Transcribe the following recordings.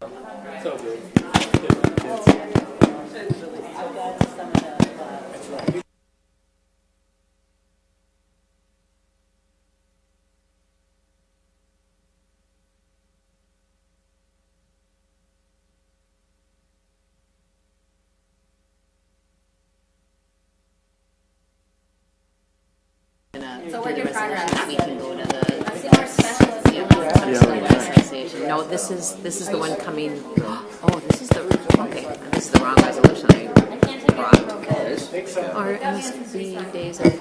So good. So work in progress. We can go to the Let's see more specialists. No, this is the one coming. Oh, this is the This is the wrong resolution. I can't take it. Or MSB days. Of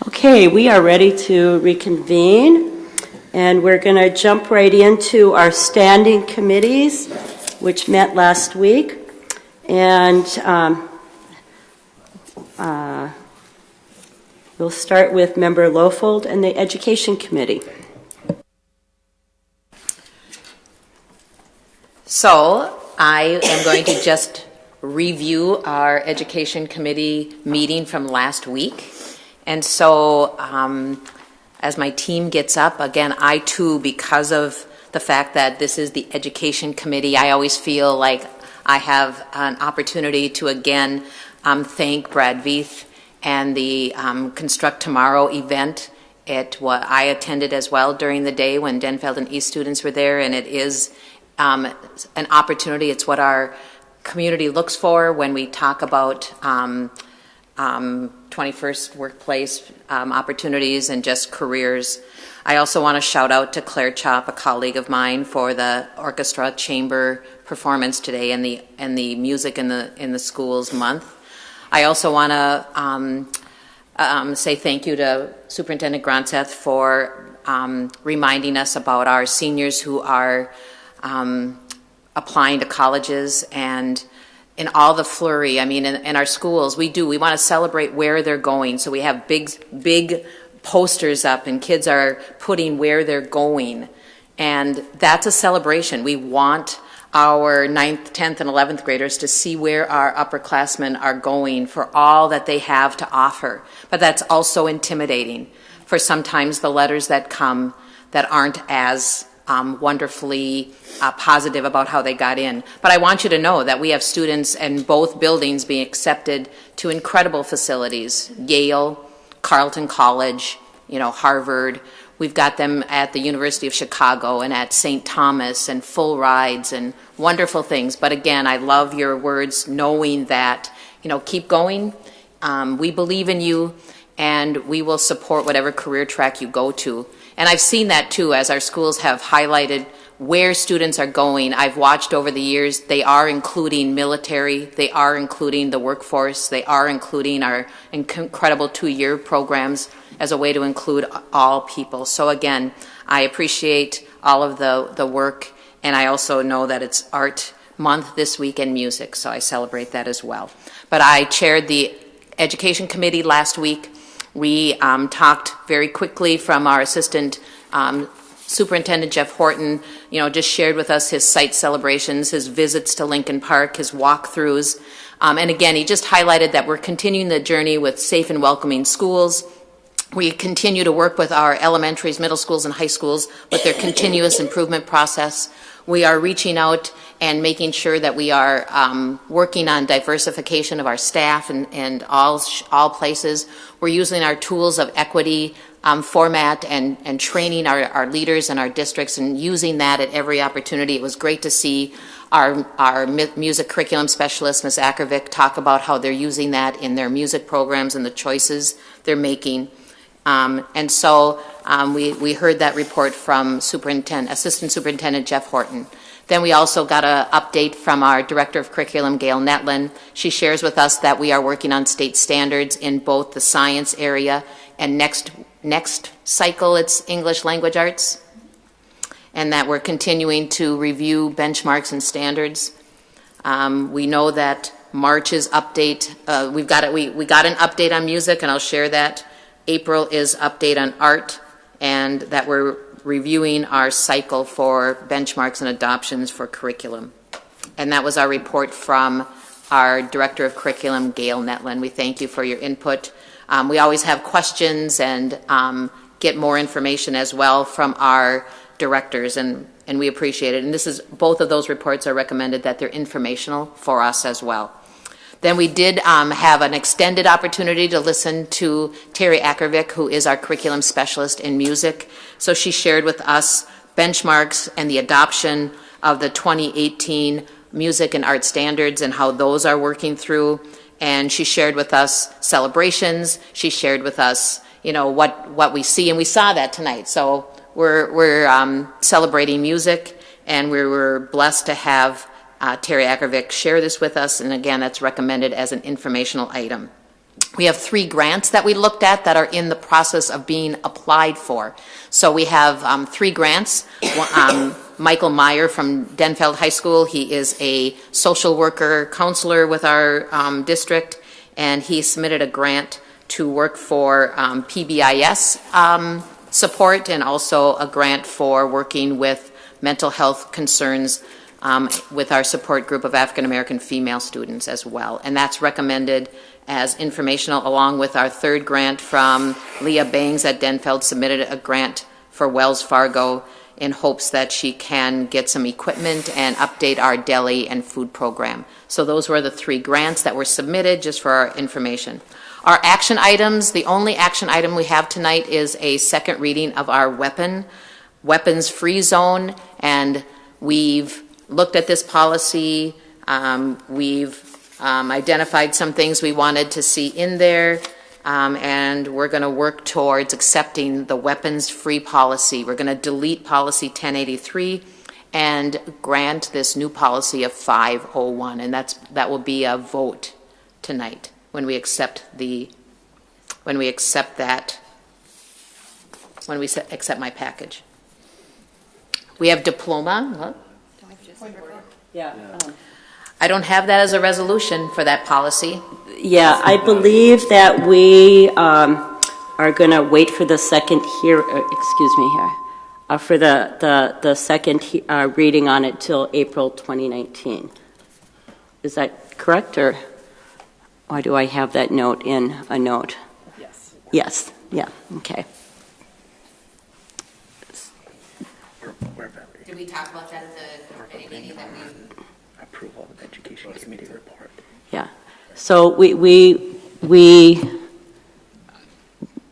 Okay, we are ready to reconvene, and we're going to jump right into our standing committees, which met last week. And we'll start with Member Lofold and the Education Committee. So I am going to just review our Education Committee meeting from last week. And so as my team gets up, again, I too, because of the fact that this is the Education Committee, I always feel like I have an opportunity to again thank Brad Veith and the Construct Tomorrow event. I attended as well during the day when Denfeld and East students were there, and it is an opportunity. It's what our community looks for when we talk about 21st workplace opportunities and just careers. I also want to shout out to Claire Chop, a colleague of mine, for the orchestra chamber performance today and the music in the schools month. I also want to say thank you to Superintendent Gronseth for reminding us about our seniors who are applying to colleges, and in all the flurry. I mean, in our schools, we want to celebrate where they're going. So we have big posters up, and kids are putting where they're going. And that's a celebration. We want our 9th, 10th, and 11th graders to see where our upperclassmen are going for all that they have to offer. But that's also intimidating for sometimes the letters that come that aren't as wonderfully positive about how they got in. But I want you to know that we have students in both buildings being accepted to incredible facilities, Yale, Carleton College, Harvard. We've got them at the University of Chicago and at St. Thomas, and full rides and wonderful things. But again, I love your words, knowing that, keep going. We believe in you, and we will support whatever career track you go to. And I've seen that too, as our schools have highlighted where students are going. I've watched over the years, they are including military, they are including the workforce, they are including our incredible 2-year programs as a way to include all people. So again, I appreciate all of the work, and I also know that it's Art Month this week and music, so I celebrate that as well. But I chaired the Education Committee last week. We talked very quickly from our assistant Superintendent Jeff Horton, just shared with us his site celebrations, his visits to Lincoln Park, his walkthroughs. And again, he just highlighted that we're continuing the journey with safe and welcoming schools. We continue to work with our elementaries, middle schools, and high schools with their continuous improvement process. We are reaching out and making sure that we are working on diversification of our staff and all places. We're using our tools of equity format and training our leaders and our districts and using that at every opportunity. It was great to see our music curriculum specialist, Ms. Ackervik, talk about how they're using that in their music programs and the choices they're making. And so we heard that report from Assistant Superintendent Jeff Horton. Then we also got an update from our Director of Curriculum, Gail Netlin. She shares with us that we are working on state standards in both the science area and next cycle it's English Language Arts, and that we're continuing to review benchmarks and standards. We know that March's update, we got an update on music, and I'll share that. April is update on art, and that we're reviewing our cycle for benchmarks and adoptions for curriculum. And that was our report from our Director of Curriculum, Gail Netlin. We thank you for your input. We always have questions and get more information as well from our directors, and we appreciate it. And both of those reports are recommended that they're informational for us as well. Then we did have an extended opportunity to listen to Terry Ackervik, who is our curriculum specialist in music. So she shared with us benchmarks and the adoption of the 2018 music and art standards and how those are working through. And she shared with us celebrations. She shared with us, what we see, and we saw that tonight. So we're celebrating music, and we were blessed to have Terry Ackervik share this with us, and again, that's recommended as an informational item. We have 3 grants that we looked at that are in the process of being applied for. So we have 3 grants. Michael Meyer from Denfeld High School, he is a social worker counselor with our district, and he submitted a grant to work for PBIS support, and also a grant for working with mental health concerns with our support group of African American female students as well. And that's recommended as informational, along with our 3rd grant from Leah Bangs at Denfeld, submitted a grant for Wells Fargo in hopes that she can get some equipment and update our deli and food program. So those were the 3 grants that were submitted, just for our information. Our action items, the only action item we have tonight is a second reading of our weapons-free zone, and we've looked at this policy. We've identified some things we wanted to see in there, and we're going to work towards accepting the weapons-free policy. We're going to delete policy 1083 and grant this new policy of 501, and that will be a vote tonight when we accept my package. We have diploma. Yeah. I don't have that as a resolution for that policy. Yeah, I believe that we are going to wait for the second for the second reading on it till April 2019. Is that correct, or why do I have that note in a note? Yes. Yes. Yeah. Okay. Did we talk about that at the committee meeting that we Approval of Education Committee report. Yeah. So we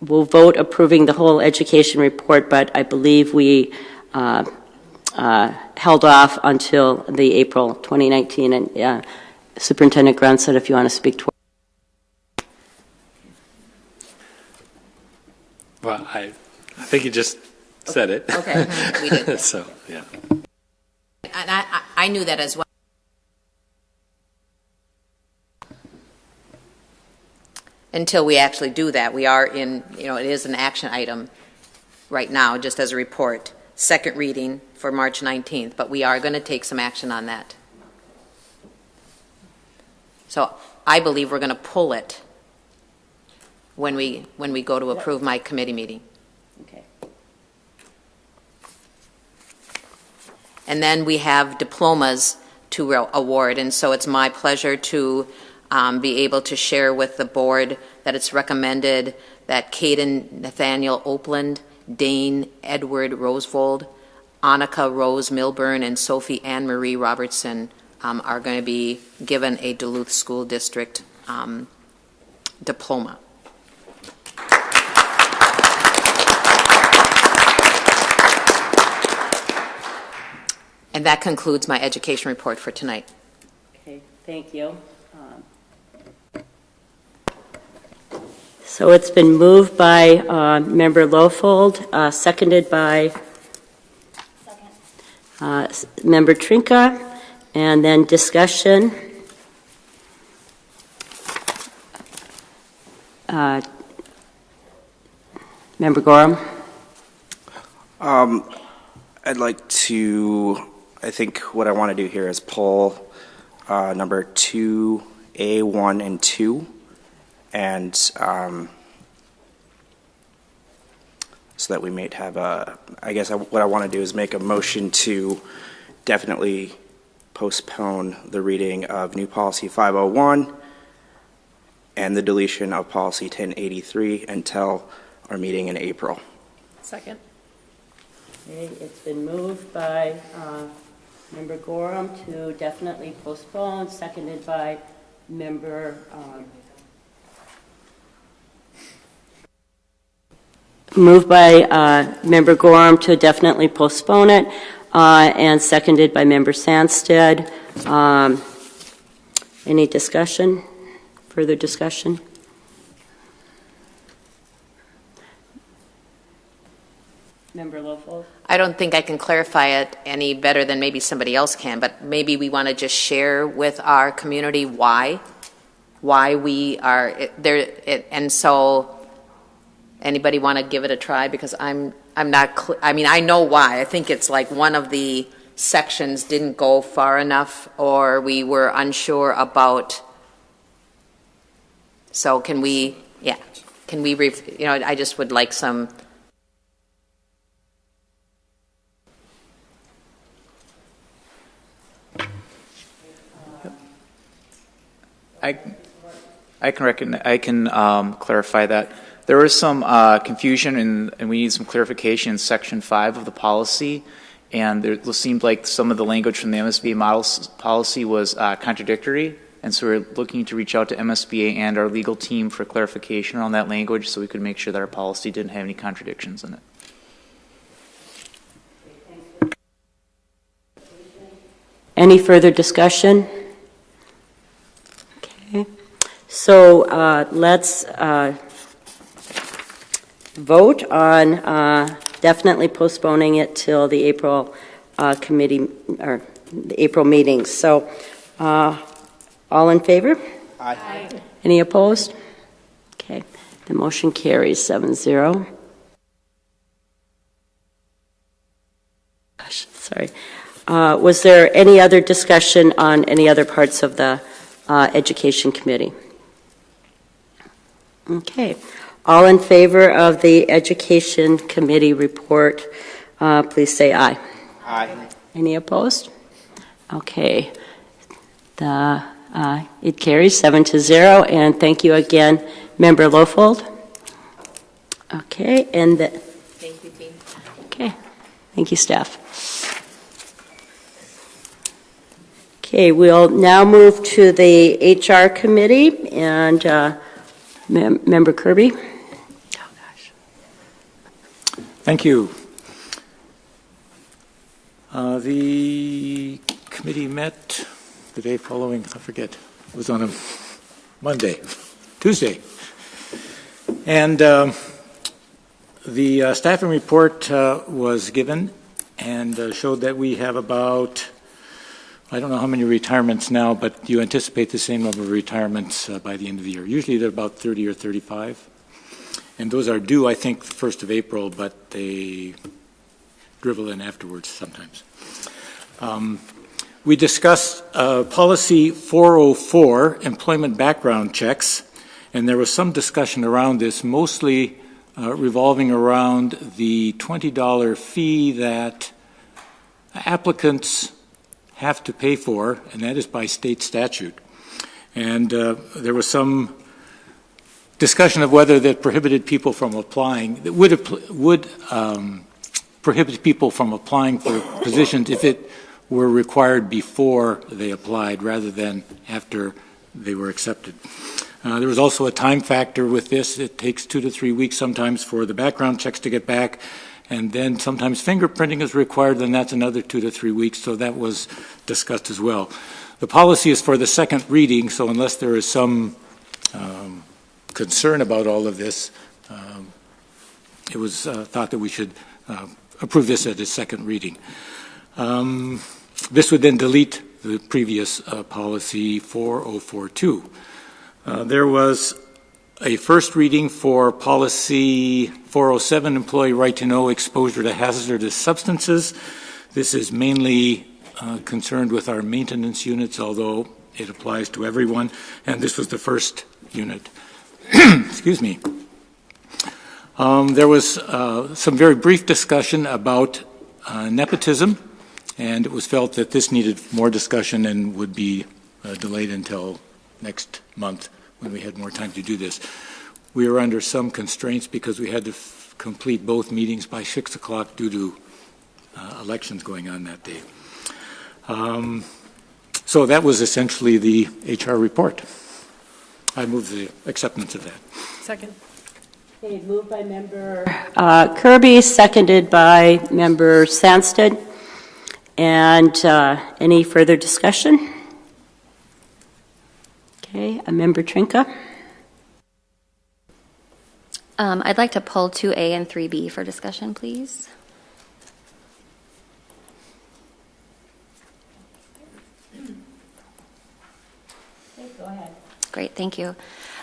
will vote approving the whole education report, but I believe we held off until the April 2019. And Superintendent Grant said, if you want to speak to. Well, I think you just said it. Okay, we did. So, yeah. And I knew that as well. Until we actually do that, we are in, it is an action item right now, just as a report. Second reading for March 19th, but we are going to take some action on that. So I believe we're going to pull it when we go to approve my committee meeting. Okay. And then we have diplomas to award, and so it's my pleasure to be able to share with the board that it's recommended that Caden Nathaniel Opeland, Dane Edward Rosevold, Annika Rose Milburn and Sophie Ann Marie Robertson are going to be given a Duluth School District diploma. And that concludes my education report for tonight. Okay, thank you. So it's been moved by Member Lofold, seconded by Member Trinka, and then discussion. Member Gorham. I'd like to, I think what I want to do here is pull number 2A, 1, and 2. And so that we might have I guess what I want to do is make a motion to definitely postpone the reading of new policy 501 and the deletion of policy 1083 until our meeting in April. Second. Okay, it's been moved by Member Gorham to definitely postpone, seconded by Member Member Gorham to definitely postpone it, and seconded by Member Sandsted. Any discussion? Further discussion? Member Lofold? I don't think I can clarify it any better than maybe somebody else can, but maybe we want to just share with our community why we are there. And so anybody want to give it a try? Because I'm not, I mean, I know why. I think it's like one of the sections didn't go far enough, or we were unsure about. So can we, I just would like some. I can clarify that. There was some confusion, and we need some clarification in Section 5 of the policy, and it seemed like some of the language from the MSBA model policy was contradictory, and so we're looking to reach out to MSBA and our legal team for clarification on that language so we could make sure that our policy didn't have any contradictions in it. Any further discussion? Okay. So let's vote on definitely postponing it till the April committee or the April meetings. So all in favor? Aye. Any opposed? Okay. The motion carries 7-0. Gosh, sorry. Was there any other discussion on any other parts of the Education Committee? Okay. All in favor of the Education Committee report, please say aye. Aye. Any opposed? Okay. It carries 7-0, and thank you again, Member Lofold. Okay, and Thank you, team. okay, thank you, staff. Okay, we'll now move to the HR committee, and Member Kirby. Oh, gosh. Thank you. The committee met the day following, I forget, it was on a Tuesday. And the staffing report was given and showed that we have about, I don't know how many retirements now, but you anticipate the same number of retirements by the end of the year. Usually they're about 30 or 35. And those are due, I think, the 1st of April, but they dribble in afterwards sometimes. We discussed policy 404, employment background checks, and there was some discussion around this, mostly revolving around the $20 fee that applicants have to pay for, and that is by state statute. And there was some discussion of whether that prohibited people from applying, that would prohibits people from applying for positions if it were required before they applied rather than after they were accepted. There was also a time factor with this. It takes 2 to 3 weeks sometimes for the background checks to get back, and then sometimes fingerprinting is required, then that's another 2 to 3 weeks, so that was discussed as well. The policy is for the second reading, so unless there is some concern about all of this, it was thought that we should approve this at its second reading. This would then delete the previous policy 4042. There was a first reading for policy 407, employee right to know exposure to hazardous substances. This is mainly concerned with our maintenance units, although it applies to everyone, and this was the first unit. Excuse me. There was some very brief discussion about nepotism, and it was felt that this needed more discussion and would be delayed until next month when we had more time to do this. We were under some constraints because we had to complete both meetings by 6 o'clock due to elections going on that day. So that was essentially the HR report. I move the acceptance of that. Second. Okay, moved by Member Kirby, seconded by Member Sandsted. And any further discussion? Okay, Member Trinka. I'd like to pull 2A and 3B for discussion, please. Okay, go ahead. Great, thank you.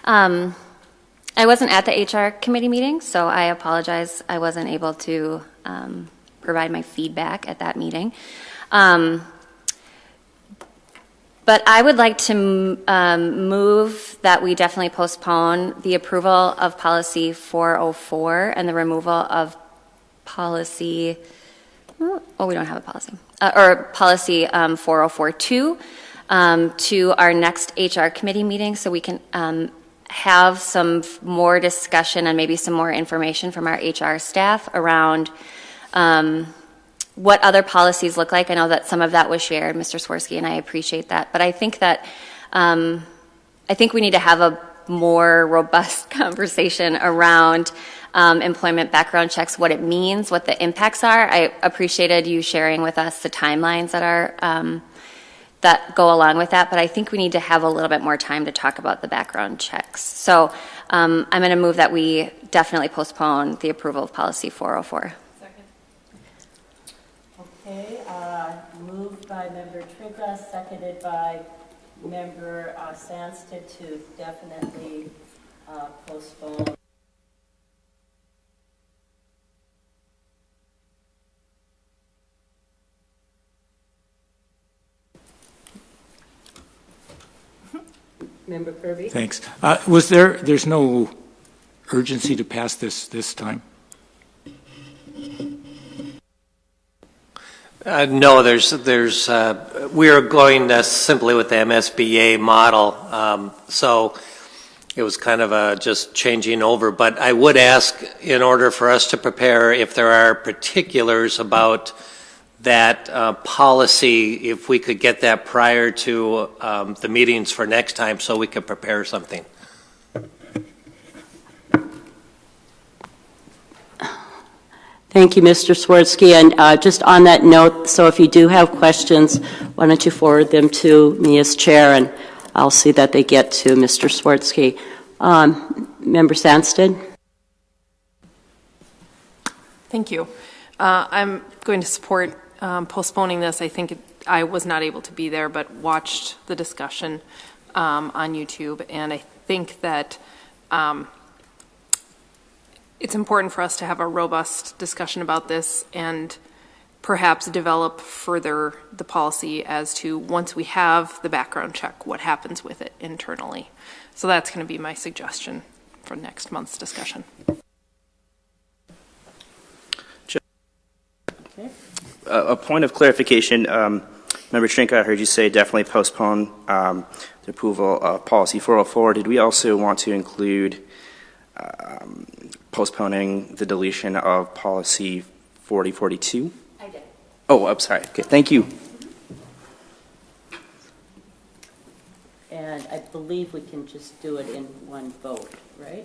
I wasn't at the HR committee meeting, so I apologize. I wasn't able to provide my feedback at that meeting. But I would like to move that we definitely postpone the approval of policy 404 and the removal of policy, oh, we don't have a policy, or policy 4042 to our next HR committee meeting so we can have some more discussion and maybe some more information from our HR staff around what other policies look like. I know that some of that was shared, Mr. Swirsky, and I appreciate that. But I think that I think we need to have a more robust conversation around employment background checks, what it means, what the impacts are. I appreciated you sharing with us the timelines that are that go along with that. But I think we need to have a little bit more time to talk about the background checks. So I'm going to move that we definitely postpone the approval of policy 404. Okay, moved by Member Trinka, seconded by Member Sandsted to definitely postpone. Member Kirby? Thanks. There's no urgency to pass this time? No, we are going simply with the MSBA model, so it was kind of just changing over. But I would ask, in order for us to prepare, if there are particulars about that policy, if we could get that prior to the meetings for next time so we could prepare something. Thank you, Mr. Swirsky. And just on that note, so if you do have questions, why don't you forward them to me as chair, and I'll see that they get to Mr. Swirsky. Member Sandsted? Thank you. I'm going to support postponing this. I think I was not able to be there, but watched the discussion on YouTube, and I think that it's important for us to have a robust discussion about this and perhaps develop further the policy as to, once we have the background check, what happens with it internally. So that's going to be my suggestion for next month's discussion. A point of clarification, Member Trinka, I heard you say definitely postpone the approval of policy 404. Did we also want to include postponing the deletion of policy 4042? I did. Oh, I'm sorry. Okay, thank you. And I believe we can just do it in one vote, right?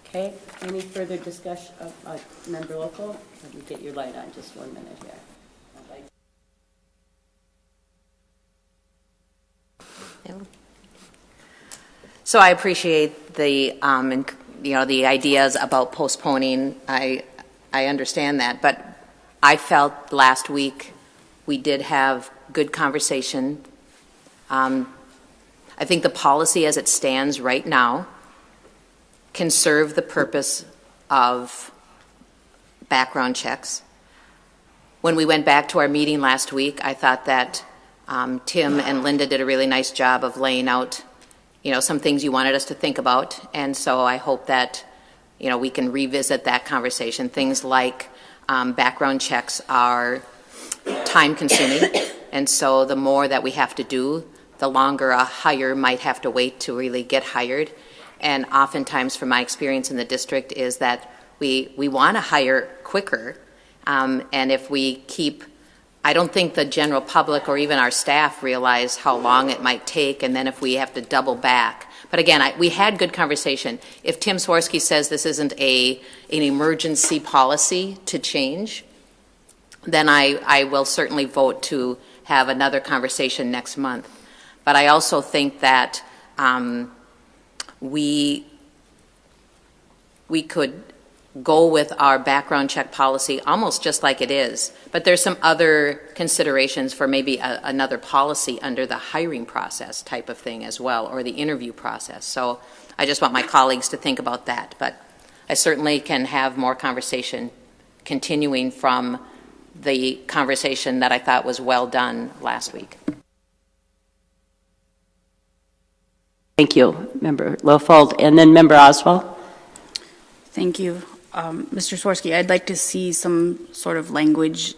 Okay, any further discussion of Member Local? Let me get your light on just 1 minute here. So I appreciate the, the ideas about postponing. I understand that, but I felt last week we did have good conversation. I think the policy as it stands right now can serve the purpose of background checks. When we went back to our meeting last week, I thought that Tim and Linda did a really nice job of laying out, some things you wanted us to think about. And so I hope that, we can revisit that conversation. Things like background checks are time consuming. And so the more that we have to do, the longer a hire might have to wait to really get hired. And oftentimes, from my experience in the district, is that we want to hire quicker. And if we keep, I don't think the general public or even our staff realize how long it might take, and then if we have to double back. But again, we had good conversation. If Tim Swirsky says this isn't an emergency policy to change, then I will certainly vote to have another conversation next month. But I also think that we could go with our background check policy almost just like it is. But there's some other considerations for maybe another policy under the hiring process type of thing as well, or the interview process. So I just want my colleagues to think about that. But I certainly can have more conversation continuing from the conversation that I thought was well done last week. Thank you, Member Lofold. And then Member Oswald. Thank you. Mr. Swirsky, I'd like to see some sort of language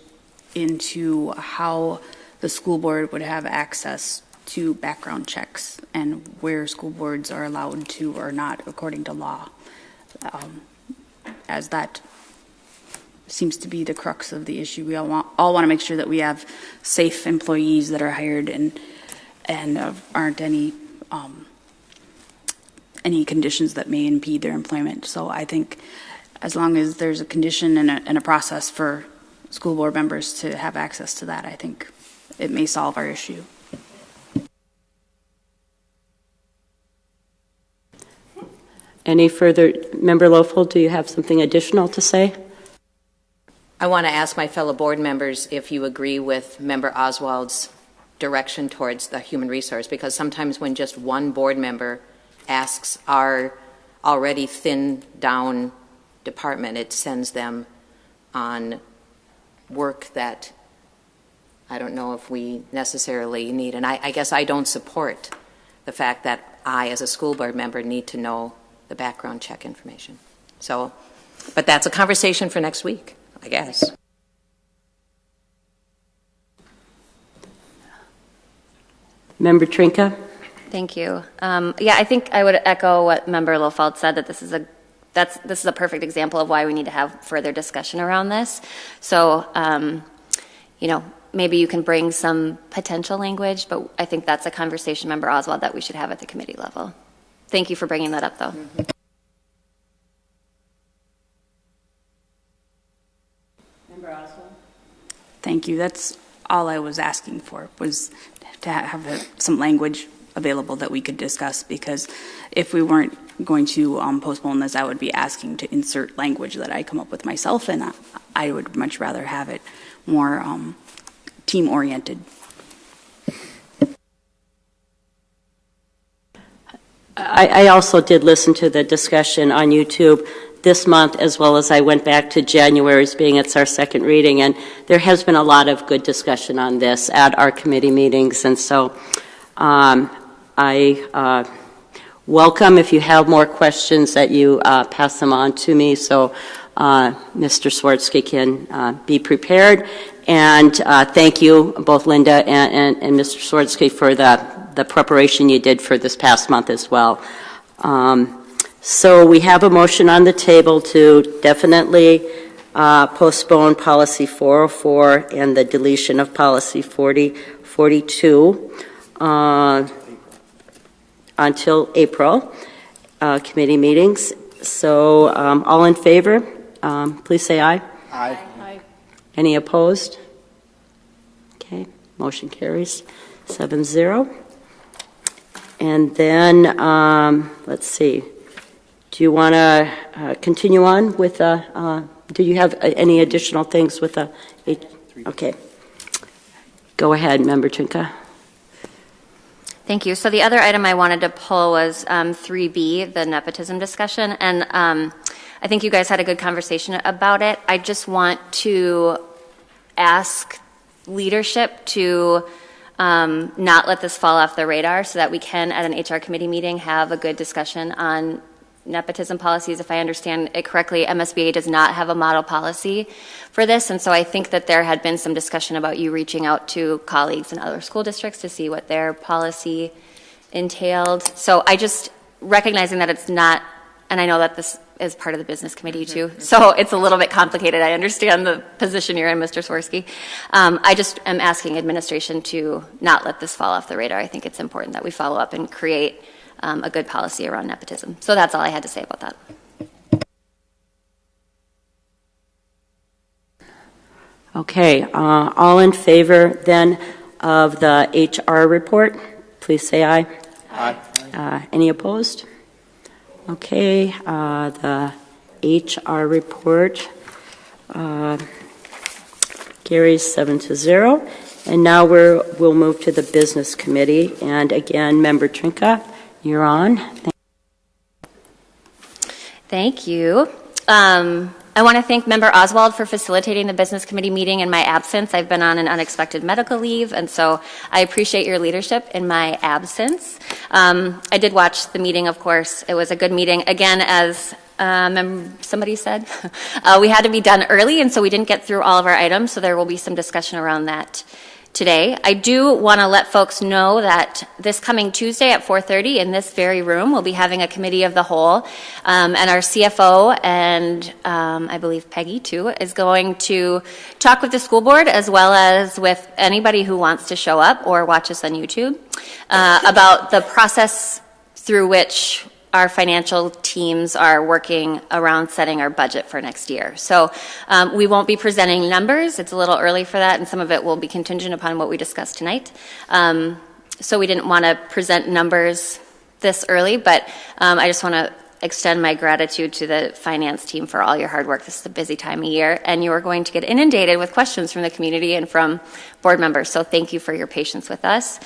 into how the school board would have access to background checks and where school boards are allowed to or not according to law, as that seems to be the crux of the issue. We all want to make sure that we have safe employees that are hired and aren't any conditions that may impede their employment. So I think as long as there's a condition and a process for school board members to have access to that, I think it may solve our issue. Any further, Member Lofold, do you have something additional to say? I want to ask my fellow board members if you agree with Member Oswald's direction towards the human resource, because sometimes when just one board member asks our already thinned down department, it sends them on work that I don't know if we necessarily need. And I guess I don't support the fact that I, as a school board member, need to know the background check information. So, but that's a conversation for next week, I guess. Member Trinka? Thank you. Yeah, I think I would echo what Member Lofold said, that this is a perfect example of why we need to have further discussion around this. So, maybe you can bring some potential language, but I think that's a conversation, Member Oswald, that we should have at the committee level. Thank you for bringing that up, though. Mm-hmm. Member Oswald? Thank you. That's all I was asking for, was to have some language available that we could discuss, because if we weren't going to postpone this, I would be asking to insert language that I come up with myself, and I would much rather have it more team-oriented. I also did listen to the discussion on YouTube this month, as well as I went back to January's, being it's our second reading, and there has been a lot of good discussion on this at our committee meetings, and so I welcome, if you have more questions, that you pass them on to me, so Mr. Swirsky can be prepared. And thank you, both Linda and Mr. Swirsky, for the preparation you did for this past month as well. So we have a motion on the table to definitely postpone policy 404 and the deletion of policy 4042 until April committee meetings. So all in favor, please say aye. Aye. Any opposed? Okay, motion carries 7-0. And then, let's see, do you want to continue on with, do you have any additional things with the, okay. Go ahead, Member Trinka. Thank you. So the other item I wanted to pull was 3B, the nepotism discussion. And I think you guys had a good conversation about it. I just want to ask leadership to not let this fall off the radar so that we can, at an HR committee meeting, have a good discussion on nepotism policies. If I understand it correctly, MSBA does not have a model policy for this, and so I think that there had been some discussion about you reaching out to colleagues in other school districts to see what their policy entailed. So I just, recognizing that it's not, and I know that this is part of the business committee too, so it's a little bit complicated. I understand the position you're in, Mr. Swirsky. I just am asking administration to not let this fall off the radar. I think it's important that we follow up and create a good policy around nepotism. So that's all I had to say about that. Okay, all in favor then of the HR report, please say aye. Aye. Any opposed? Okay, the HR report carries 7-0. And now we'll move to the business committee. And again, Member Trinka, you're on. Thank you. I want to thank Member Oswald for facilitating the business committee meeting in my absence. I've been on an unexpected medical leave, and so I appreciate your leadership in my absence. I did watch the meeting, of course. It was a good meeting. Again, as somebody said, we had to be done early, and so we didn't get through all of our items, so there will be some discussion around that today. I do want to let folks know that this coming Tuesday at 4:30 in this very room, we'll be having a committee of the whole, and our CFO and I believe Peggy too is going to talk with the school board as well as with anybody who wants to show up or watch us on YouTube about the process through which our financial teams are working around setting our budget for next year. So we won't be presenting numbers. It's a little early for that, and some of it will be contingent upon what we discuss tonight. So we didn't want to present numbers this early, but I just want to extend my gratitude to the finance team for all your hard work. This is a busy time of year, and you are going to get inundated with questions from the community and from board members. So thank you for your patience with us.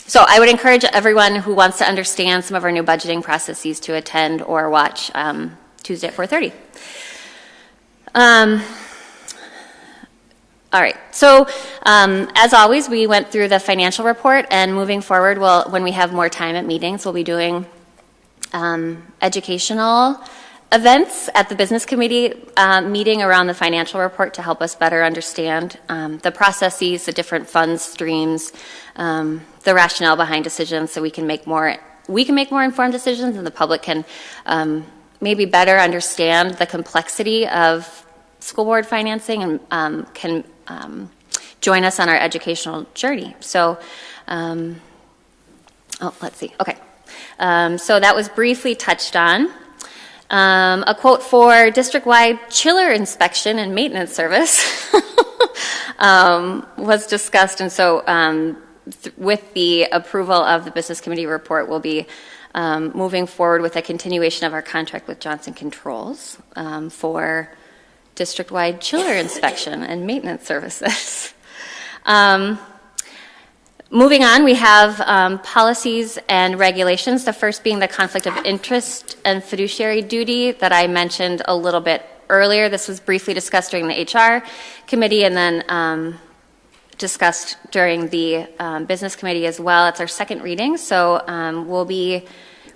So I would encourage everyone who wants to understand some of our new budgeting processes to attend or watch Tuesday at 4:30. All right, so as always, we went through the financial report, and moving forward, when we have more time at meetings, we'll be doing educational events at the business committee meeting around the financial report to help us better understand the processes, the different fund streams, the rationale behind decisions, so we can make more informed decisions, and the public can maybe better understand the complexity of school board financing and can join us on our educational journey. So, let's see. Okay, so that was briefly touched on. A quote for district-wide chiller inspection and maintenance service was discussed, and so with the approval of the business committee report, we'll be moving forward with a continuation of our contract with Johnson Controls for district-wide chiller inspection and maintenance services. Moving on, we have policies and regulations, the first being the conflict of interest and fiduciary duty that I mentioned a little bit earlier. This was briefly discussed during the HR committee and then discussed during the business committee as well. It's our second reading, so we'll be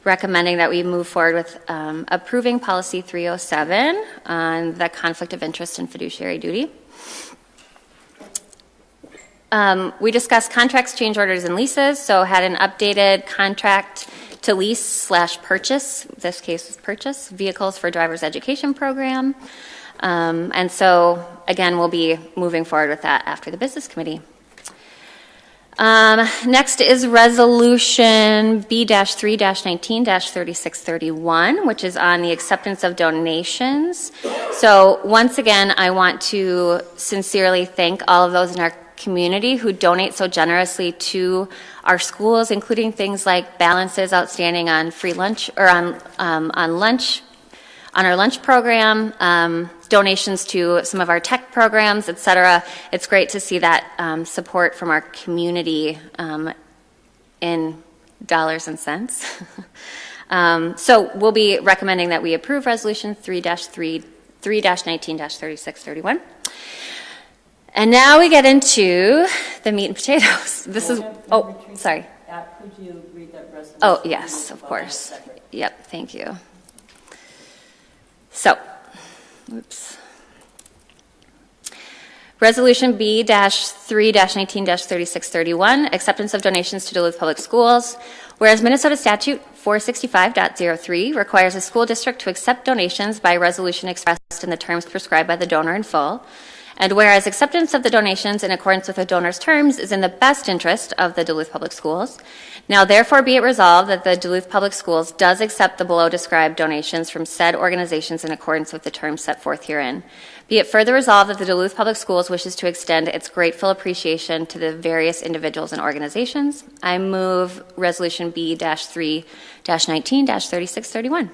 recommending that we move forward with approving policy 307 on the conflict of interest and fiduciary duty. We discussed contracts, change orders, and leases, so had an updated contract to lease / purchase, this case is purchase, vehicles for driver's education program. And so, again, we'll be moving forward with that after the business committee. Next is Resolution B-3-19-3631, which is on the acceptance of donations. So once again, I want to sincerely thank all of those in our community who donate so generously to our schools, including things like balances outstanding on free lunch or on lunch, on our lunch program, donations to some of our tech programs, et cetera. It's great to see that support from our community in dollars and cents. So we'll be recommending that we approve Resolution 3-19-3631. And now we get into the meat and potatoes. This is, oh, sorry. Could you read that resolution? Oh, yes, of course. Yep, thank you. So, oops. Resolution B-3-19-3631, acceptance of donations to Duluth Public Schools. Whereas Minnesota Statute 465.03 requires a school district to accept donations by resolution expressed in the terms prescribed by the donor in full. And whereas acceptance of the donations in accordance with the donor's terms is in the best interest of the Duluth Public Schools, now therefore be it resolved that the Duluth Public Schools does accept the below described donations from said organizations in accordance with the terms set forth herein. Be it further resolved that the Duluth Public Schools wishes to extend its grateful appreciation to the various individuals and organizations. I move Resolution B-3-19-3631. Second.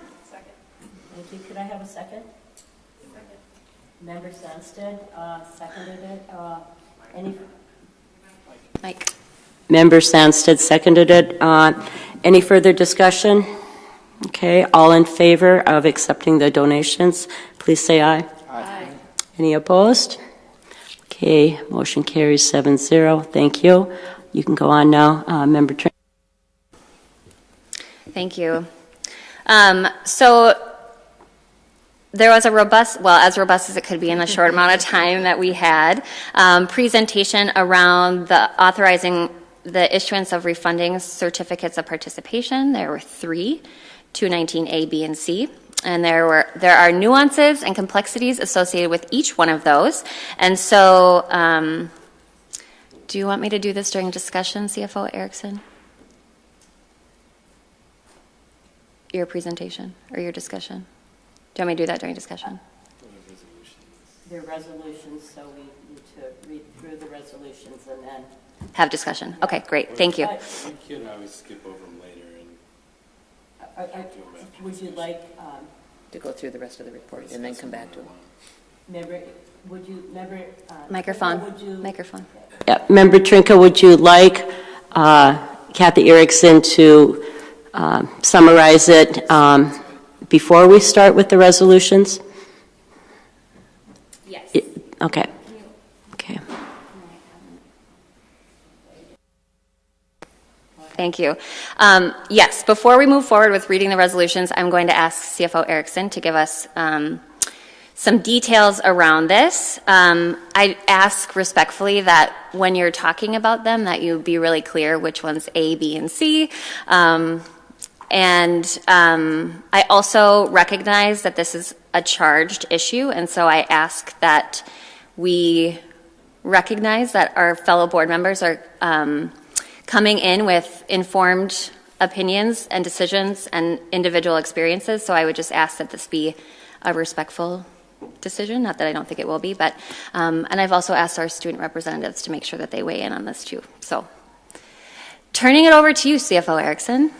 Thank you. Could I have a second? Member Sandsted seconded it. Mike. Member Sandsted seconded it. Any further discussion? Okay, all in favor of accepting the donations, please say aye. Aye. Any opposed? Okay, motion carries 7-0. Thank you. You can go on now, Member Tran. Thank you. So there was a robust, well, as robust as it could be in the short amount of time that we had, presentation around the authorizing the issuance of refunding certificates of participation. There were 3, 219A, B, and C. And there are nuances and complexities associated with each one of those. And so, do you want me to do this during discussion, CFO Erickson? Your presentation or your discussion? Do you want me to do that during discussion? They're resolutions, so we need to read through the resolutions and then have discussion. Okay, great. Thank you. We can always skip over them later. Would you like To go through the rest of the report and then come back to it. Microphone. Microphone. Yeah, Member Trinka, would you like Kathy Erickson to summarize it before we start with the resolutions? Yes. Okay. Okay. Thank you. Yes, before we move forward with reading the resolutions, I'm going to ask CFO Erickson to give us some details around this. I ask respectfully that when you're talking about them, that you be really clear which one's A, B, and C. I also recognize that this is a charged issue, and so I ask that we recognize that our fellow board members are coming in with informed opinions and decisions and individual experiences, so I would just ask that this be a respectful decision, not that I don't think it will be, but, and I've also asked our student representatives to make sure that they weigh in on this too. So, turning it over to you, CFO Erickson.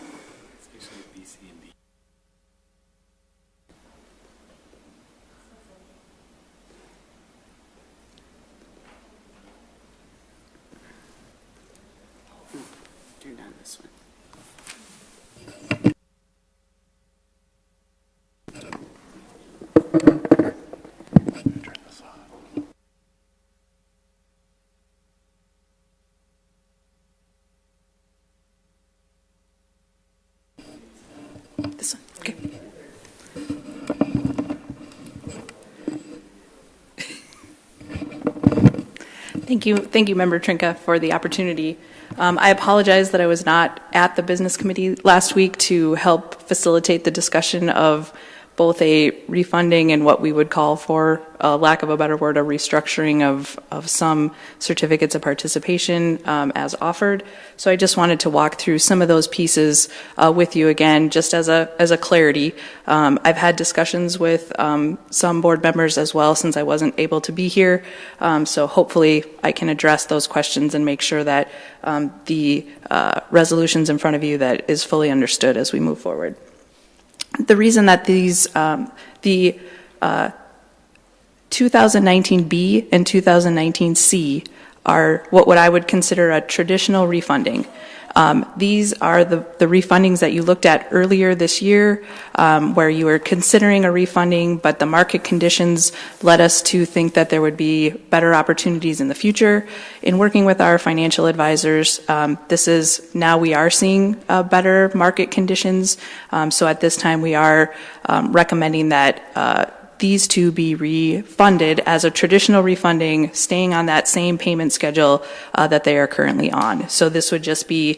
This one. Okay. Thank you, Member Trinka, for the opportunity. I apologize that I was not at the business committee last week to help facilitate the discussion of both a refunding and what we would call, for lack of a better word, a restructuring of some certificates of participation as offered. So I just wanted to walk through some of those pieces with you again, just as a clarity. I've had discussions with some board members as well, since I wasn't able to be here. So hopefully I can address those questions and make sure that the resolutions in front of you that is fully understood as we move forward. The reason that these, the 2019B and 2019C are what I would consider a traditional refunding. These are the refundings that you looked at earlier this year, where you were considering a refunding, but the market conditions led us to think that there would be better opportunities in the future. In working with our financial advisors, now we are seeing better market conditions. So at this time, we are recommending that these two be refunded as a traditional refunding, staying on that same payment schedule that they are currently on. So this would just be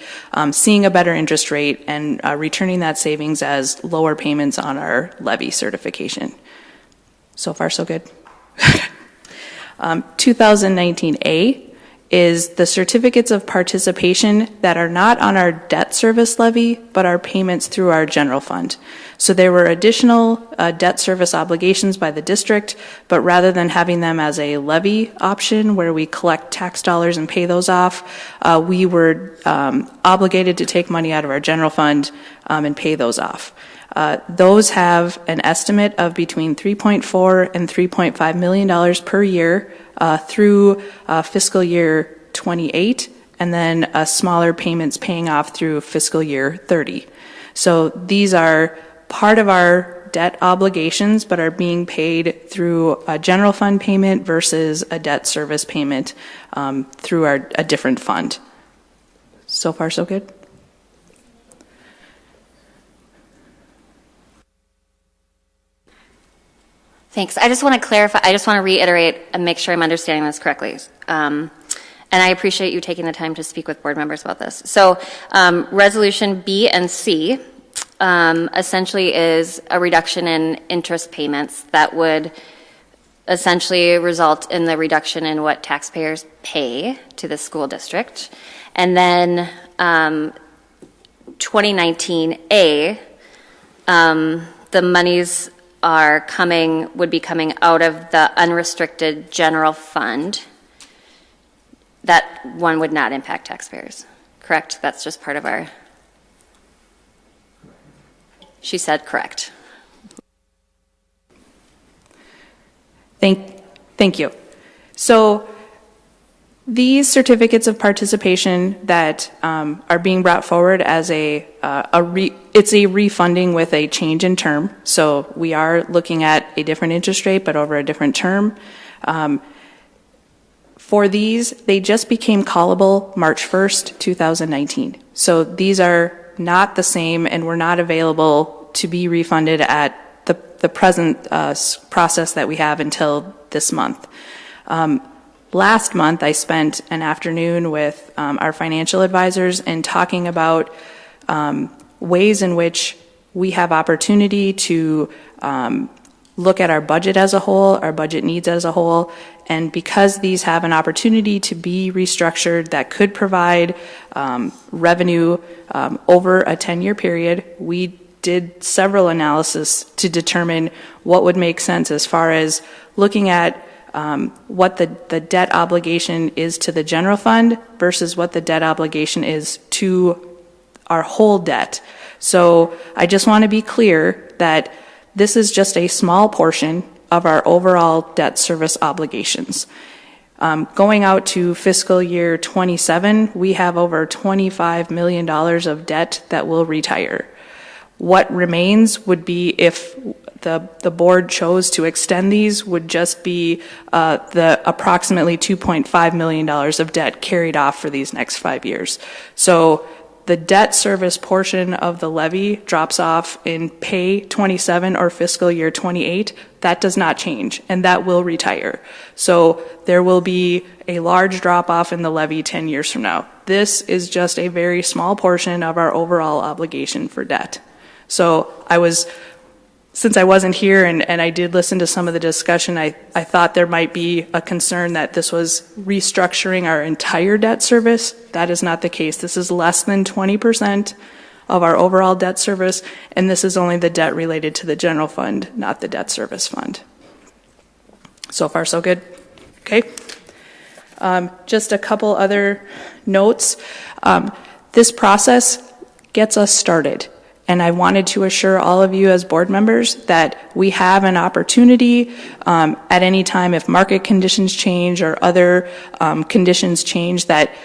seeing a better interest rate and returning that savings as lower payments on our levy certification. So far, so good. 2019A is the certificates of participation that are not on our debt service levy, but are payments through our general fund. So there were additional debt service obligations by the district, but rather than having them as a levy option where we collect tax dollars and pay those off, we were obligated to take money out of our general fund and pay those off. Those have an estimate of between $3.4 and $3.5 million per year through fiscal year 28, and then smaller payments paying off through fiscal year 30. So these are part of our debt obligations, but are being paid through a general fund payment versus a debt service payment through a different fund. So far, so good? Thanks. I just want to clarify, I just want to reiterate and make sure I'm understanding this correctly. And I appreciate you taking the time to speak with board members about this. So resolution B and C essentially is a reduction in interest payments that would essentially result in the reduction in what taxpayers pay to the school district. And then 2019A, the monies would be coming out of the unrestricted general fund. That one would not impact taxpayers, correct? That's just part of our... She said correct. Thank you. So these certificates of participation that are being brought forward as it's a refunding with a change in term. So we are looking at a different interest rate, but over a different term. For these, they just became callable March 1st, 2019. So these are not the same and were not available to be refunded at the present process that we have until this month. Last month, I spent an afternoon with our financial advisors and talking about ways in which we have opportunity to look at our budget as a whole, our budget needs as a whole, and because these have an opportunity to be restructured that could provide revenue over a 10-year period, we did several analysis to determine what would make sense as far as looking at what the debt obligation is to the general fund versus what the debt obligation is to our whole debt. So I just want to be clear that this is just a small portion of our overall debt service obligations. Going out to fiscal year 27, we have over $25 million of debt that will retire. What remains would be, if the board chose to extend these, would just be the approximately $2.5 million of debt carried off for these next 5 years. So the debt service portion of the levy drops off in pay 27 or fiscal year 28. That does not change, and that will retire. So there will be a large drop off in the levy 10 years from now. This is just a very small portion of our overall obligation for debt. So I was since I wasn't here and I did listen to some of the discussion, I thought there might be a concern that this was restructuring our entire debt service. That is not the case. This is less than 20% of our overall debt service, and this is only the debt related to the general fund, not the debt service fund. So far, so good. Okay. Just a couple other notes. This process gets us started. And I wanted to assure all of you as board members that we have an opportunity at any time if market conditions change or other conditions change, that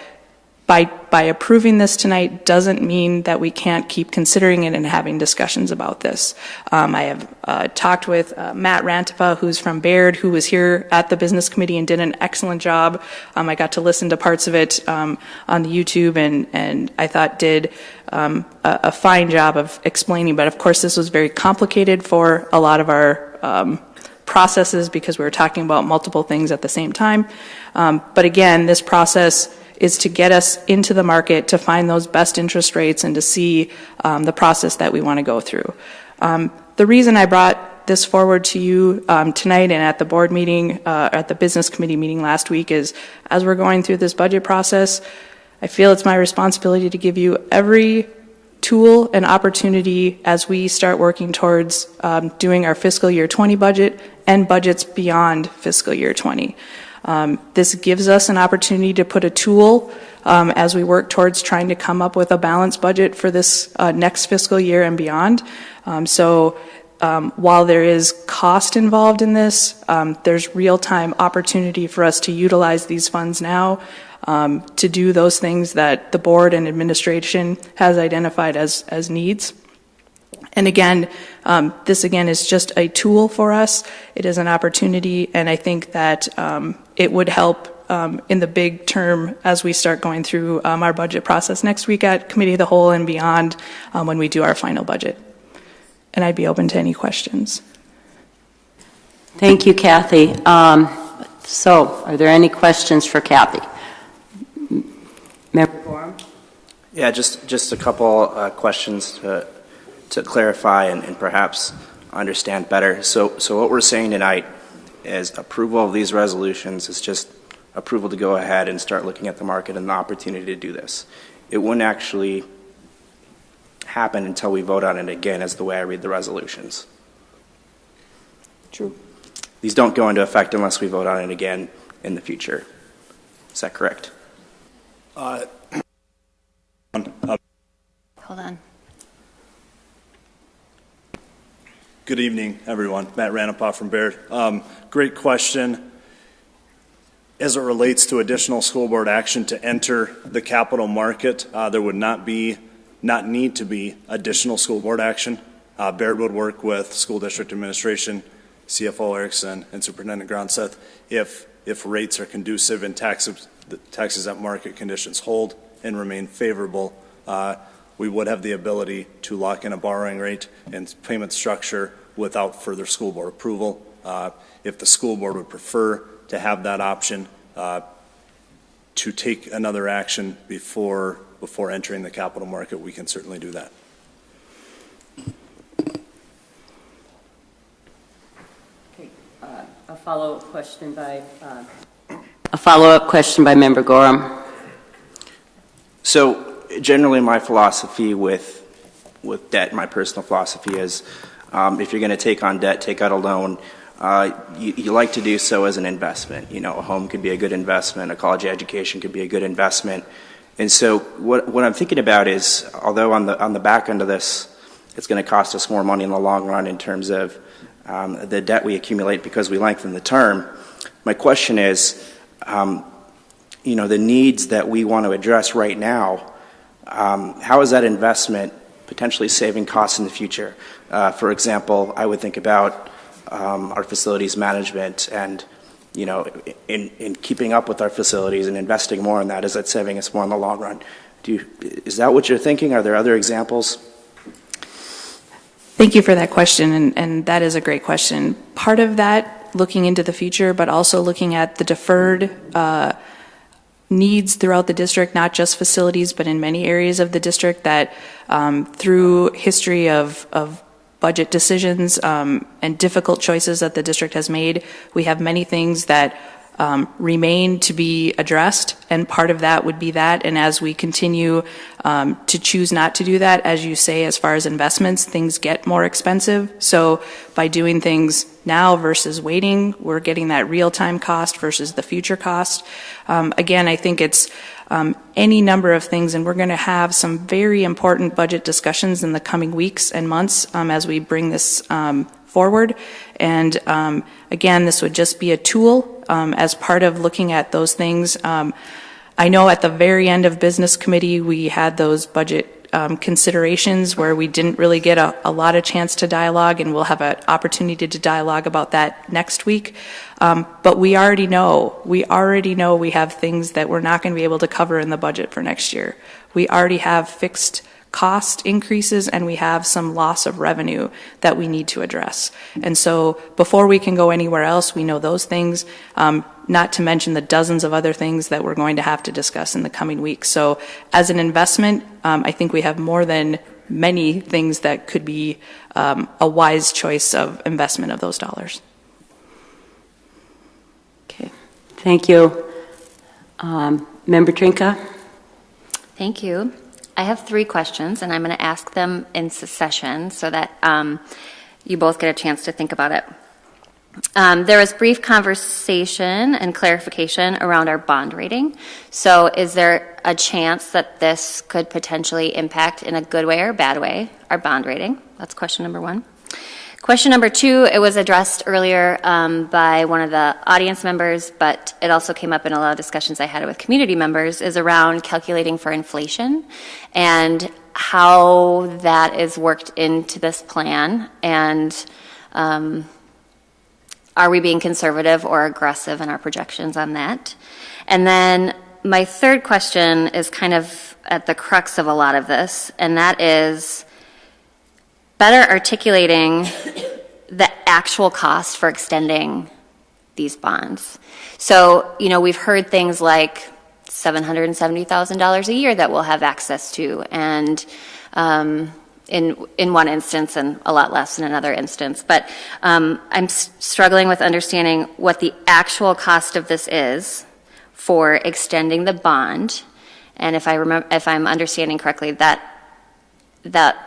by approving this tonight doesn't mean that we can't keep considering it and having discussions about this. I have talked with Matt Rantipa, who's from Baird, who was here at the business committee and did an excellent job. I got to listen to parts of it on the YouTube, and I thought did a fine job of explaining. But of course, this was very complicated for a lot of our processes because we were talking about multiple things at the same time. But again, this process is to get us into the market, to find those best interest rates, and to see the process that we want to go through. The reason I brought this forward to you tonight and at the board meeting, at the business committee meeting last week, is as we're going through this budget process, I feel it's my responsibility to give you every tool and opportunity as we start working towards doing our fiscal year 20 budget and budgets beyond fiscal year 20. This gives us an opportunity to put a tool as we work towards trying to come up with a balanced budget for this next fiscal year and beyond. So while there is cost involved in this, there's real-time opportunity for us to utilize these funds now to do those things that the board and administration has identified as needs. And again, this again is just a tool for us. It is an opportunity, and I think that it would help in the big term as we start going through our budget process next week at Committee of the Whole and beyond when we do our final budget. And I'd be open to any questions. Thank you, Kathy. So, are there any questions for Kathy? Member Gorham? Yeah, just a couple questions to clarify and perhaps understand better. So what we're saying tonight is approval of these resolutions is just approval to go ahead and start looking at the market and the opportunity to do this. It wouldn't actually happen until we vote on it again, as the way I read the resolutions. True. These don't go into effect unless we vote on it again in the future. Is that correct? Hold on. Good evening, everyone. Matt Rantipa from Baird. Great question. As it relates to additional school board action to enter the capital market, there would not need to be additional school board action. Baird would work with school district administration, CFO Erickson, and Superintendent Gronseth if rates are conducive and taxes at market conditions hold and remain favorable. We would have the ability to lock in a borrowing rate and payment structure without further school board approval. If the school board would prefer to have that option to take another action before entering the capital market, we can certainly do that. Okay, a follow-up question by Member Gorham. So generally my philosophy with debt, my personal philosophy is if you're going to take on debt, take out a loan, you like to do so as an investment. You know, a home could be a good investment, a college education could be a good investment. And so what I'm thinking about is, although on the back end of this, it's going to cost us more money in the long run in terms of the debt we accumulate because we lengthen the term, my question is, the needs that we want to address right now, how is that investment potentially saving costs in the future? For example, I would think about our facilities management and, in keeping up with our facilities and investing more in that, is that saving us more in the long run? Is that what you're thinking? Are there other examples? Thank you for that question, and that is a great question. Part of that, looking into the future, but also looking at the deferred needs throughout the district, not just facilities, but in many areas of the district that through history of budget decisions and difficult choices that the district has made. We have many things that remain to be addressed, and part of that would be that. And as we continue to choose not to do that, as you say, as far as investments, things get more expensive. So by doing things now versus waiting, we're getting that real-time cost versus the future cost. Again, I think it's any number of things, and we're going to have some very important budget discussions in the coming weeks and months as we bring this forward. And again, this would just be a tool as part of looking at those things. I know at the very end of business committee, we had those budget considerations where we didn't really get a lot of chance to dialogue, and we'll have an opportunity to dialogue about that next week. But we already know we have things that we're not going to be able to cover in the budget for next year. We already have fixed cost increases, and we have some loss of revenue that we need to address. And so before we can go anywhere else, we know those things, not to mention the dozens of other things that we're going to have to discuss in the coming weeks. So as an investment, I think we have more than many things that could be a wise choice of investment of those dollars. Okay, thank you. Member Trinka? Thank you. I have 3 questions, and I'm going to ask them in succession so that you both get a chance to think about it. There was brief conversation and clarification around our bond rating. So is there a chance that this could potentially impact in a good way or a bad way our bond rating? That's question number 1. Question number 2, it was addressed earlier by one of the audience members, but it also came up in a lot of discussions I had with community members, is around calculating for inflation and how that is worked into this plan, and are we being conservative or aggressive in our projections on that? And then my third question is kind of at the crux of a lot of this, and that is better articulating the actual cost for extending these bonds. So, you know, we've heard things like $770,000 a year that we'll have access to, and in one instance and a lot less in another instance. But I'm struggling with understanding what the actual cost of this is for extending the bond. And if I'm understanding correctly, that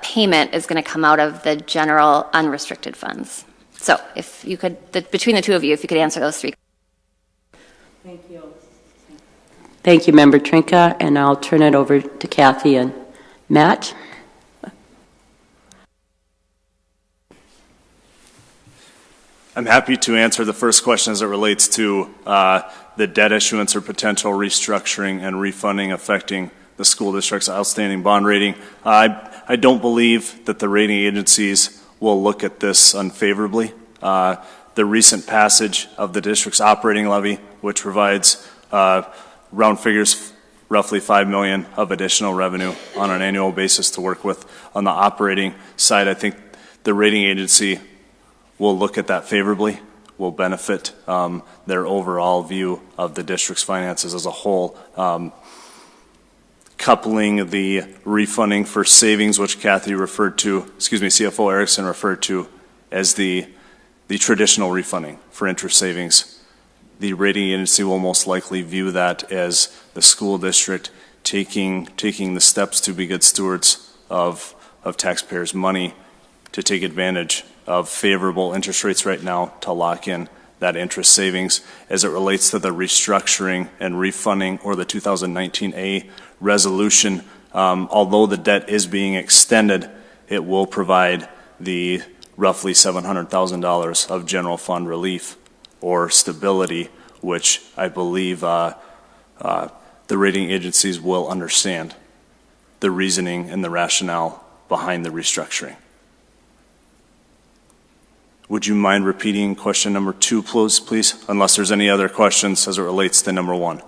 payment is going to come out of the general unrestricted funds. So if you could, between the two of you, if you could answer those 3. Thank you. Thank you, Member Trinka, and I'll turn it over to Kathy and Matt. I'm happy to answer the first question as it relates to the debt issuance or potential restructuring and refunding affecting the school district's outstanding bond rating. I don't believe that the rating agencies will look at this unfavorably. The recent passage of the district's operating levy, which provides round figures roughly $5 million of additional revenue on an annual basis to work with on the operating side, I think the rating agency will look at that favorably, will benefit their overall view of the district's finances as a whole. Coupling the refunding for savings, which Kathy referred to, CFO Erickson referred to as the traditional refunding for interest savings. The rating agency will most likely view that as the school district taking the steps to be good stewards of taxpayers' money to take advantage of favorable interest rates right now to lock in that interest savings. As it relates to the restructuring and refunding or the 2019A resolution, although the debt is being extended, it will provide the roughly $700,000 of general fund relief or stability, which I believe the rating agencies will understand the reasoning and the rationale behind the restructuring. Would you mind repeating question number 2, please? Unless there's any other questions as it relates to number 1.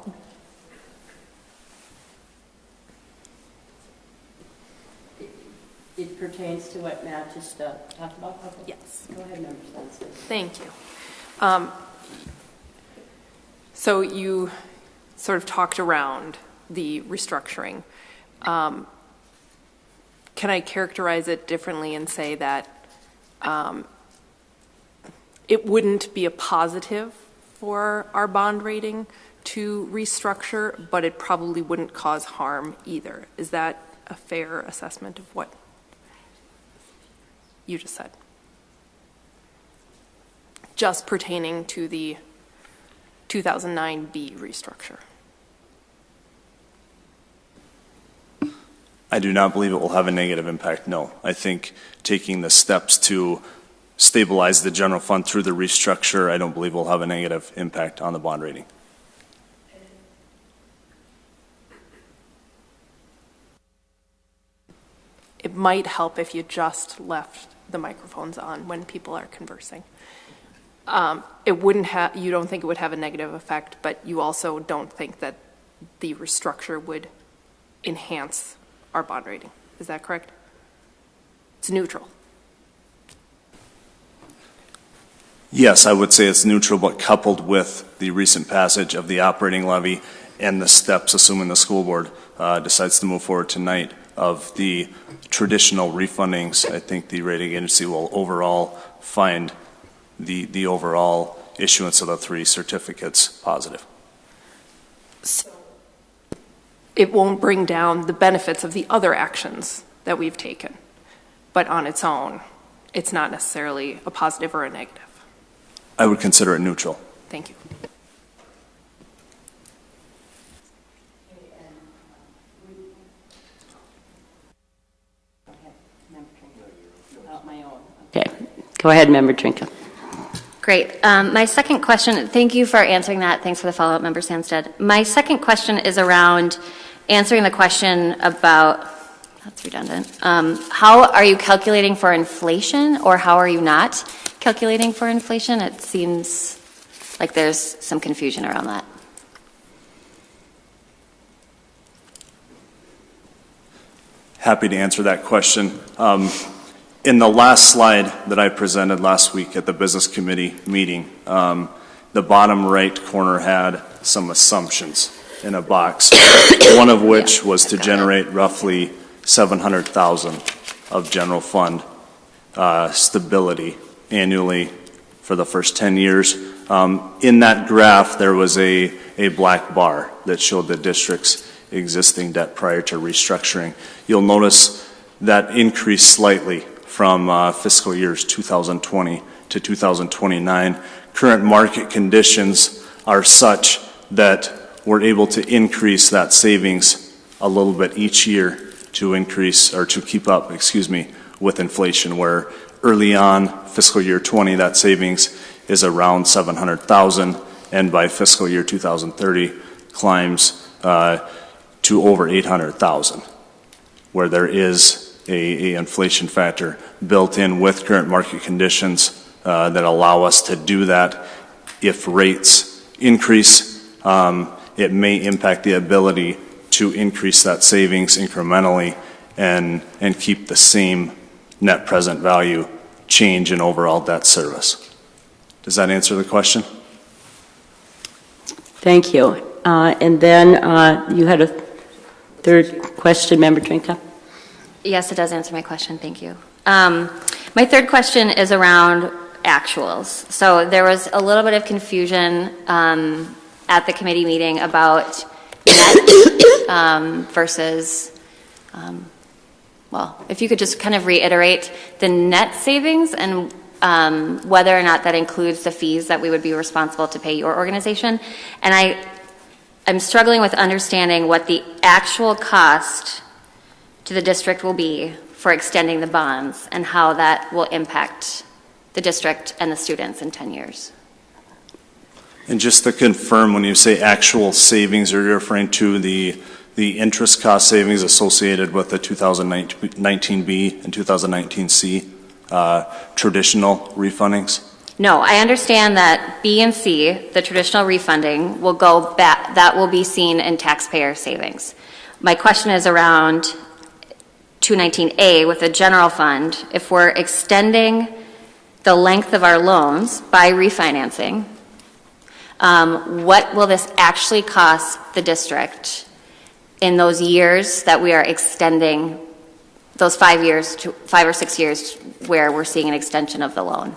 It pertains to what Matt just talked about? Okay. Yes. Go ahead, Member Spencer. Thank you. So you sort of talked around the restructuring. Can I characterize it differently and say that it wouldn't be a positive for our bond rating to restructure, but it probably wouldn't cause harm either. Is that a fair assessment of what you just said? Just pertaining to the 2009B restructure. I do not believe it will have a negative impact, no. I think taking the steps to stabilize the general fund through the restructure, I don't believe will have a negative impact on the bond rating. It might help if you just left the microphones on when people are conversing. It wouldn't have, you don't think it would have a negative effect, but you also don't think that the restructure would enhance our bond rating. Is that correct? It's neutral. Yes, I would say it's neutral, but coupled with the recent passage of the operating levy and the steps, assuming the school board decides to move forward tonight, of the traditional refundings, I think the rating agency will overall find the overall issuance of the 3 certificates positive. So it won't bring down the benefits of the other actions that we've taken, but on its own, it's not necessarily a positive or a negative. I would consider it neutral. Thank you. Okay, go ahead, Member Trinka. Great. My second question, thank you for answering that. Thanks for the follow-up, Member Sandstead. My second question is around answering the question about, that's redundant, how are you calculating for inflation, or how are you not calculating for inflation? It seems like there's some confusion around that. Happy to answer that question. In the last slide that I presented last week at the business committee meeting, the bottom right corner had some assumptions in a box, one of which was to generate roughly $700,000 of general fund stability annually for the first 10 years. In that graph, there was a black bar that showed the district's existing debt prior to restructuring. You'll notice that increased slightly from fiscal years 2020 to 2029. Current market conditions are such that we're able to increase that savings a little bit each year to increase, or to keep up, with inflation, where early on, fiscal year 20, that savings is around $700,000, and by fiscal year 2030 climbs to over $800,000, where there is a inflation factor built in with current market conditions that allow us to do that. If rates increase, it may impact the ability to increase that savings incrementally and keep the same net present value change in overall debt service. Does that answer the question? Thank you. And then you had a third question, Member Trinka? Yes, it does answer my question. Thank you. My third question is around actuals. So there was a little bit of confusion at the committee meeting about net versus, well, if you could just kind of reiterate the net savings and whether or not that includes the fees that we would be responsible to pay your organization. And I'm struggling with understanding what the actual cost to the district will be for extending the bonds and how that will impact the district and the students in 10 years. And just to confirm, when you say actual savings, are you referring to the interest cost savings associated with the 2019B and 2019C traditional refundings? No, I understand that B and C, the traditional refunding, will go back, that will be seen in taxpayer savings. My question is around 219A with the general fund. If we're extending the length of our loans by refinancing, what will this actually cost the district in those years that we are extending those 5 years, 5 or 6 years where we're seeing an extension of the loan.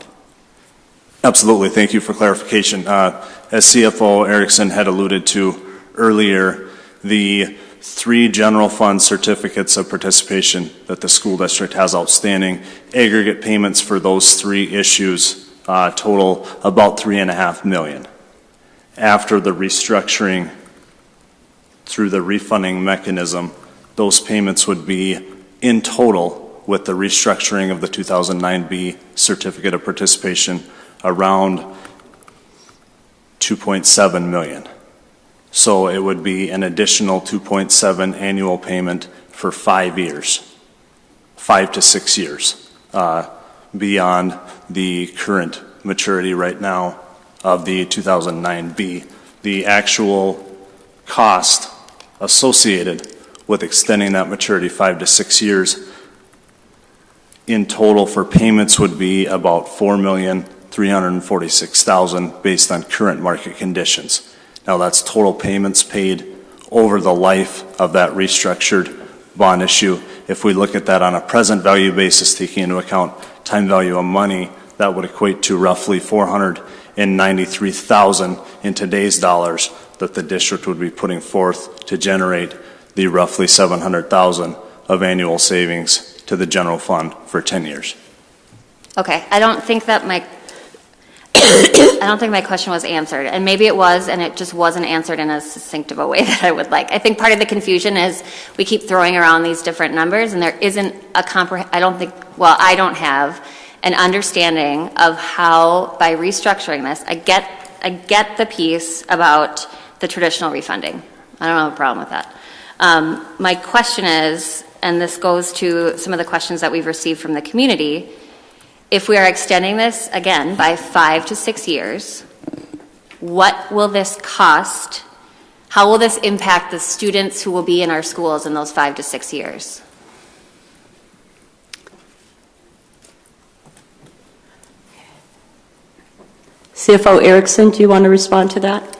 Absolutely. Thank you for clarification. As CFO Erickson had alluded to earlier, the 3 general fund certificates of participation that the school district has outstanding, aggregate payments for those 3 issues total about $3.5 million. After the restructuring through the refunding mechanism, those payments would be in total with the restructuring of the 2009B certificate of participation around $2.7 million. So it would be an additional 2.7 annual payment for 5 years, 5 to 6 years, beyond the current maturity right now of the 2009B. The actual cost associated with extending that maturity 5 to 6 years in total for payments would be about $4,346,000 based on current market conditions. Now that's total payments paid over the life of that restructured bond issue. If we look at that on a present value basis, taking into account time value of money, that would equate to roughly $493,000 in today's dollars that the district would be putting forth to generate the roughly $700,000 of annual savings to the general fund for 10 years. Okay, I don't think my question was answered, and maybe it was, and it just wasn't answered in as succinct of a way that I would like. I think part of the confusion is we keep throwing around these different numbers, and there isn't a I don't have an understanding of how, by restructuring this, I get the piece about the traditional refunding. I don't have a problem with that. My question is, and this goes to some of the questions that we've received from the community, if we are extending this, again, by 5 to 6 years, what will this cost? How will this impact the students who will be in our schools in those 5 to 6 years? CFO Erickson, do you want to respond to that?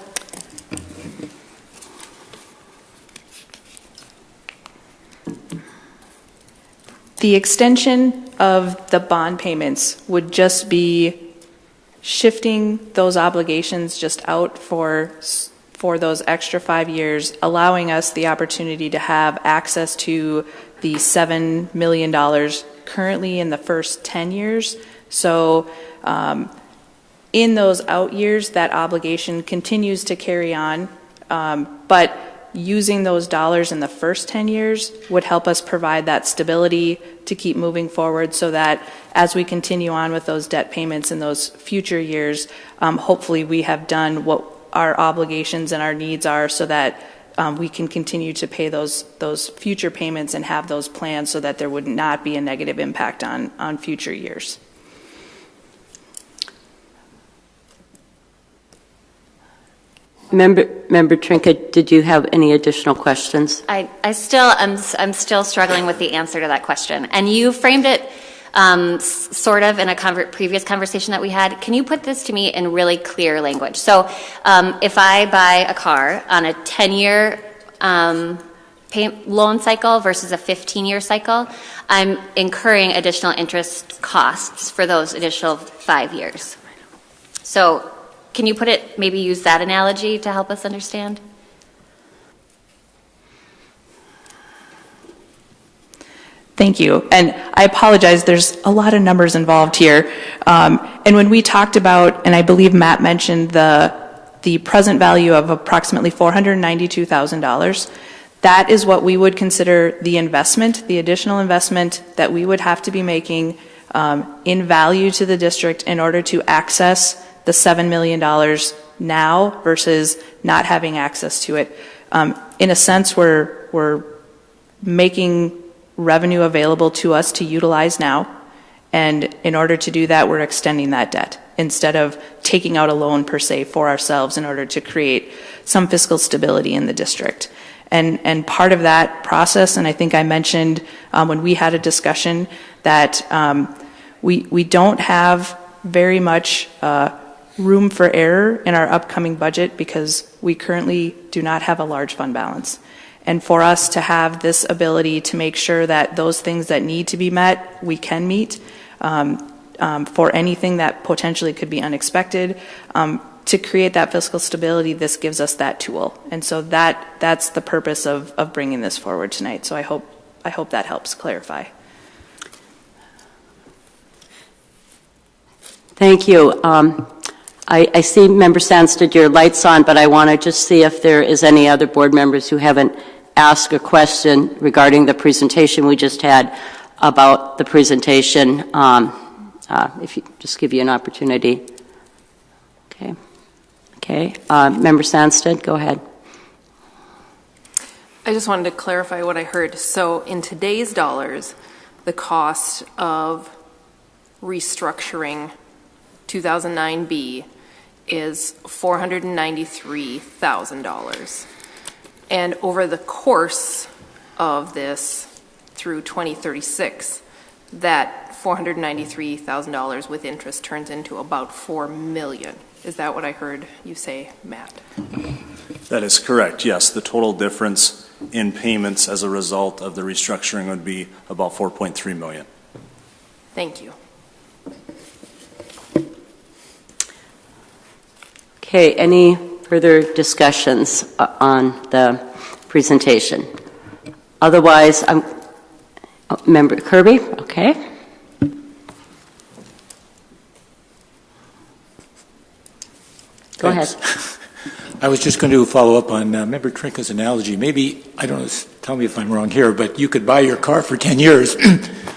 The extension of the bond payments would just be shifting those obligations just out for those extra 5 years, allowing us the opportunity to have access to the $7 million currently in the first 10 years. So in those out years, that obligation continues to carry on, but using those dollars in the first 10 years would help us provide that stability to keep moving forward so that as we continue on with those debt payments in those future years, hopefully we have done what our obligations and our needs are so that we can continue to pay those future payments and have those plans so that there would not be a negative impact on future years. Member Trinket, did you have any additional questions? I'm still struggling with the answer to that question. And you framed it sort of in a previous conversation that we had. Can you put this to me in really clear language? So if I buy a car on a 10-year loan cycle versus a 15-year cycle, I'm incurring additional interest costs for those additional 5 years. So can you maybe use that analogy to help us understand? Thank you. And I apologize, there's a lot of numbers involved here. And when we talked about, and I believe Matt mentioned the present value of approximately $492,000, that is what we would consider the investment, the additional investment that we would have to be making in value to the district in order to access the $7 million now versus not having access to it. In a sense, we're making revenue available to us to utilize now, and in order to do that, we're extending that debt instead of taking out a loan per se for ourselves in order to create some fiscal stability in the district. And part of that process, and I think I mentioned when we had a discussion that we don't have very much room for error in our upcoming budget because we currently do not have a large fund balance. And for us to have this ability to make sure that those things that need to be met, we can meet, for anything that potentially could be unexpected, to create that fiscal stability, this gives us that tool. And so that's the purpose of bringing this forward tonight. So I hope that helps clarify. Thank you. I see, Member Sandstead, your light's on, but I want to just see if there is any other board members who haven't asked a question regarding the presentation we just had about the presentation. If you just give you an opportunity. Okay. Member Sandstead, go ahead. I just wanted to clarify what I heard. So in today's dollars, the cost of restructuring 2009B is $493,000. And over the course of this through 2036, that $493,000 with interest turns into about $4 million. Is that what I heard you say, Matt? That is correct, yes. The total difference in payments as a result of the restructuring would be about $4.3 million. Thank you. Okay, any further discussions on the presentation? Otherwise, Member Kirby, okay. Go ahead. I was just going to follow up on Member Trinka's analogy. Maybe, I don't know, tell me if I'm wrong here, but you could buy your car for 10 years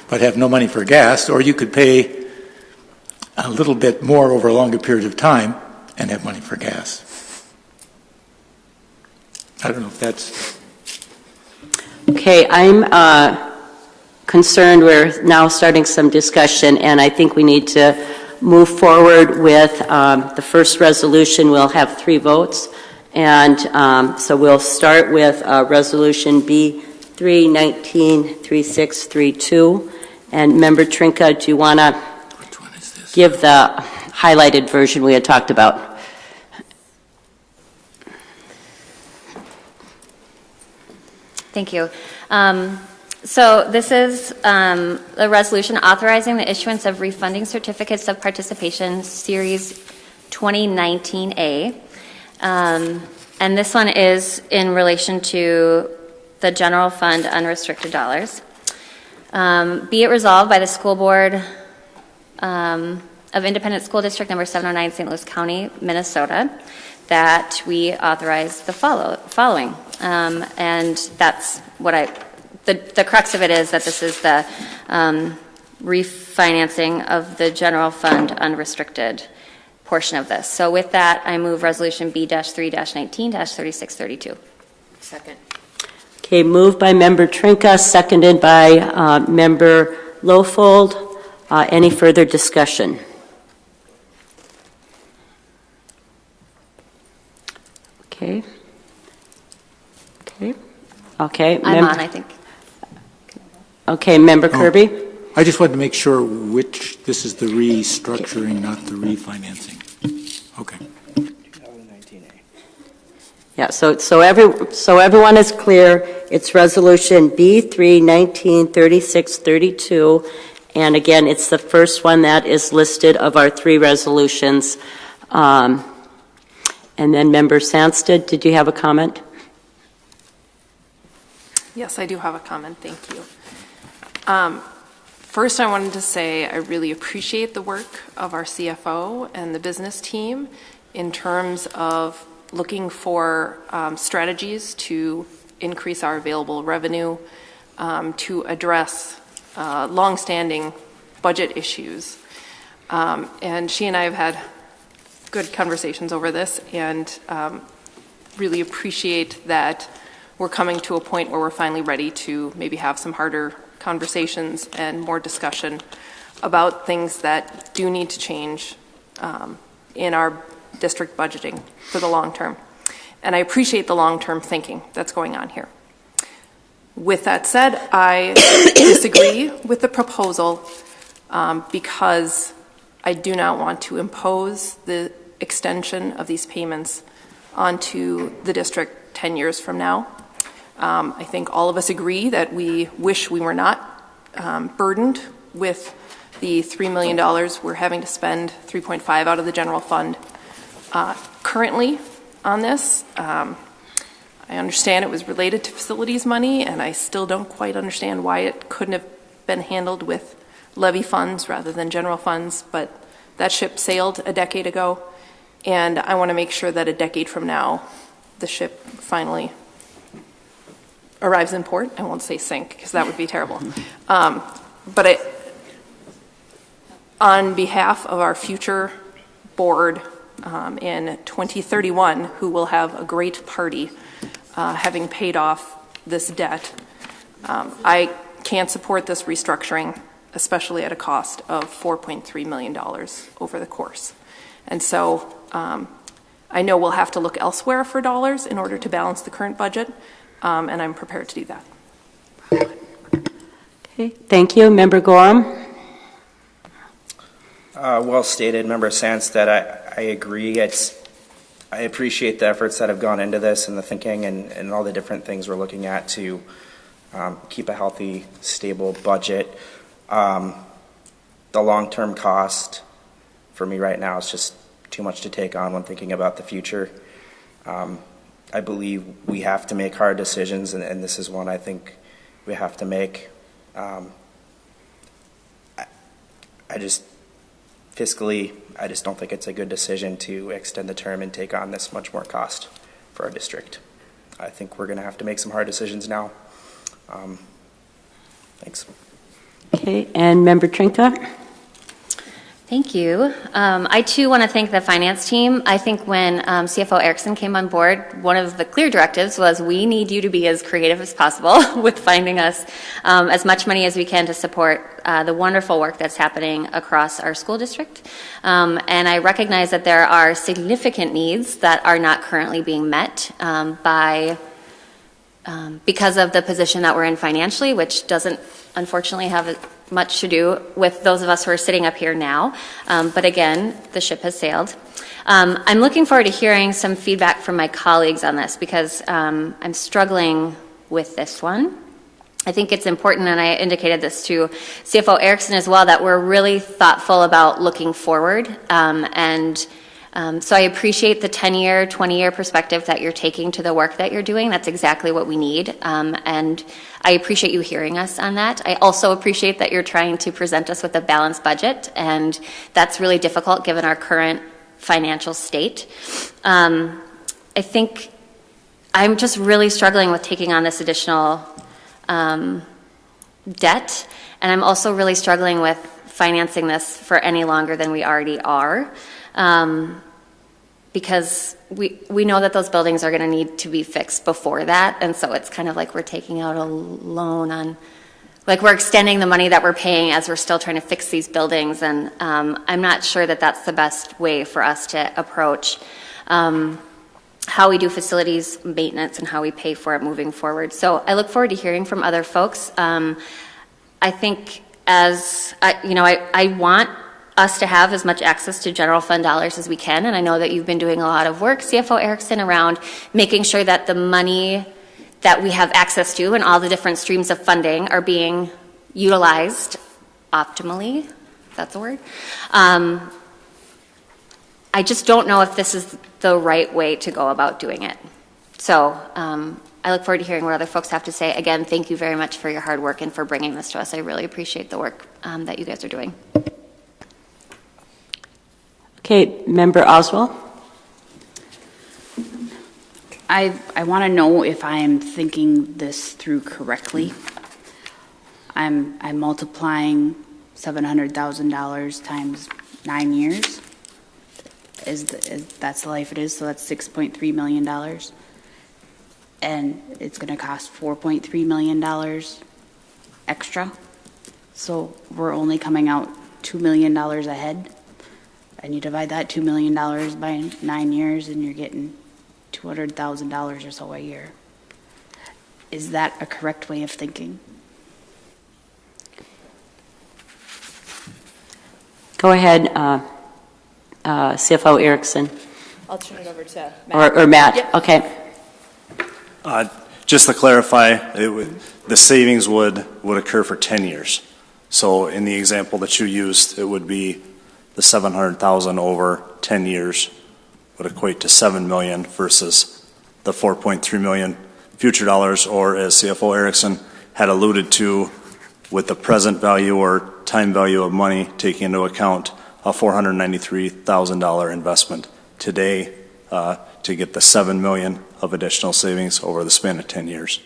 but have no money for gas, or you could pay a little bit more over a longer period of time and have money for gas. I don't know if that's... Okay, I'm concerned we're now starting some discussion, and I think we need to move forward with the first resolution. We'll have 3 votes, and so we'll start with Resolution B3193632. And Member Trinka, do you want to give the highlighted version we had talked about? Thank you. So this is a resolution authorizing the issuance of refunding certificates of participation, Series 2019A. And this one is in relation to the general fund unrestricted dollars. Be it resolved by the School Board of Independent School District number 709, St. Louis County, Minnesota, that we authorize the following. And that's what the crux of it is that this is the refinancing of the general fund unrestricted portion of this. So with that, I move Resolution B-3-19-3632. Second. Okay, moved by Member Trinka, seconded by Member Lofold. Any further discussion? Okay. I'm on, I think. Okay, Member Kirby? I just wanted to make sure which, this is the restructuring, not the refinancing. Okay. 2019A. Yeah, so everyone is clear. It's Resolution B3-19-3632. And again, it's the first one that is listed of our 3 resolutions. And then Member Sandstead, did you have a comment? Yes, I do have a comment. Thank you. First, I wanted to say I really appreciate the work of our CFO and the business team in terms of looking for strategies to increase our available revenue, to address longstanding budget issues. And she and I have had good conversations over this, and really appreciate that we're coming to a point where we're finally ready to maybe have some harder conversations and more discussion about things that do need to change in our district budgeting for the long term. And I appreciate the long-term thinking that's going on here. With that said, I disagree with the proposal because I do not want to impose the extension of these payments onto the district 10 years from now. I think all of us agree that we wish we were not burdened with the $3 million we're having to spend, 3.5 out of the general fund currently on this. I understand it was related to facilities money, and I still don't quite understand why it couldn't have been handled with levy funds rather than general funds, but that ship sailed a decade ago, and I want to make sure that a decade from now, the ship finally arrives in port. I won't say sink, because that would be terrible. But on behalf of our future board in 2031, who will have a great party having paid off this debt, I can't support this restructuring, especially at a cost of $4.3 million over the course. And so I know we'll have to look elsewhere for dollars in order to balance the current budget, and I'm prepared to do that. Okay, thank you. Member Gorham? Well stated, Member Sandstedt. I agree. I appreciate the efforts that have gone into this and the thinking and all the different things we're looking at to keep a healthy, stable budget. The long-term cost for me right now is just too much to take on when thinking about the future. I believe we have to make hard decisions, and this is one I think we have to make. Fiscally, I just don't think it's a good decision to extend the term and take on this much more cost for our district. I think we're going to have to make some hard decisions now. Thanks. Okay, and Member Trinka? Thank you. I too want to thank the finance team. I think when CFO Erickson came on board, one of the clear directives was we need you to be as creative as possible with finding us as much money as we can to support the wonderful work that's happening across our school district. And I recognize that there are significant needs that are not currently being met because of the position that we're in financially, which doesn't unfortunately have much to do with those of us who are sitting up here now. But again, the ship has sailed. I'm looking forward to hearing some feedback from my colleagues on this because I'm struggling with this one. I think it's important, and I indicated this to CFO Erickson as well, that we're really thoughtful about looking forward. So I appreciate the 10-year, 20-year perspective that you're taking to the work that you're doing. That's exactly what we need. And I appreciate you hearing us on that. I also appreciate that you're trying to present us with a balanced budget, and that's really difficult given our current financial state. I think I'm just really struggling with taking on this additional debt, and I'm also really struggling with financing this for any longer than we already are. Because we know that those buildings are going to need to be fixed before that, and so it's kind of like we're taking out a loan on, like we're extending the money that we're paying as we're still trying to fix these buildings, and I'm not sure that that's the best way for us to approach how we do facilities maintenance and how we pay for it moving forward. So I look forward to hearing from other folks. I think I want us to have as much access to general fund dollars as we can, and I know that you've been doing a lot of work, CFO Erickson, around making sure that the money that we have access to and all the different streams of funding are being utilized optimally, if that's a word. I just don't know if this is the right way to go about doing it. So I look forward to hearing what other folks have to say. Again, thank you very much for your hard work and for bringing this to us. I really appreciate the work that you guys are doing. Okay, Member Oswald. I want to know if I'm thinking this through correctly. I'm multiplying $700,000 times 9 years. That's the life it is, so that's $6.3 million. And it's going to cost $4.3 million extra. So we're only coming out $2 million ahead. And you divide that $2 million by 9 years, and you're getting $200,000 or so a year. Is that a correct way of thinking? Go ahead, CFO Erickson. I'll turn it over to Matt. Or Matt, Yep. Okay. Just to clarify, the savings would occur for 10 years. So in the example that you used, it would be the 700,000 over 10 years would equate to 7 million versus the 4.3 million future dollars, or as CFO Erickson had alluded to, with the present value or time value of money taking into account a $493,000 investment today to get the 7 million of additional savings over the span of 10 years.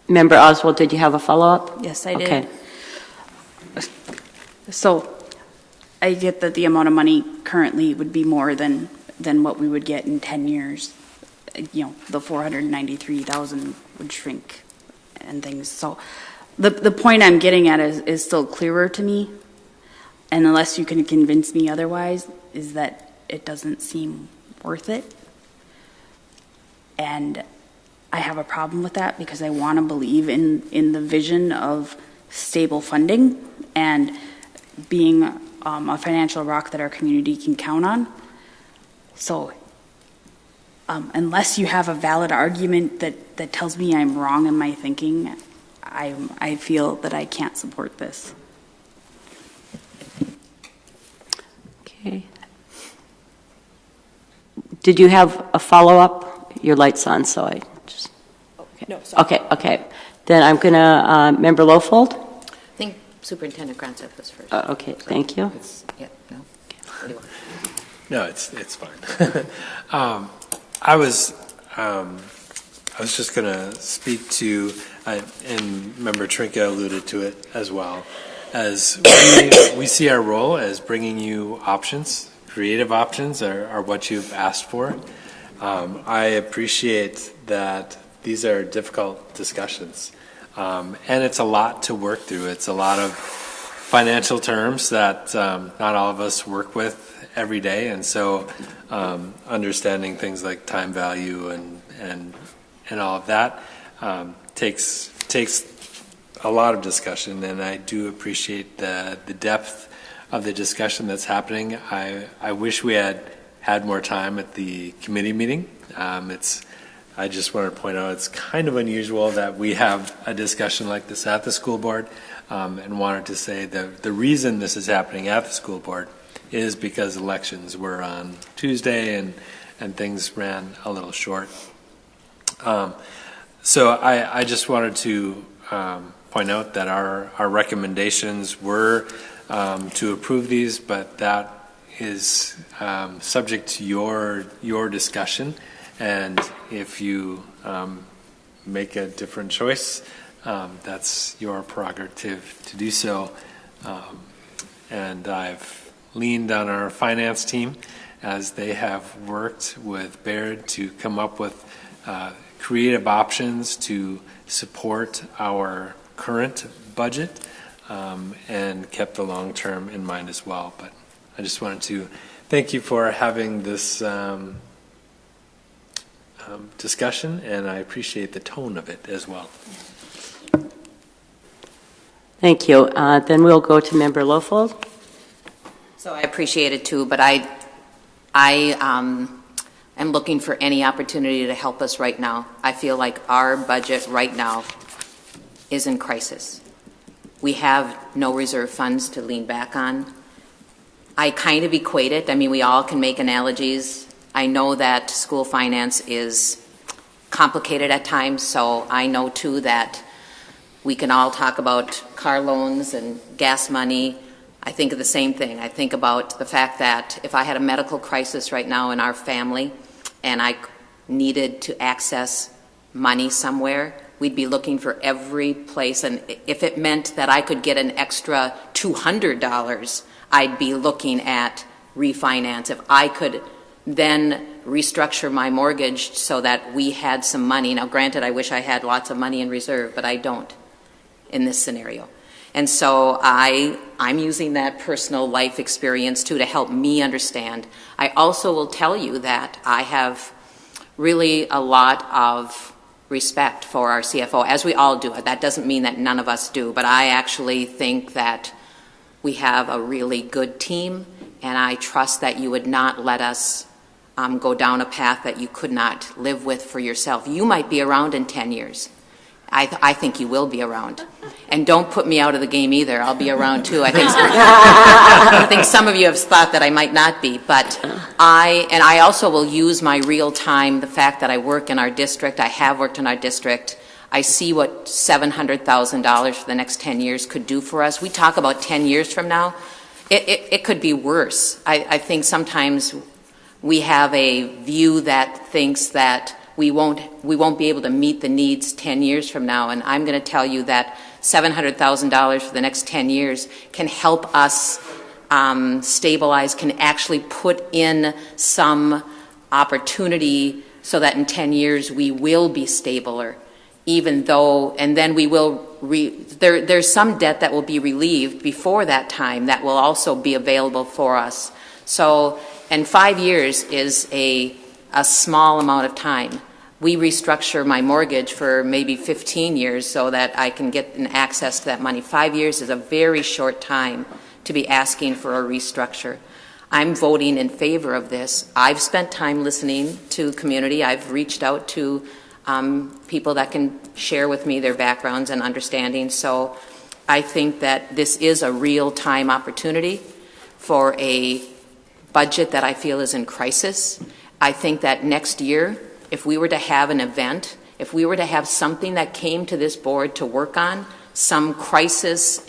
Member Oswald, did you have a follow-up? Yes, I did. Okay. So I get that the amount of money currently would be more than what we would get in 10 years. You know, the 493,000 would shrink and things. So the point I'm getting at is still clearer to me, and unless you can convince me otherwise, is that it doesn't seem worth it. And I have a problem with that because I want to believe in the vision of stable funding and being a financial rock that our community can count on. So unless you have a valid argument that tells me I'm wrong in my thinking, I feel that I can't support this. Okay. Did you have a follow-up? Your light's on, so I just... Okay. No, sorry. Okay. Then I'm going to, Member Lofold? I think Superintendent Grantzeff was first. Okay, thank you. No, it's fine. I was just going to speak to, and Member Trinka alluded to it as well, as we see our role as bringing you options. Creative options are what you've asked for. I appreciate that these are difficult discussions, and it's a lot to work through. It's a lot of financial terms that not all of us work with every day, and so understanding things like time value and all of that takes a lot of discussion, and I do appreciate the depth of the discussion that's happening. I wish we had more time at the committee meeting. I just want to point out it's kind of unusual that we have a discussion like this at the school board, and wanted to say that the reason this is happening at the school board is because elections were on Tuesday and things ran a little short. So I just wanted to point out that our recommendations were to approve these, but that is subject to your discussion, and if you make a different choice, that's your prerogative to do so. And I've leaned on our finance team as they have worked with Baird to come up with creative options to support our current budget, and kept the long term in mind as well. But I just wanted to thank you for having this discussion, and I appreciate the tone of it as well. Thank you. Then we'll go to Member Lofold. So I appreciate it too, but I am looking for any opportunity to help us right now. I feel like our budget right now is in crisis. We have no reserve funds to lean back on. I kind of equate it. I mean, we all can make analogies. I know that school finance is complicated at times, so I know too that we can all talk about car loans and gas money. I think of the same thing. I think about the fact that if I had a medical crisis right now in our family and I needed to access money somewhere, we'd be looking for every place. And if it meant that I could get an extra $200, I'd be looking at refinance. If I could then restructure my mortgage so that we had some money. Now, granted, I wish I had lots of money in reserve, but I don't in this scenario. And so I'm using that personal life experience too to help me understand. I also will tell you that I have really a lot of respect for our CFO, as we all do. That doesn't mean that none of us do, but I actually think that we have a really good team, and I trust that you would not let us go down a path that you could not live with for yourself. You might be around in 10 years. I think you will be around. And don't put me out of the game either. I'll be around too. I think some of you have thought that I might not be, but I also will use my real time, the fact that I work in our district, I have worked in our district. I see what $700,000 for the next 10 years could do for us. We talk about 10 years from now. It could be worse. I think sometimes we have a view that thinks that we won't be able to meet the needs 10 years from now, and I'm going to tell you that $700,000 for the next 10 years can help us stabilize, can actually put in some opportunity so that in 10 years we will be stabler, even though, and then we will, there's some debt that will be relieved before that time that will also be available for us. So, and 5 years is a small amount of time. We restructure my mortgage for maybe 15 years so that I can get an access to that money. 5 years is a very short time to be asking for a restructure. I'm voting in favor of this. I've spent time listening to the community. I've reached out to people that can share with me their backgrounds and understanding. So I think that this is a real-time opportunity for a budget that I feel is in crisis. I think that next year, if we were to have an event, if we were to have something that came to this board to work on, some crisis,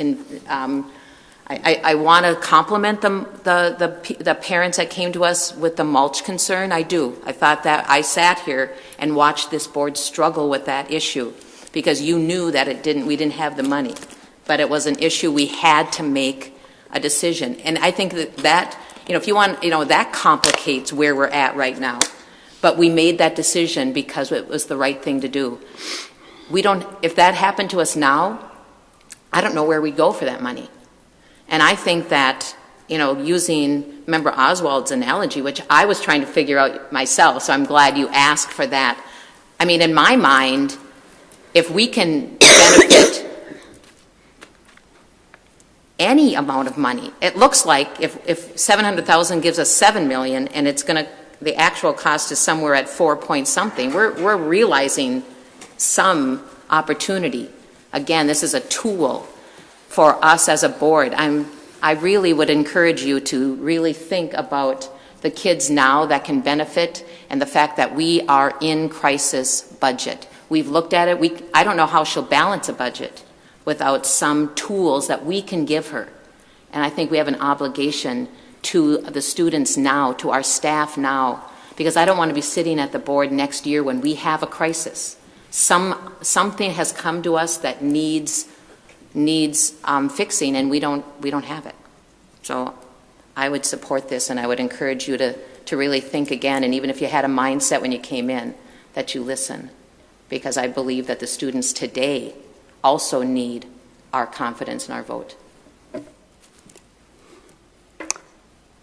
I want to compliment the parents that came to us with the mulch concern. I do. I thought that I sat here and watched this board struggle with that issue because you knew that we didn't have the money, but it was an issue we had to make a decision. And I think that if you want, that complicates where we're at right now. But we made that decision because it was the right thing to do. If that happened to us now, I don't know where we'd go for that money. And I think that, using Member Oswald's analogy, which I was trying to figure out myself, so I'm glad you asked for that. I mean, in my mind, if we can benefit any amount of money, it looks like if 700,000 gives us 7 million and the actual cost is somewhere at 4 point something, we're realizing some opportunity. Again, this is a tool for us as a board. I really would encourage you to really think about the kids now that can benefit and the fact that we are in crisis budget. We've looked at it. I don't know how she'll balance a budget without some tools that we can give her. And I think we have an obligation to the students now, to our staff now, because I don't want to be sitting at the board next year when we have a crisis. Something has come to us that needs fixing, and we don't have it. So I would support this, and I would encourage you to really think again, and even if you had a mindset when you came in, that you listen, because I believe that the students today also need our confidence in our vote.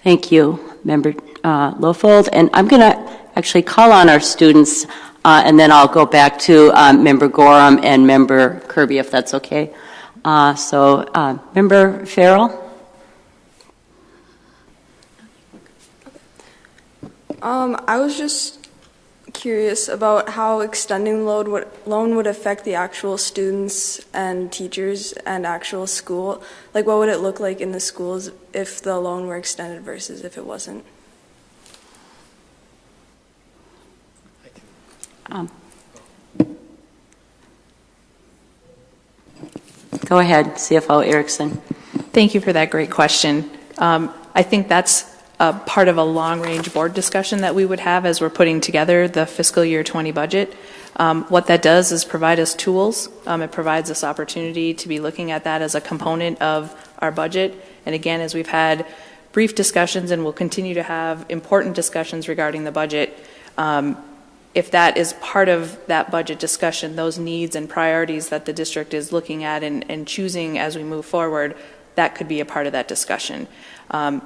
Thank you, Member Lofold. And I'm going to actually call on our students, and then I'll go back to Member Gorham and Member Kirby, if that's okay. Member Farrell? I was just curious about how extending the loan would affect the actual students and teachers and actual school. Like, what would it look like in the schools if the loan were extended versus if it wasn't? Go ahead, CFO Erickson. Thank you for that great question. I think that's a part of a long-range board discussion that we would have as we're putting together the fiscal year 20 budget. What that does is provide us tools. It provides us opportunity to be looking at that as a component of our budget. And again, as we've had brief discussions and we'll continue to have important discussions regarding the budget, if that is part of that budget discussion, those needs and priorities that the district is looking at and choosing as we move forward, that could be a part of that discussion.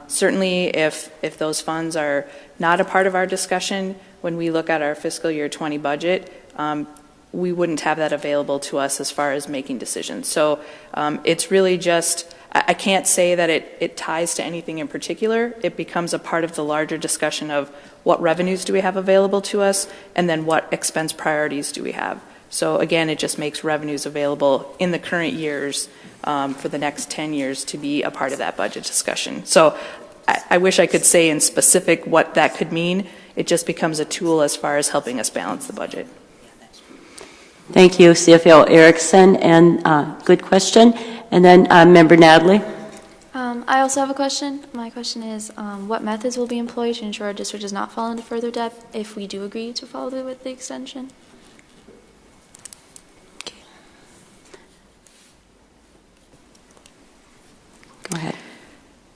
Certainly, if those funds are not a part of our discussion, when we look at our fiscal year 20 budget, we wouldn't have that available to us as far as making decisions. So it's really just I can't say that it ties to anything in particular. It becomes a part of the larger discussion of what revenues do we have available to us, and then what expense priorities do we have. So again, it just makes revenues available in the current years for the next 10 years to be a part of that budget discussion. So I wish I could say in specific what that could mean. It just becomes a tool as far as helping us balance the budget. Thank you, CFO Erickson, and good question. And then Member Natalie. I also have a question. My question is, what methods will be employed to ensure our district does not fall into further debt if we do agree to follow through with the extension? Okay. Go ahead.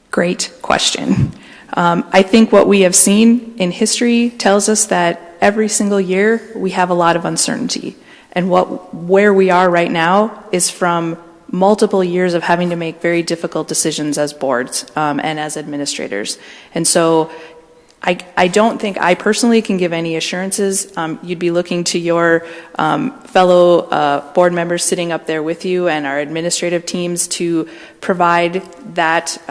Great question. I think what we have seen in history tells us that every single year we have a lot of uncertainty. And where we are right now is from multiple years of having to make very difficult decisions as boards and as administrators. And so I don't think I personally can give any assurances. You'd be looking to your fellow board members sitting up there with you and our administrative teams to provide that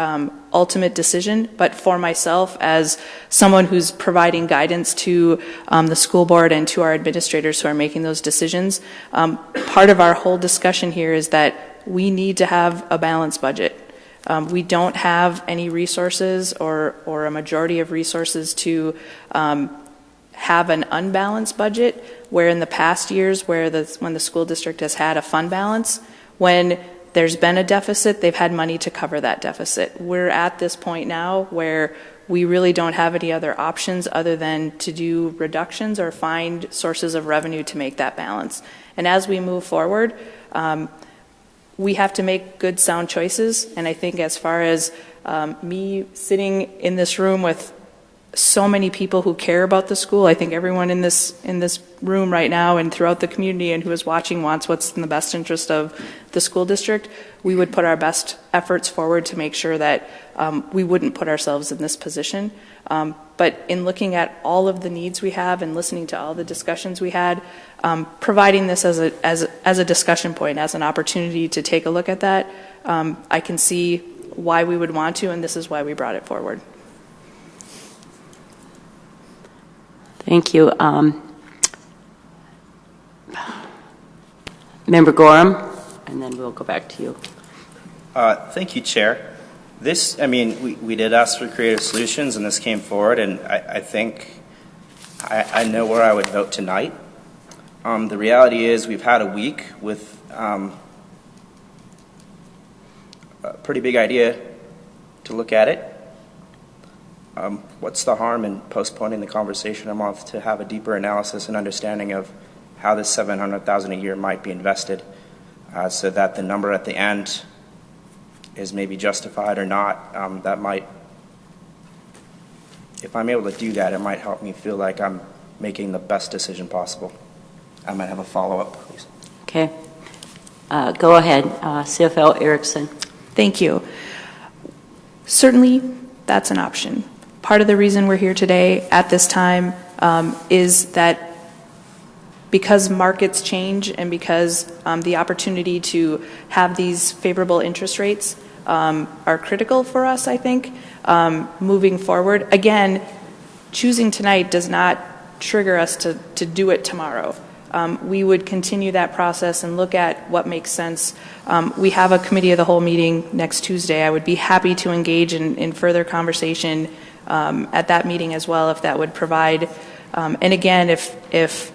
ultimate decision. But for myself, as someone who's providing guidance to the school board and to our administrators who are making those decisions, part of our whole discussion here is that we need to have a balanced budget. We don't have any resources or a majority of resources to have an unbalanced budget, where in the past years when the school district has had a fund balance, when there's been a deficit, they've had money to cover that deficit. We're at this point now where we really don't have any other options other than to do reductions or find sources of revenue to make that balance. And as we move forward, we have to make good, sound choices. And I think as far as me sitting in this room with so many people who care about the school, I think everyone in this room right now and throughout the community and who is watching wants what's in the best interest of the school district. We would put our best efforts forward to make sure that we wouldn't put ourselves in this position. But in looking at all of the needs we have and listening to all the discussions we had, providing this as a discussion point, as an opportunity to take a look at that, I can see why we would want to, and this is why we brought it forward. Thank you. Member Gorham, and then we'll go back to you. Thank you, Chair. We did ask for creative solutions, and this came forward, and I think I know where I would vote tonight. The reality is we've had a week with a pretty big idea to look at it. What's the harm in postponing the conversation a month to have a deeper analysis and understanding of how this $700,000 a year might be invested, so that the number at the end is maybe justified or not? That might, if I'm able to do that, it might help me feel like I'm making the best decision possible. I might have a follow-up, please. Okay. Go ahead, CFO Erickson. Thank you. Certainly, that's an option. Part of the reason we're here today at this time is that because markets change and because the opportunity to have these favorable interest rates are critical for us, I think, moving forward. Again, choosing tonight does not trigger us to do it tomorrow. We would continue that process and look at what makes sense. We have a committee of the whole meeting next Tuesday. I would be happy to engage in further conversation at that meeting as well, if that would provide. And again, if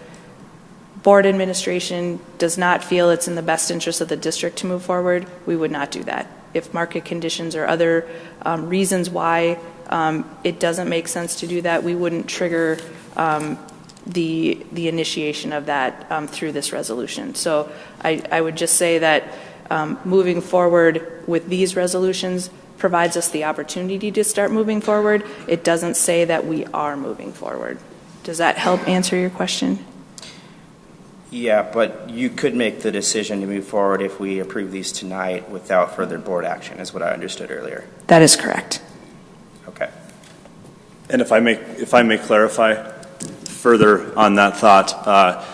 board administration does not feel it's in the best interest of the district to move forward, we would not do that. If market conditions or other reasons why it doesn't make sense to do that, we wouldn't trigger the initiation of that through this resolution. So I would just say that moving forward with these resolutions provides us the opportunity to start moving forward. It doesn't say that we are moving forward. Does that help answer your question? Yeah, but you could make the decision to move forward if we approve these tonight without further board action, is what I understood earlier. That is correct. Okay. And if I may clarify further on that thought,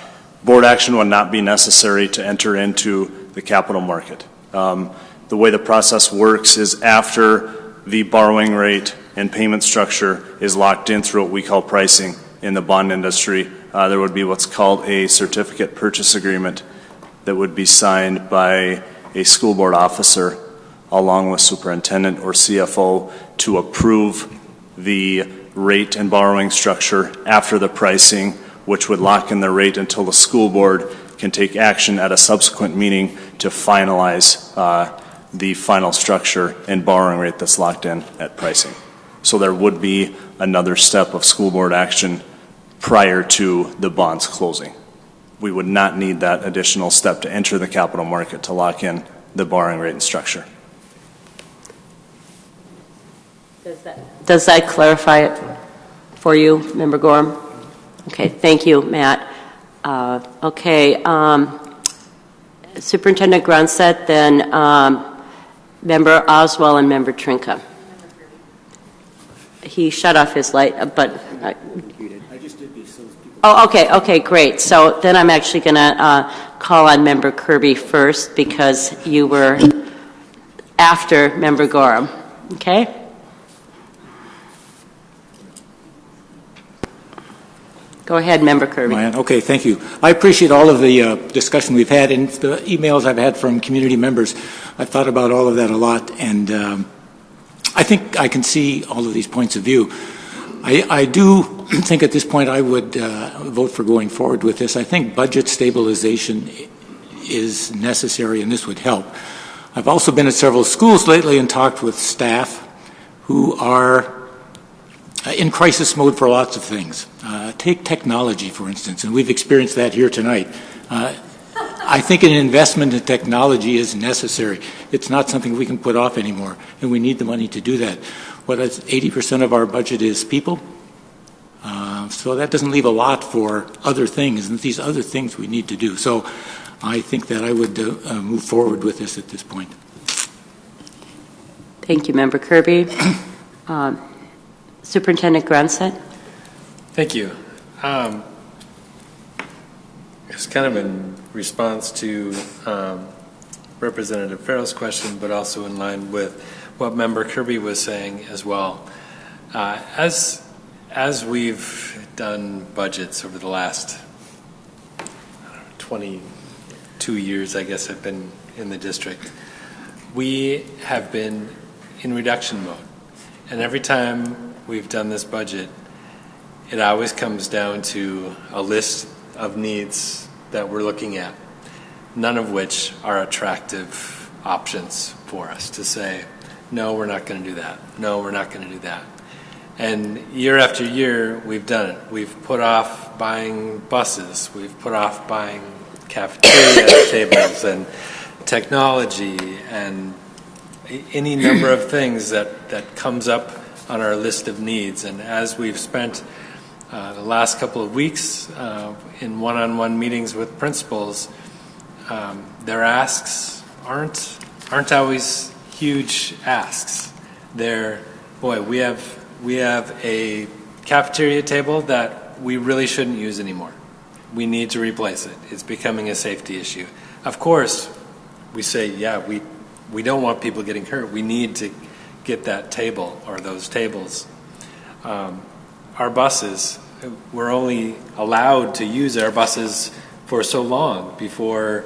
board action would not be necessary to enter into the capital market. The way the process works is after the borrowing rate and payment structure is locked in through what we call pricing in the bond industry, there would be what's called a certificate purchase agreement that would be signed by a school board officer along with superintendent or CFO to approve the rate and borrowing structure after the pricing, which would lock in the rate until the school board can take action at a subsequent meeting to finalize the final structure and borrowing rate that's locked in at pricing. So there would be another step of school board action prior to the bonds closing. We would not need that additional step to enter the capital market to lock in the borrowing rate and structure. Does that clarify it for you, Member Gorham? Okay, thank you, Matt. Superintendent Grunset, then Member Oswald and Member Trinka. He shut off his light, but... I just did these. Oh, okay, great. So then I'm actually going to call on Member Kirby first because you were after Member Gorham, okay? Go ahead, Member Kirby. Okay, thank you. I appreciate all of the discussion we've had and the emails I've had from community members. I've thought about all of that a lot, and I think I can see all of these points of view. I do think at this point I would vote for going forward with this. I think budget stabilization is necessary, and this would help. I've also been at several schools lately and talked with staff who are in crisis mode for lots of things. Take technology, for instance, and we've experienced that here tonight. I think an investment in technology is necessary. It's not something we can put off anymore, and we need the money to do that. 80% of our budget is people? So that doesn't leave a lot for other things, and these other things we need to do. So I think that I would move forward with this at this point. Thank you, Member Kirby. Superintendent Grunset. Thank you. It's kind of in response to Representative Farrell's question, but also in line with what Member Kirby was saying as well. As we've done budgets over the last 22 years, I guess I've been in the district, we have been in reduction mode. And every time we've done this budget, it always comes down to a list of needs that we're looking at, none of which are attractive options for us to say, no, we're not going to do that. No, we're not going to do that. And year after year, we've done it. We've put off buying buses. We've put off buying cafeteria tables and technology and any number of things that comes up on our list of needs. And as we've spent the last couple of weeks in one-on-one meetings with principals, their asks aren't always huge asks. They're, boy, we have a cafeteria table that we really shouldn't use anymore. We need to replace it. It's becoming a safety issue. Of course, we say, yeah, we don't want people getting hurt. We need to get that table or those tables. Our buses, we're only allowed to use our buses for so long before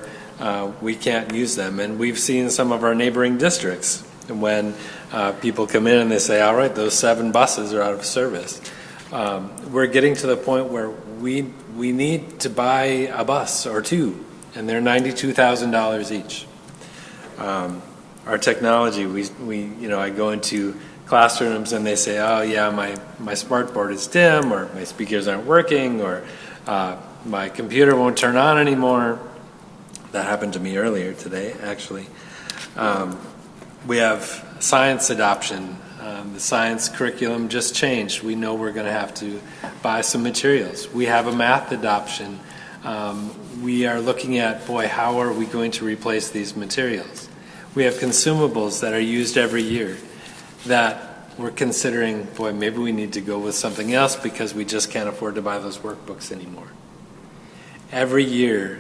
we can't use them. And we've seen some of our neighboring districts when people come in and they say, all right, those 7 buses are out of service. We're getting to the point where we need to buy a bus or 2, and they're $92,000 each. Our technology, I go into classrooms and they say, oh yeah, my smart board is dim, or my speakers aren't working, or my computer won't turn on anymore. That happened to me earlier today, actually. We have science adoption. The science curriculum just changed. We know we're going to have to buy some materials. We have a math adoption. We are looking at, boy, how are we going to replace these materials? We have consumables that are used every year that we're considering, boy, maybe we need to go with something else because we just can't afford to buy those workbooks anymore. Every year,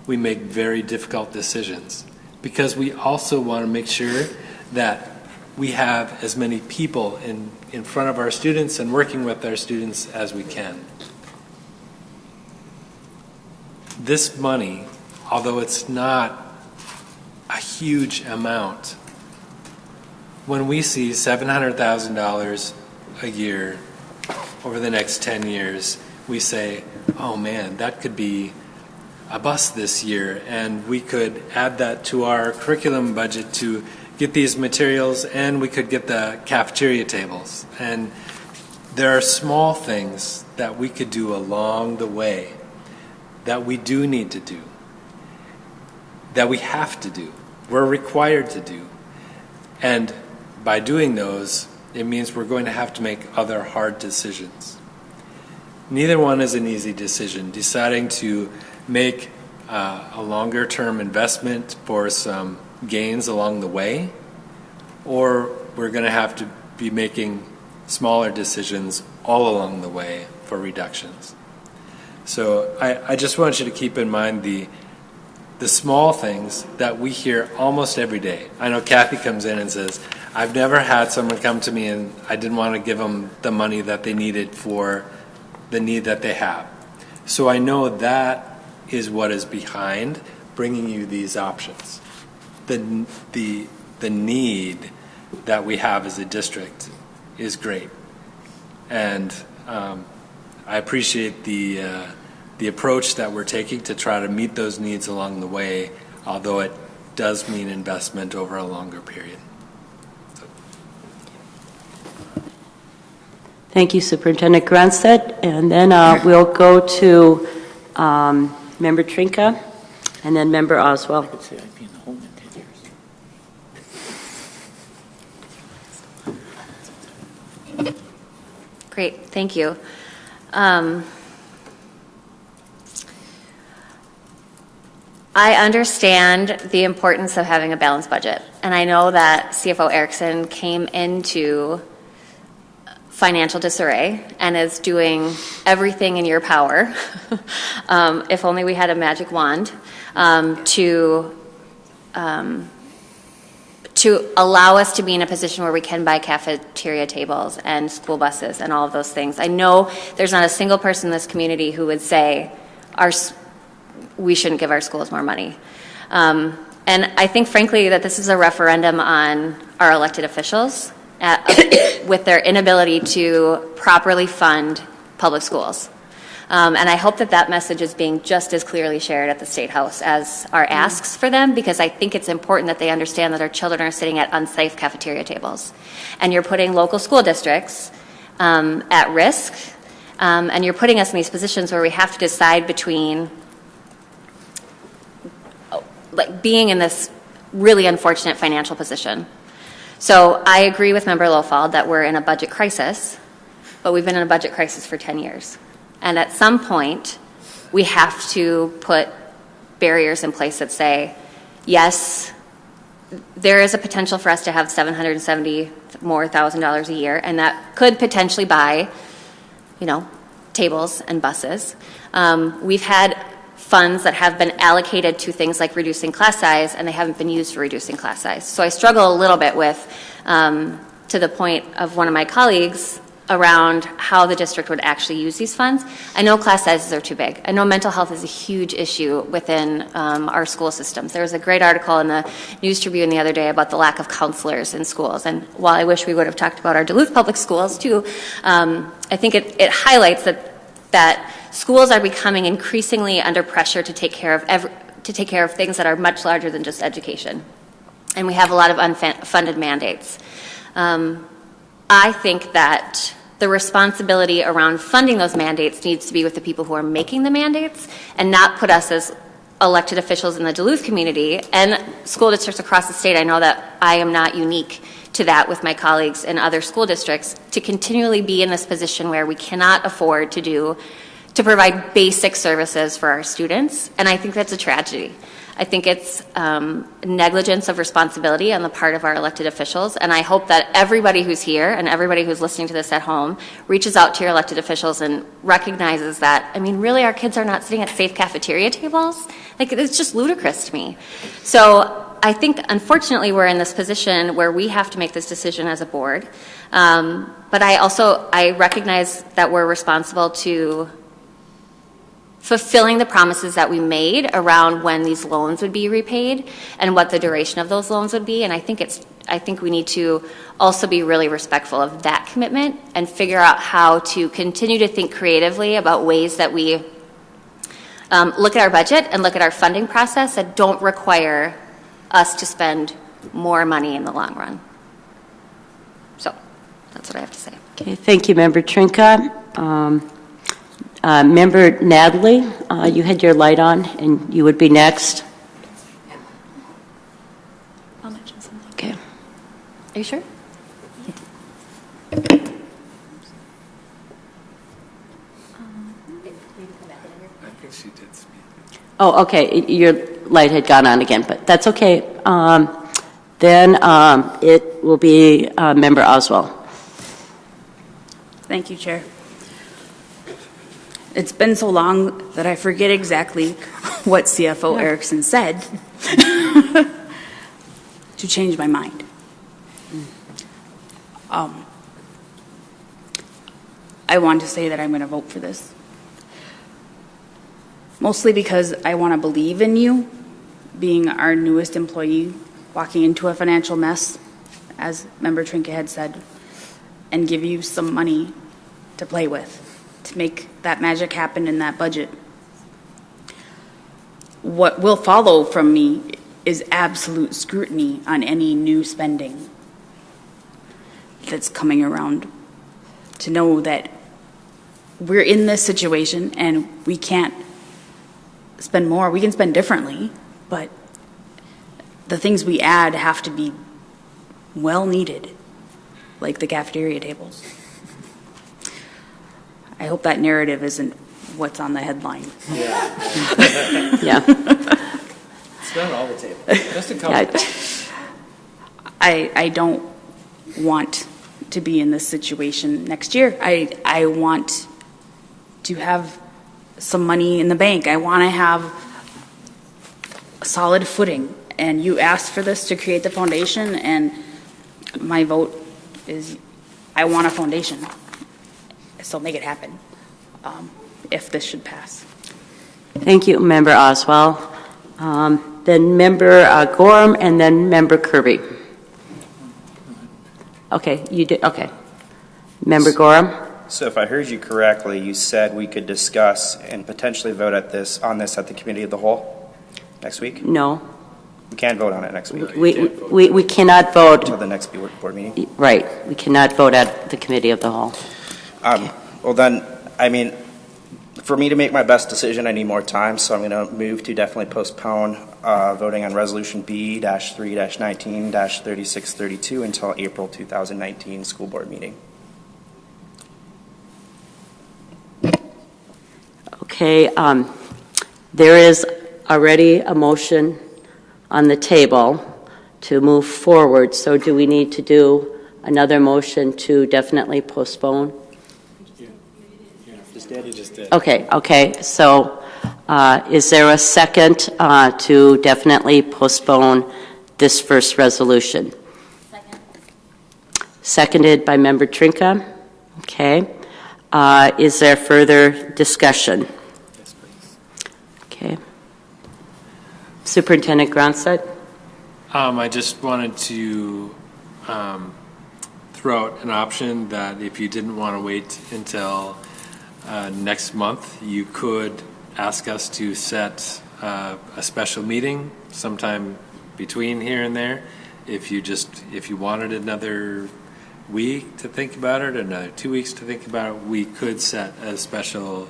we make very difficult decisions because we also want to make sure that we have as many people in front of our students and working with our students as we can. This money, although it's not a huge amount, when we see $700,000 a year over the next 10 years, we say, oh man, that could be a bus this year, and we could add that to our curriculum budget to get these materials, and we could get the cafeteria tables. And there are small things that we could do along the way that we do need to do, that we have to do, we're required to do. And by doing those, it means we're going to have to make other hard decisions. Neither one is an easy decision. Deciding to make a longer-term investment for some gains along the way, or we're going to have to be making smaller decisions all along the way for reductions. So I just want you to keep in mind the small things that we hear almost every day. I know Kathy comes in and says, I've never had someone come to me and I didn't want to give them the money that they needed for the need that they have. So I know that is what is behind bringing you these options. The need that we have as a district is great. And I appreciate the approach that we're taking to try to meet those needs along the way, although it does mean investment over a longer period. Thank you, Superintendent Grunstead. And then we'll go to Member Trinka and then Member Oswald. Great, thank you. I understand the importance of having a balanced budget, and I know that CFO Erickson came into financial disarray and is doing everything in your power, if only we had a magic wand, to allow us to be in a position where we can buy cafeteria tables and school buses and all of those things. I know there's not a single person in this community who would say we shouldn't give our schools more money. And I think, frankly, that this is a referendum on our elected officials with their inability to properly fund public schools. And I hope that that message is being just as clearly shared at the State House as our asks for them, because I think it's important that they understand that our children are sitting at unsafe cafeteria tables. And you're putting local school districts at risk, and you're putting us in these positions where we have to decide between being in this really unfortunate financial position. So I agree with Member Lofald that we're in a budget crisis, but we've been in a budget crisis for 10 years. And at some point, we have to put barriers in place that say, yes, there is a potential for us to have $770,000 more a year, and that could potentially buy, tables and buses. We've had funds that have been allocated to things like reducing class size, and they haven't been used for reducing class size. So I struggle a little bit with, to the point of one of my colleagues, around how the district would actually use these funds. I know class sizes are too big. I know mental health is a huge issue within our school systems. There was a great article in the News Tribune the other day about the lack of counselors in schools. And while I wish we would have talked about our Duluth public schools too, I think it highlights that schools are becoming increasingly under pressure to take care of things that are much larger than just education. And we have a lot of unfunded mandates. I think that the responsibility around funding those mandates needs to be with the people who are making the mandates, and not put us as elected officials in the Duluth community and school districts across the state. I know that I am not unique to that with my colleagues in other school districts, to continually be in this position where we cannot afford to provide basic services for our students, and I think that's a tragedy. I think it's negligence of responsibility on the part of our elected officials, and I hope that everybody who's here and everybody who's listening to this at home reaches out to your elected officials and recognizes that, really our kids are not sitting at safe cafeteria tables? It's just ludicrous to me. So I think, unfortunately, we're in this position where we have to make this decision as a board. But I recognize that we're responsible to fulfilling the promises that we made around when these loans would be repaid and what the duration of those loans would be. And I think we need to also be really respectful of that commitment and figure out how to continue to think creatively about ways that we look at our budget and look at our funding process that don't require us to spend more money in the long run. So that's what I have to say. Okay, thank you, Member Trinka. Member Natalie, you had your light on, and you would be next. I'll mention something. Okay. Are you sure? I think she did speak. Oh, okay, your light had gone on again, but that's okay. Then it will be Member Oswald. Thank you, Chair. It's been so long that I forget exactly what CFO Erickson said to change my mind. I want to say that I'm going to vote for this. Mostly because I want to believe in you, being our newest employee, walking into a financial mess, as Member Trinka had said, and give you some money to play with, to make that magic happen in that budget. What will follow from me is absolute scrutiny on any new spending that's coming around, to know that we're in this situation and we can't spend more. We can spend differently, but the things we add have to be well needed, like the cafeteria tables. I hope that narrative isn't what's on the headline. Yeah. Yeah. It's not all the table. Just a couple. I don't want to be in this situation next year. I want to have some money in the bank. I want to have a solid footing. And you asked for this to create the foundation, and my vote is I want a foundation. So make it happen if this should pass. Thank you, Member Oswald. Then Member Gorham, and then Member Kirby. Okay, you did. Okay, Member Gorham. So if I heard you correctly, you said we could discuss and potentially vote on this at the committee of the whole next week? No. We can't vote on it next week. We cannot vote. Until the next board meeting? Right. We cannot vote at the committee of the whole. Well then, I mean, for me to make my best decision, I need more time, so I'm going to move to definitely postpone voting on Resolution B-3-19-3632 until April 2019 school board meeting. Okay, there is already a motion on the table to move forward, so do we need to do another motion to definitely postpone? You just did. Okay, so is there a second to definitely postpone this first resolution? Second. Seconded by Member Trinka. Okay. Is there further discussion? Yes, please. Okay. Superintendent Gronsett? I just wanted to throw out an option that if you didn't want to wait until next month, you could ask us to set a special meeting sometime between here and there. If you wanted another week to think about it, another 2 weeks to think about it, we could set a special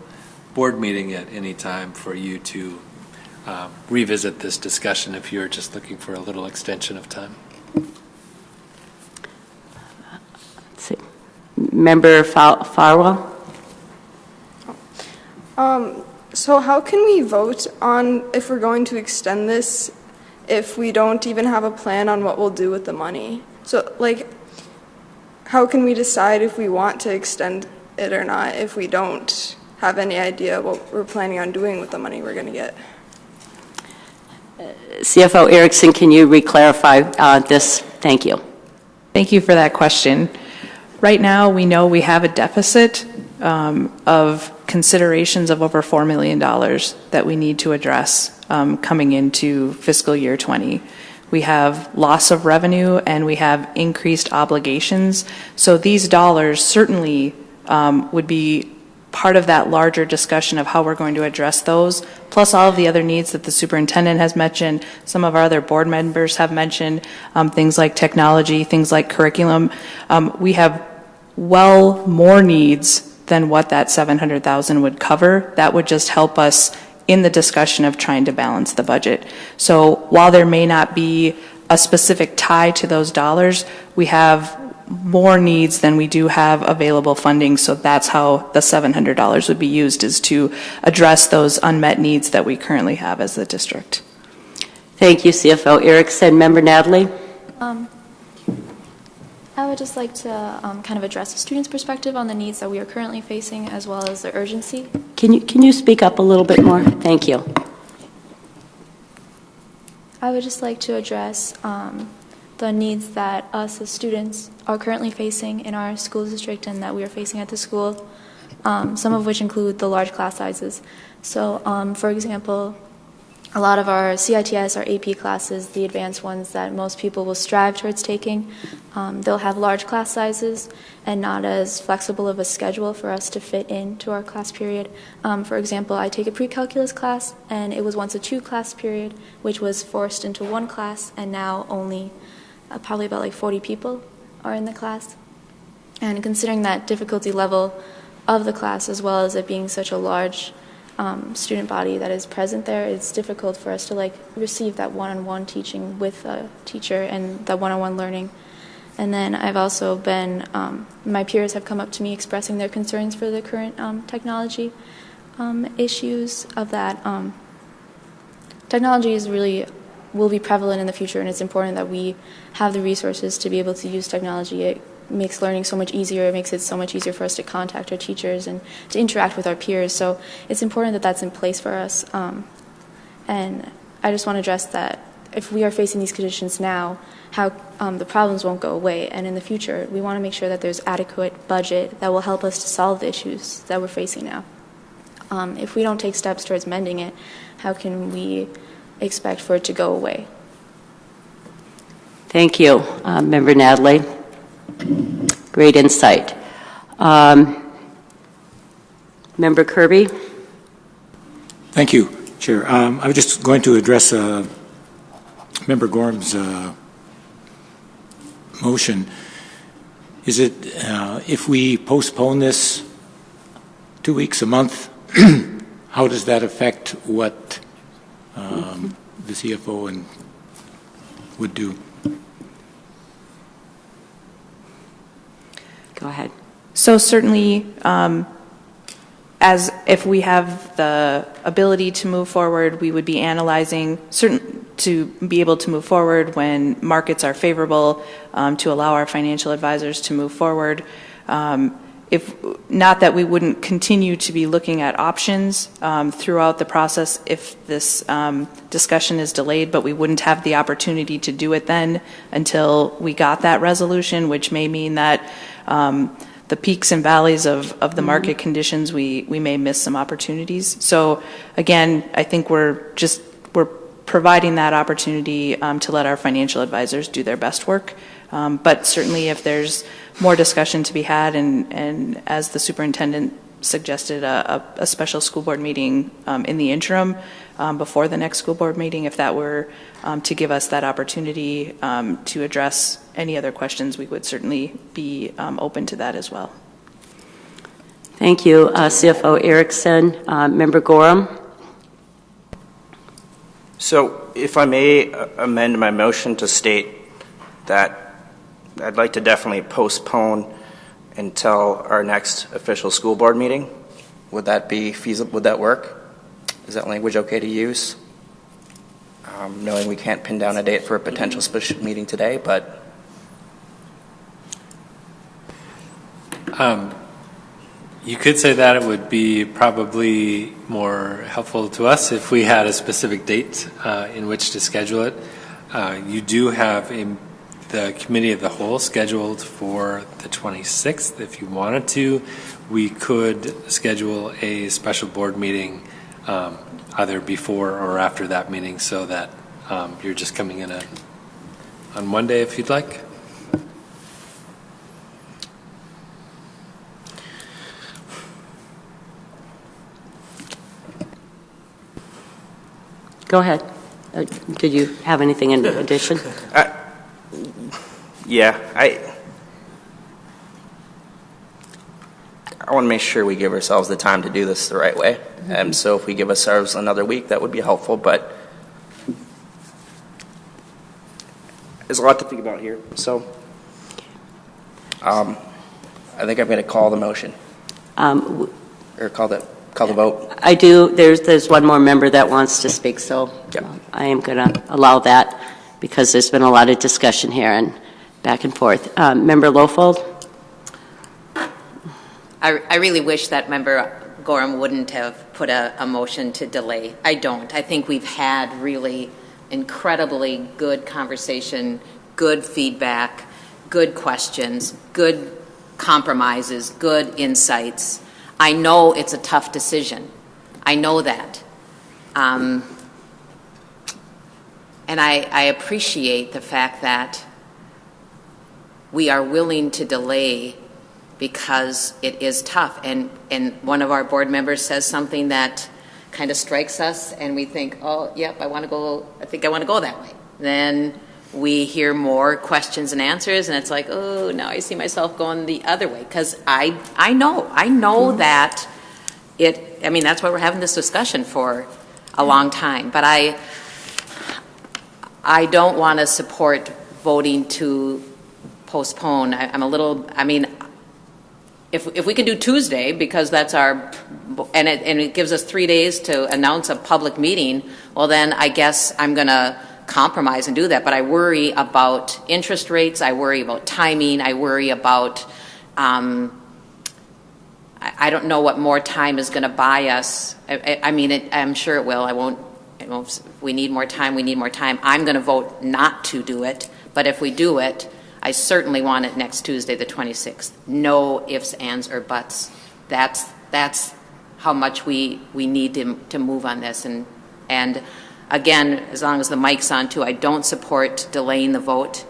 board meeting at any time for you to revisit this discussion if you're just looking for a little extension of time. Let's see. Member Farwell? So how can we vote on if we're going to extend this if we don't even have a plan on what we'll do with the money? So, like, how can we decide if we want to extend it or not if we don't have any idea what we're planning on doing with the money we're going to get? CFO Erickson, can you re-clarify this? Thank you. Thank you for that question. Right now, we know we have a deficit of considerations of over $4 million that we need to address coming into fiscal year 20. We have loss of revenue and we have increased obligations. So these dollars certainly would be part of that larger discussion of how we're going to address those, plus all of the other needs that the superintendent has mentioned, some of our other board members have mentioned, things like technology, things like curriculum. We have well more needs than what that $700,000 would cover. That would just help us in the discussion of trying to balance the budget. So while there may not be a specific tie to those dollars, we have more needs than we do have available funding, so that's how the $700 would be used, is to address those unmet needs that we currently have as the district. Thank you, CFO Erickson. Member Natalie? I would just like to kind of address the student's perspective on the needs that we are currently facing, as well as the urgency. Can you speak up a little bit more? Thank you. I would just like to address the needs that us as students are currently facing in our school district and that we are facing at the school, some of which include the large class sizes. So, for example, a lot of our CITS, our AP classes, the advanced ones that most people will strive towards taking, they'll have large class sizes and not as flexible of a schedule for us to fit into our class period. For example, I take a pre-calculus class, and it was once a 2-class period, which was forced into 1 class, and now only probably about like 40 people are in the class. And considering that difficulty level of the class, as well as it being such a large student body that is present there, it's difficult for us to receive that one-on-one teaching with a teacher and that one-on-one learning. And then I've also been, my peers have come up to me expressing their concerns for the current technology issues of that. Technology will be prevalent in the future, and it's important that we have the resources to be able to use technology. It makes learning so much easier. It makes it so much easier for us to contact our teachers and to interact with our peers. So it's important that that's in place for us. And I just want to address that if we are facing these conditions now, how the problems won't go away. And in the future, we want to make sure that there's adequate budget that will help us to solve the issues that we're facing now. If we don't take steps towards mending it, how can we expect for it to go away? Thank you, Member Natalie. Great insight. Member Kirby? Thank you, Chair. I was just going to address Member Gorham's motion. Is it, if we postpone this 2 weeks, a month, how does that affect what the CFO would do? Go ahead. So certainly, as if we have the ability to move forward, we would be analyzing to be able to move forward when markets are favorable, to allow our financial advisors to move forward. If not that we wouldn't continue to be looking at options throughout the process if this discussion is delayed, but we wouldn't have the opportunity to do it then until we got that resolution, which may mean that the peaks and valleys of the market conditions, we may miss some opportunities. So again, I think we're providing that opportunity to let our financial advisors do their best work. But certainly if there's more discussion to be had, and as the superintendent suggested, a special school board meeting in the interim before the next school board meeting, if that were to give us that opportunity to address any other questions, we would certainly be open to that as well. Thank you, CFO Erickson. Member Gorham? So if I may amend my motion to state that I'd like to definitely postpone until our next official school board meeting. Would that be feasible? Would that work? Is that language okay to use? Knowing we can't pin down a date for a potential special meeting today, but. You could say that. It would be probably more helpful to us if we had a specific date in which to schedule it. You do have the committee of the whole scheduled for the 26th. If you wanted to, we could schedule a special board meeting either before or after that meeting, so that you're just coming in on one day if you'd like. Go ahead. Did you have anything in addition? Yeah, I want to make sure we give ourselves the time to do this the right way. And so if we give ourselves another week, that would be helpful, but there's a lot to think about here. So I think I'm going to call the motion. Or call the vote. I do. There's one more member that wants to speak, so Yep. I am going to allow that because there's been a lot of discussion here and back and forth. Member Lofold? I really wish that Member Gorham wouldn't have put a motion to delay. I don't. I think we've had really incredibly good conversation, good feedback, good questions, good compromises, good insights. I know it's a tough decision. I know that. And I appreciate the fact that we are willing to delay because it is tough. And one of our board members says something that kind of strikes us, and we think, oh, yep, I think I want to go that way. Then we hear more questions and answers, and it's like, oh, now I see myself going the other way. Because I know that that's why we're having this discussion for a long time. But I don't want to support voting to postpone. If we can do Tuesday, because that's and it gives us 3 days to announce a public meeting, well then I guess I'm going to compromise and do that. But I worry about interest rates, I worry about timing, I worry about, I don't know what more time is going to buy us. I'm sure it will. If we need more time, we need more time. I'm going to vote not to do it, but if we do it, I certainly want it next Tuesday, the 26th. No ifs, ands, or buts. That's how much we need to move on this. And again, as long as the mic's on too, I don't support delaying the vote.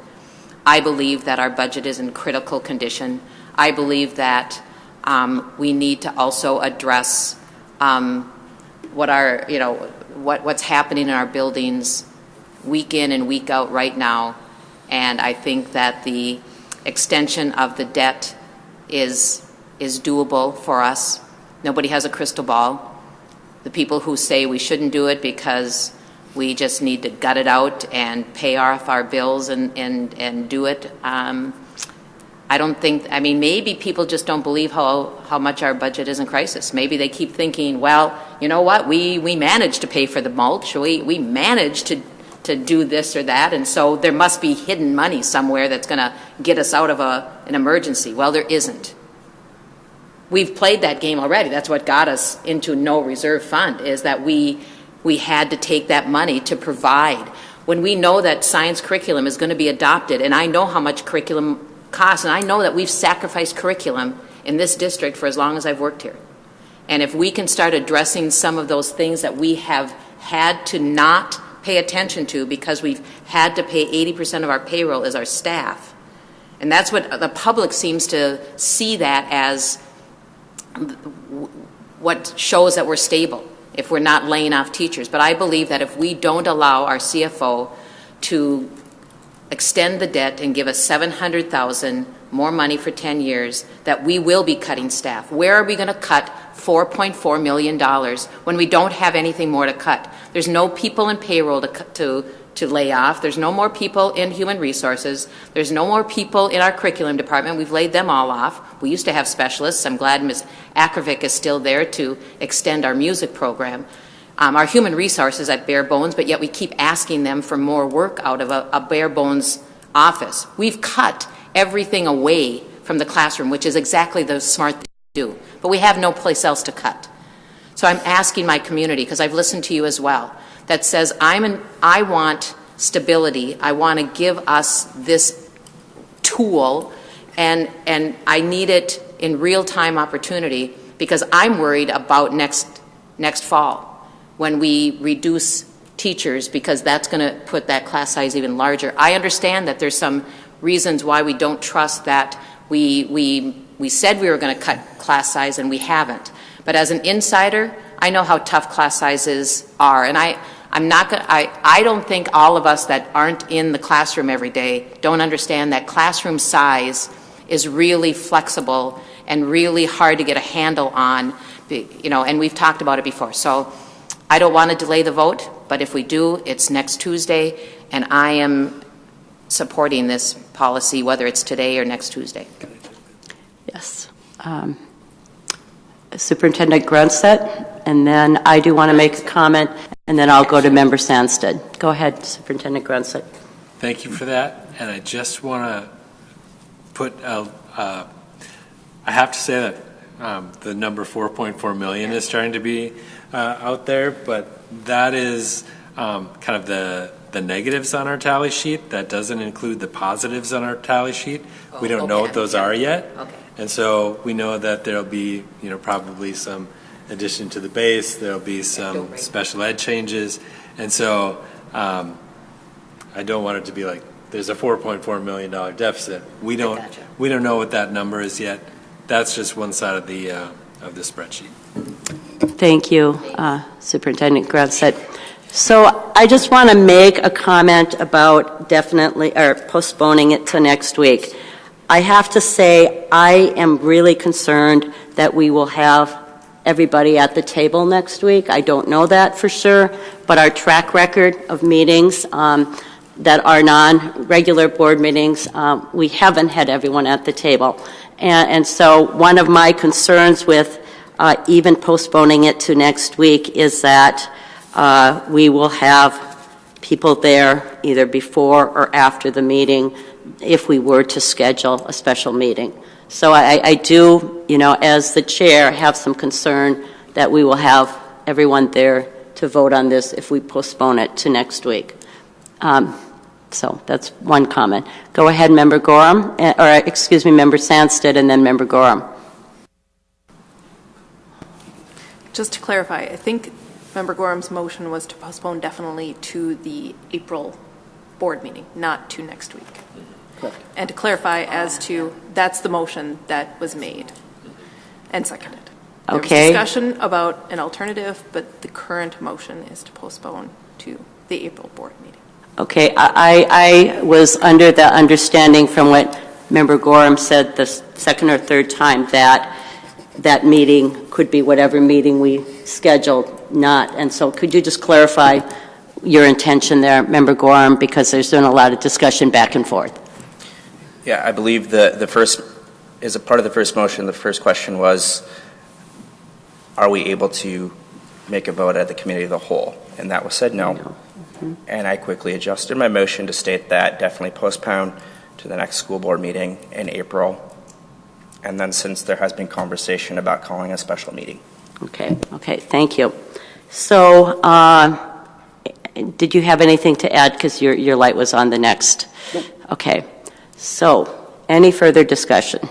I believe that our budget is in critical condition. I believe that we need to also address what's happening in our buildings week in and week out right now. And I think that the extension of the debt is doable for us. Nobody has a crystal ball. The people who say we shouldn't do it because we just need to gut it out and pay off our bills and do it, I don't think, maybe people just don't believe how much our budget is in crisis. Maybe they keep thinking, well, you know what, we managed to pay for the mulch, we managed to do this or that, and so there must be hidden money somewhere that's going to get us out of an emergency. Well, there isn't. We've played that game already. That's what got us into no reserve fund, is that we had to take that money to provide. When we know that science curriculum is going to be adopted, and I know how much curriculum costs, and I know that we've sacrificed curriculum in this district for as long as I've worked here. And if we can start addressing some of those things that we have had to not pay attention to because we've had to pay 80% of our payroll as our staff. And that's what the public seems to see that as what shows that we're stable, if we're not laying off teachers. But I believe that if we don't allow our CFO to extend the debt and give us $700,000 more money for 10 years, that we will be cutting staff. Where are we going to cut $4.4 million when we don't have anything more to cut? There's no people in payroll to lay off. There's no more people in human resources. There's no more people in our curriculum department. We've laid them all off. We used to have specialists. I'm glad Ms. Akravic is still there to extend our music program. Our human resources at bare bones, but yet we keep asking them for more work out of a bare bones office. We've cut everything away from the classroom, which is exactly the smart thing to do. But but we have no place else to cut. So I'm asking my community, because I've listened to you as well, that says I want stability. I want to give us this tool, and I need it in real-time opportunity, because I'm worried about next fall when we reduce teachers, because that's going to put that class size even larger. I understand that there's some reasons why we don't trust that. We said we were going to cut class size and we haven't. But as an insider, I know how tough class sizes are, and I don't think all of us that aren't in the classroom every day don't understand that classroom size is really flexible and really hard to get a handle on, and we've talked about it before. So I don't want to delay the vote, but if we do, it's next Tuesday, and I am supporting this policy, whether it's today or next Tuesday. Yes. Superintendent Grunstedt, and then I do want to make a comment, and then I'll go to Member Sandstead. Go ahead, Superintendent Grunstedt. Thank you for that, and I just want to put I have to say that the number 4.4 million is starting to be out there, but that is kind of the negatives on our tally sheet. That doesn't include the positives on our tally sheet. We don't know what those are yet. Okay. And so we know that there'll be, probably some addition to the base. There'll be some special ed changes. And so I don't want it to be like there's a $4.4 million deficit. We don't know what that number is yet. That's just one side of the spreadsheet. Thank you, Superintendent Grunstedt. So I just want to make a comment about postponing it to next week. I have to say I am really concerned that we will have everybody at the table next week. I don't know that for sure, but our track record of meetings that are non-regular board meetings, we haven't had everyone at the table. And so one of my concerns with even postponing it to next week is that we will have people there either before or after the meeting if we were to schedule a special meeting. So I do, as the chair, have some concern that we will have everyone there to vote on this if we postpone it to next week. So that's one comment. Go ahead, Member Gorham, Member Sandstead, and then Member Gorham. Just to clarify, I think Member Gorham's motion was to postpone definitely to the April board meeting, not to next week. Correct. And to clarify as to, that's the motion that was made and seconded. There was discussion about an alternative, but the current motion is to postpone to the April board meeting. Okay, I was under the understanding from what Member Gorham said the second or third time that meeting could be whatever meeting we scheduled, not. And so could you just clarify your intention there, Member Gorham, because there's been a lot of discussion back and forth. Yeah, I believe the first, as a part of the first motion, the first question was, are we able to make a vote at the committee of the whole? And that was said no. Mm-hmm. And I quickly adjusted my motion to state that definitely postpone to the next school board meeting in April. And then since there has been conversation about calling a special meeting. Okay, thank you. So did you have anything to add, because your light was on the next? Nope. Okay. So, any further discussion?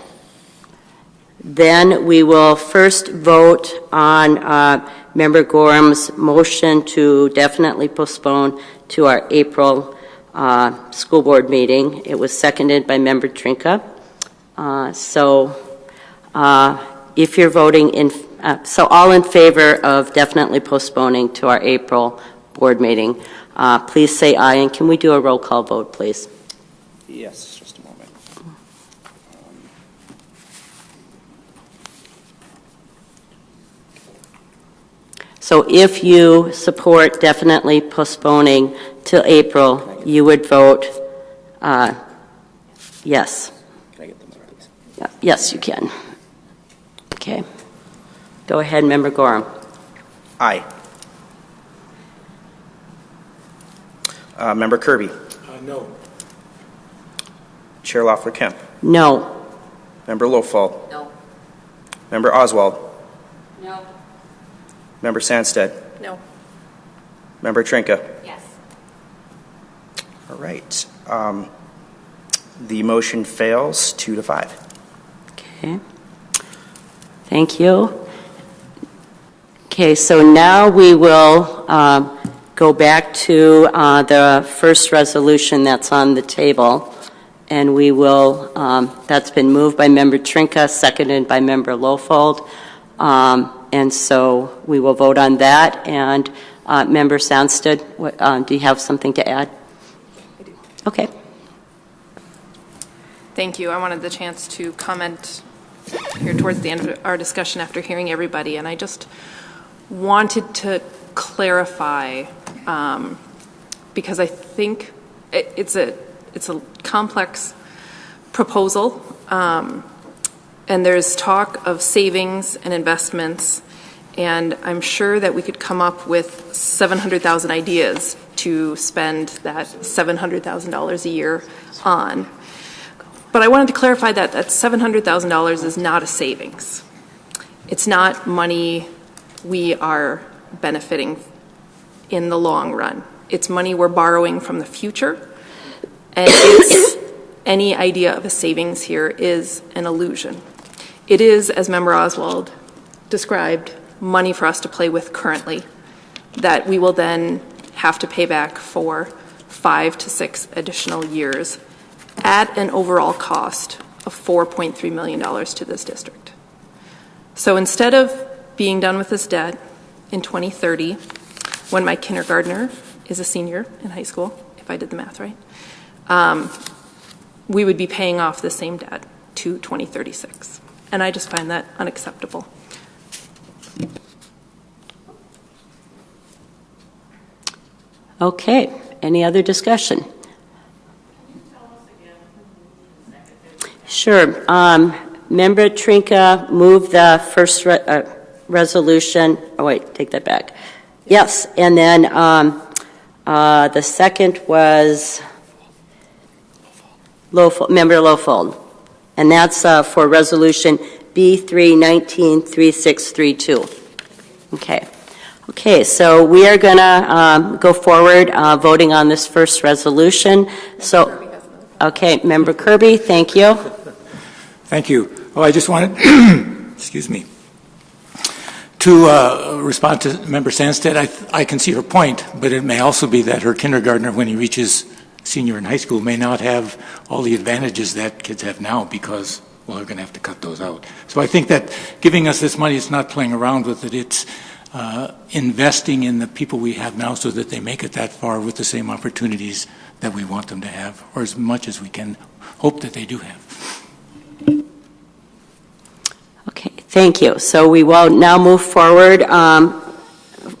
Then we will first vote on Member Gorham's motion to definitely postpone to our April school board meeting. It was seconded by Member Trinka. If you're voting in, so all in favor of definitely postponing to our April board meeting, please say aye, and can we do a roll call vote, please? Yes. Just a moment. So if you support definitely postponing till April, you would vote yes. Can I get them, please? Yes, you can. Okay. Go ahead, Member Gorham. Aye. Member Kirby. No. Chair Loeffler-Kemp. No. Member Lofald. No. Member Oswald. No. Member Sandsted? No. Member Trinka? Yes. All right. The motion fails 2-5. Okay. Thank you. Okay, so now we will go back to the first resolution that's on the table. And we will, that's been moved by Member Trinka, seconded by Member Lofold. And so we will vote on that. And Member Sandsted, do you have something to add? I do. Okay. Thank you. I wanted the chance to comment here towards the end of our discussion after hearing everybody, and I just wanted to clarify because I think it's a complex proposal, and there's talk of savings and investments, and I'm sure that we could come up with 700,000 ideas to spend that $700,000 a year on. But I wanted to clarify that $700,000 is not a savings. It's not money we are benefiting in the long run. It's money we're borrowing from the future, and any idea of a savings here is an illusion. It is, as Member Oswald described, money for us to play with currently that we will then have to pay back for 5 to 6 additional years at an overall cost of $4.3 million to this district. So instead of being done with this debt in 2030, when my kindergartner is a senior in high school, if I did the math right, we would be paying off the same debt to 2036. And I just find that unacceptable. Okay. Any other discussion? Sure. Member Trinka moved the first resolution. Oh, wait, take that back. Yes, and then the second was Member Lofold. And that's for Resolution B3193632. Okay. Okay, so we are going to go forward voting on this first resolution. So, okay, Member Kirby, thank you. Thank you. Oh, I just wanted, excuse me, to respond to Member Sandsted. I can see her point, but it may also be that her kindergartner, when he reaches senior in high school, may not have all the advantages that kids have now because, well, they're going to have to cut those out. So I think that giving us this money is not playing around with it. It's investing in the people we have now so that they make it that far with the same opportunities that we want them to have, or as much as we can hope that they do have. Okay, thank you. So we will now move forward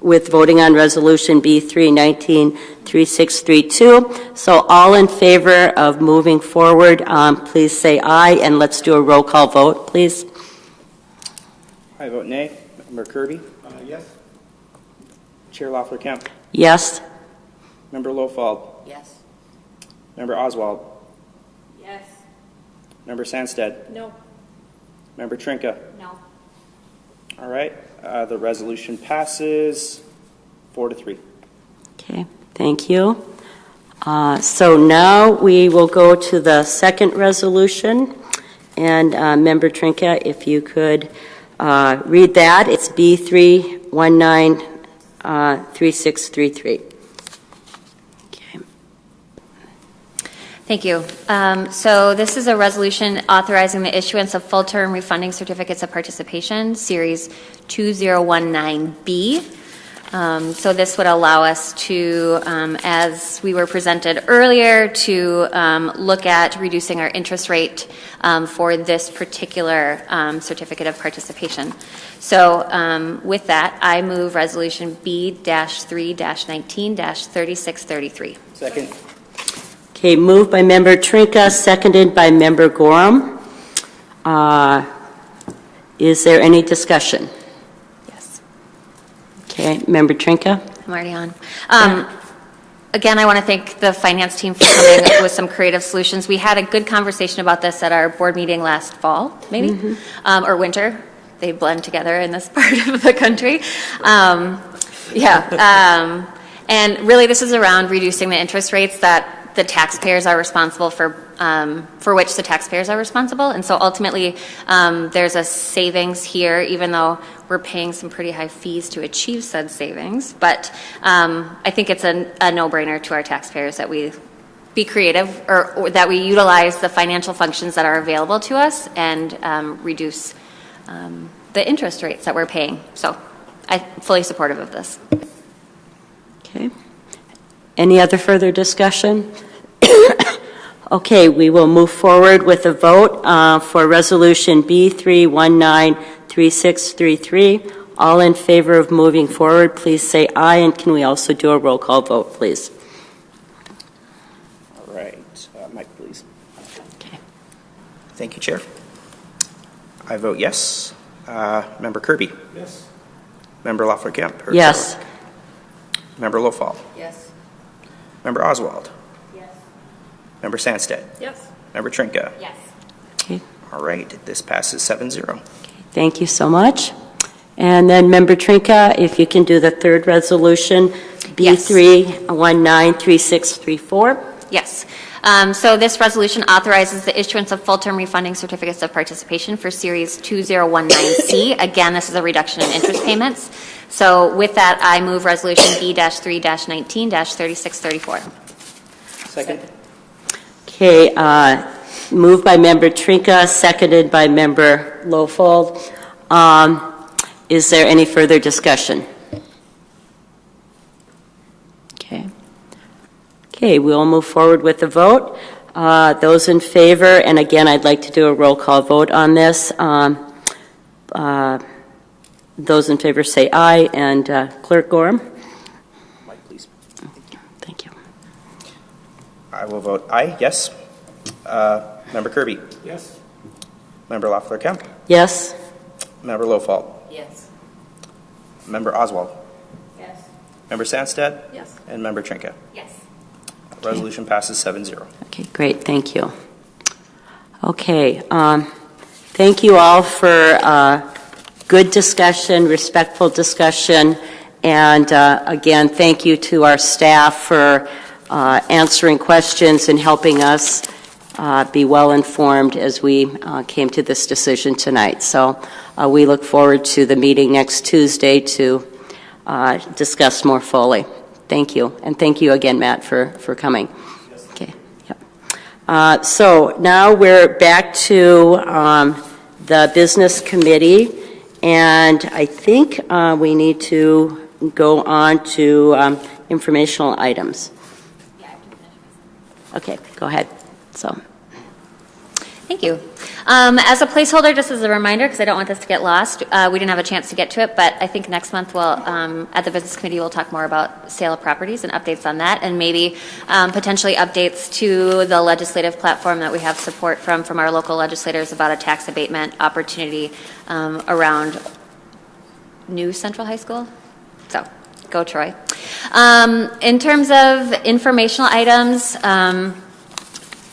with voting on Resolution B3193632. So all in favor of moving forward, please say aye, and let's do a roll call vote, please. I vote nay. Member Kirby? Yes. Chair Loeffler-Kemp? Yes. Member Lofold? Yes. Member Oswald? Yes. Member Sandsted? No. Member Trinka? No. All right. The resolution passes 4-3. Okay, thank you. So now we will go to the second resolution. And Member Trinka, if you could read that. It's B3193633. Thank you. So this is a resolution authorizing the issuance of full-term refunding certificates of participation, Series 2019B. So this would allow us to, as we were presented earlier, to look at reducing our interest rate for this particular certificate of participation. So with that, I move Resolution B-3-19-3633. Second. Okay, moved by Member Trinka, seconded by Member Gorham. Is there any discussion? Yes. Okay, Member Trinka? I'm already on. Again, I want to thank the finance team for coming up with some creative solutions. We had a good conversation about this at our board meeting last fall, maybe, or winter. they blend together in this part of the country. And really this is around reducing the interest rates that the taxpayers are responsible for which the taxpayers are responsible. And so ultimately, there's a savings here, even though we're paying some pretty high fees to achieve said savings. But I think it's a no-brainer to our taxpayers that we be creative or that we utilize the financial functions that are available to us and reduce the interest rates that we're paying. So I'm fully supportive of this. Okay. Any other further discussion? Okay, we will move forward with a vote for Resolution B3193633. All in favor of moving forward, please say aye, and can we also do a roll call vote, please? All right. Mike, please. Okay. Thank you, Chair. I vote yes. Member Kirby? Yes. Member Loeffler-Kemp? Yes. Member Lofall? Yes. Member Oswald? Yes. Member Sandstedt? Yes. Member Trinka? Yes. Okay. All right, this passes 7-0. Thank you so much. And then Member Trinka, if you can do the third resolution, B3193634. Yes. So this resolution authorizes the issuance of full-term refunding certificates of participation for Series 2019C. Again, this is a reduction in interest payments. So with that, I move Resolution B-3-19-3634. Second. Okay, moved by Member Trinka, seconded by Member Lofold. Is there any further discussion? Okay. Okay, we'll move forward with the vote. Those in favor, and again, I'd like to do a roll call vote on this. Those in favor say aye, and Clerk Gorham? Mike, please. Thank you. I will vote aye, yes. Member Kirby? Yes. Member Loeffler-Kemp? Yes? Member Lofall? Yes. Member Oswald? Yes. Member Sandstedt? Yes. And Member Trinka? Yes. Resolution passes 7-0. Okay, great, thank you. Okay, thank you all for good discussion, respectful discussion, and again, thank you to our staff for answering questions and helping us be well informed as we came to this decision tonight. So we look forward to the meeting next Tuesday to discuss more fully. Thank you, and thank you again, Matt, for coming. Okay. Yep. So now we're back to the business committee, and I think we need to go on to informational items. Okay, go ahead. So. Thank you. As a placeholder, just as a reminder, because I don't want this to get lost, we didn't have a chance to get to it, but I think next month we'll, at the business committee, we'll talk more about sale of properties and updates on that, and maybe potentially updates to the legislative platform that we have support from our local legislators about a tax abatement opportunity around new Central High School. So, go Troy. In terms of informational items,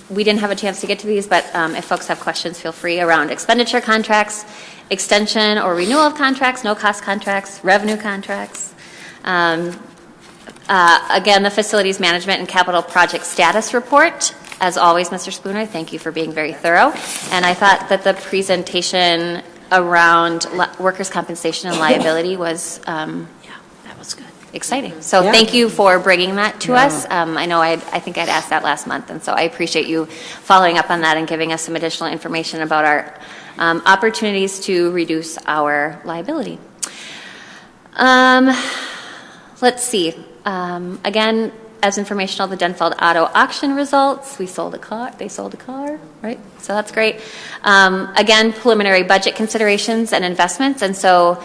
we didn't have a chance to get to these, but if folks have questions, feel free around expenditure contracts, extension or renewal of contracts, no-cost contracts, revenue contracts. Again, the facilities management and capital project status report. As always, Mr. Spooner, thank you for being very thorough. And I thought that the presentation around workers' compensation and liability was That was good. exciting. So thank you for bringing that to us. I know I think I'd asked that last month, and so I appreciate you following up on that and giving us some additional information about our opportunities to reduce our liability. Let's see. Again, as informational, the Denfeld Auto auction results. We sold a car. They sold a car, right? So that's great. Again, preliminary budget considerations and investments. And so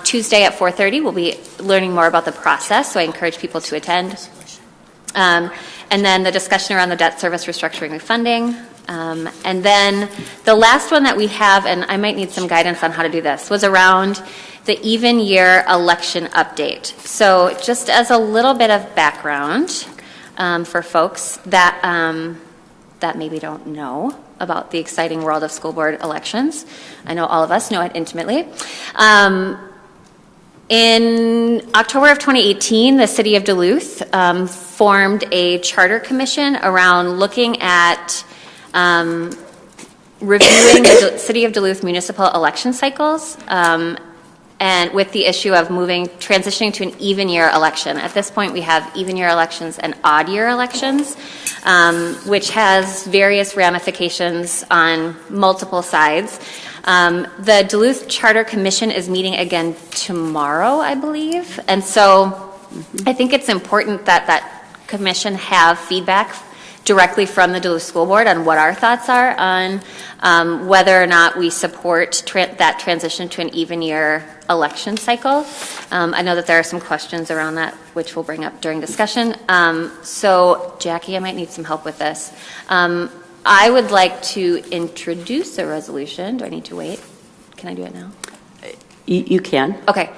Tuesday at 4:30, we'll be learning more about the process. So I encourage people to attend. And then the discussion around the debt service restructuring refunding. And then the last one that we have, and I might need some guidance on how to do this, was around the even year election update. So just as a little bit of background for folks, that that maybe don't know about the exciting world of school board elections. I know all of us know it intimately. In October of 2018, the City of Duluth formed a charter commission around looking at reviewing the City of Duluth municipal election cycles, and with the issue of transitioning to an even year election. At this point, we have even year elections and odd year elections, which has various ramifications on multiple sides. The Duluth Charter Commission is meeting again tomorrow, I believe, and so I think it's important that that commission have feedback directly from the Duluth School Board on what our thoughts are on whether or not we support that transition to an even year election cycle. I know that there are some questions around that, which we'll bring up during discussion. So, Jackie, I might need some help with this. I would like to introduce a resolution. Do I need to wait? Can I do it now? You can. Okay.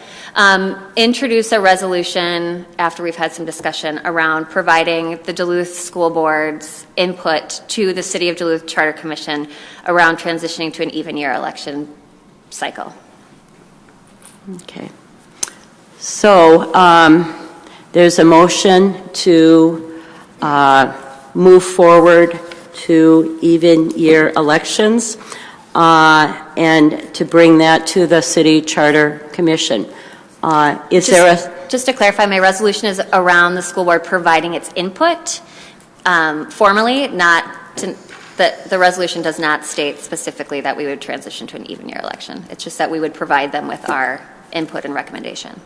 Introduce a resolution after we've had some discussion around providing the Duluth School Board's input to the City of Duluth Charter Commission around transitioning to an even year election cycle. Okay. So there's a motion to move forward to even year elections and to bring that to the City Charter Commission. Just to clarify, my resolution is around the school board providing its input formally, the resolution does not state specifically that we would transition to an even year election. It's just that we would provide them with our input and recommendation,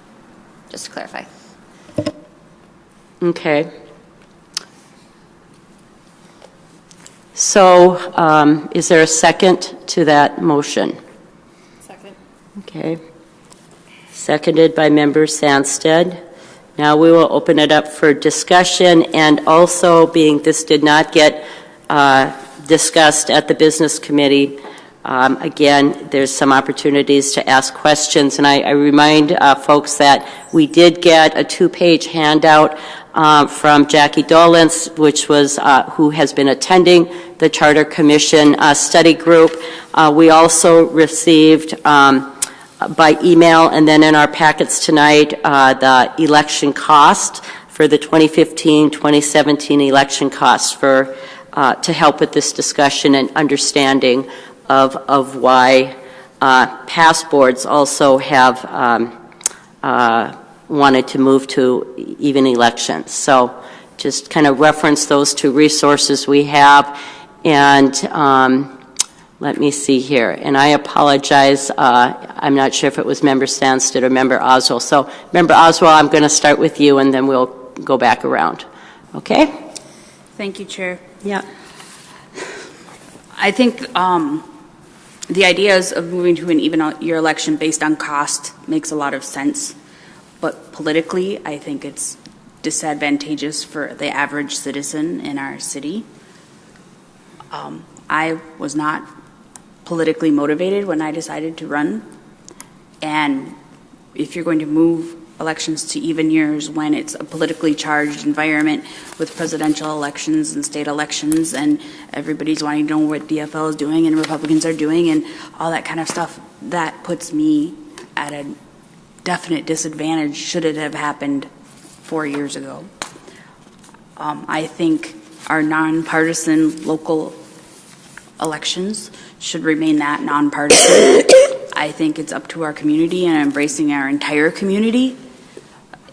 just to clarify. Okay. So is there a second to that motion? Second. Okay. Seconded by Member Sandstead. Now we will open it up for discussion, and also, being this did not get discussed at the Business Committee, again, there's some opportunities to ask questions, and I remind folks that we did get a 2-page handout from Jackie Dolence, which was who has been attending the Charter Commission study group. We also received by email and then in our packets tonight the election cost for the 2015-2017 election costs for to help with this discussion and understanding of why past boards also have wanted to move to even elections. So just kind of reference those two resources we have. And let me see here. And I apologize. I'm not sure if it was Member Sandstead or Member Oswald. So Member Oswald, I'm going to start with you, and then we'll go back around. Okay? Thank you, Chair. Yeah. I think the ideas of moving to an even year election based on cost makes a lot of sense. But politically, I think it's disadvantageous for the average citizen in our city. I was not politically motivated when I decided to run. And if you're going to move elections to even years when it's a politically charged environment with presidential elections and state elections and everybody's wanting to know what DFL is doing and Republicans are doing and all that kind of stuff, that puts me at a definite disadvantage should it have happened 4 years ago. I think our nonpartisan local elections should remain that nonpartisan. I think it's up to our community and embracing our entire community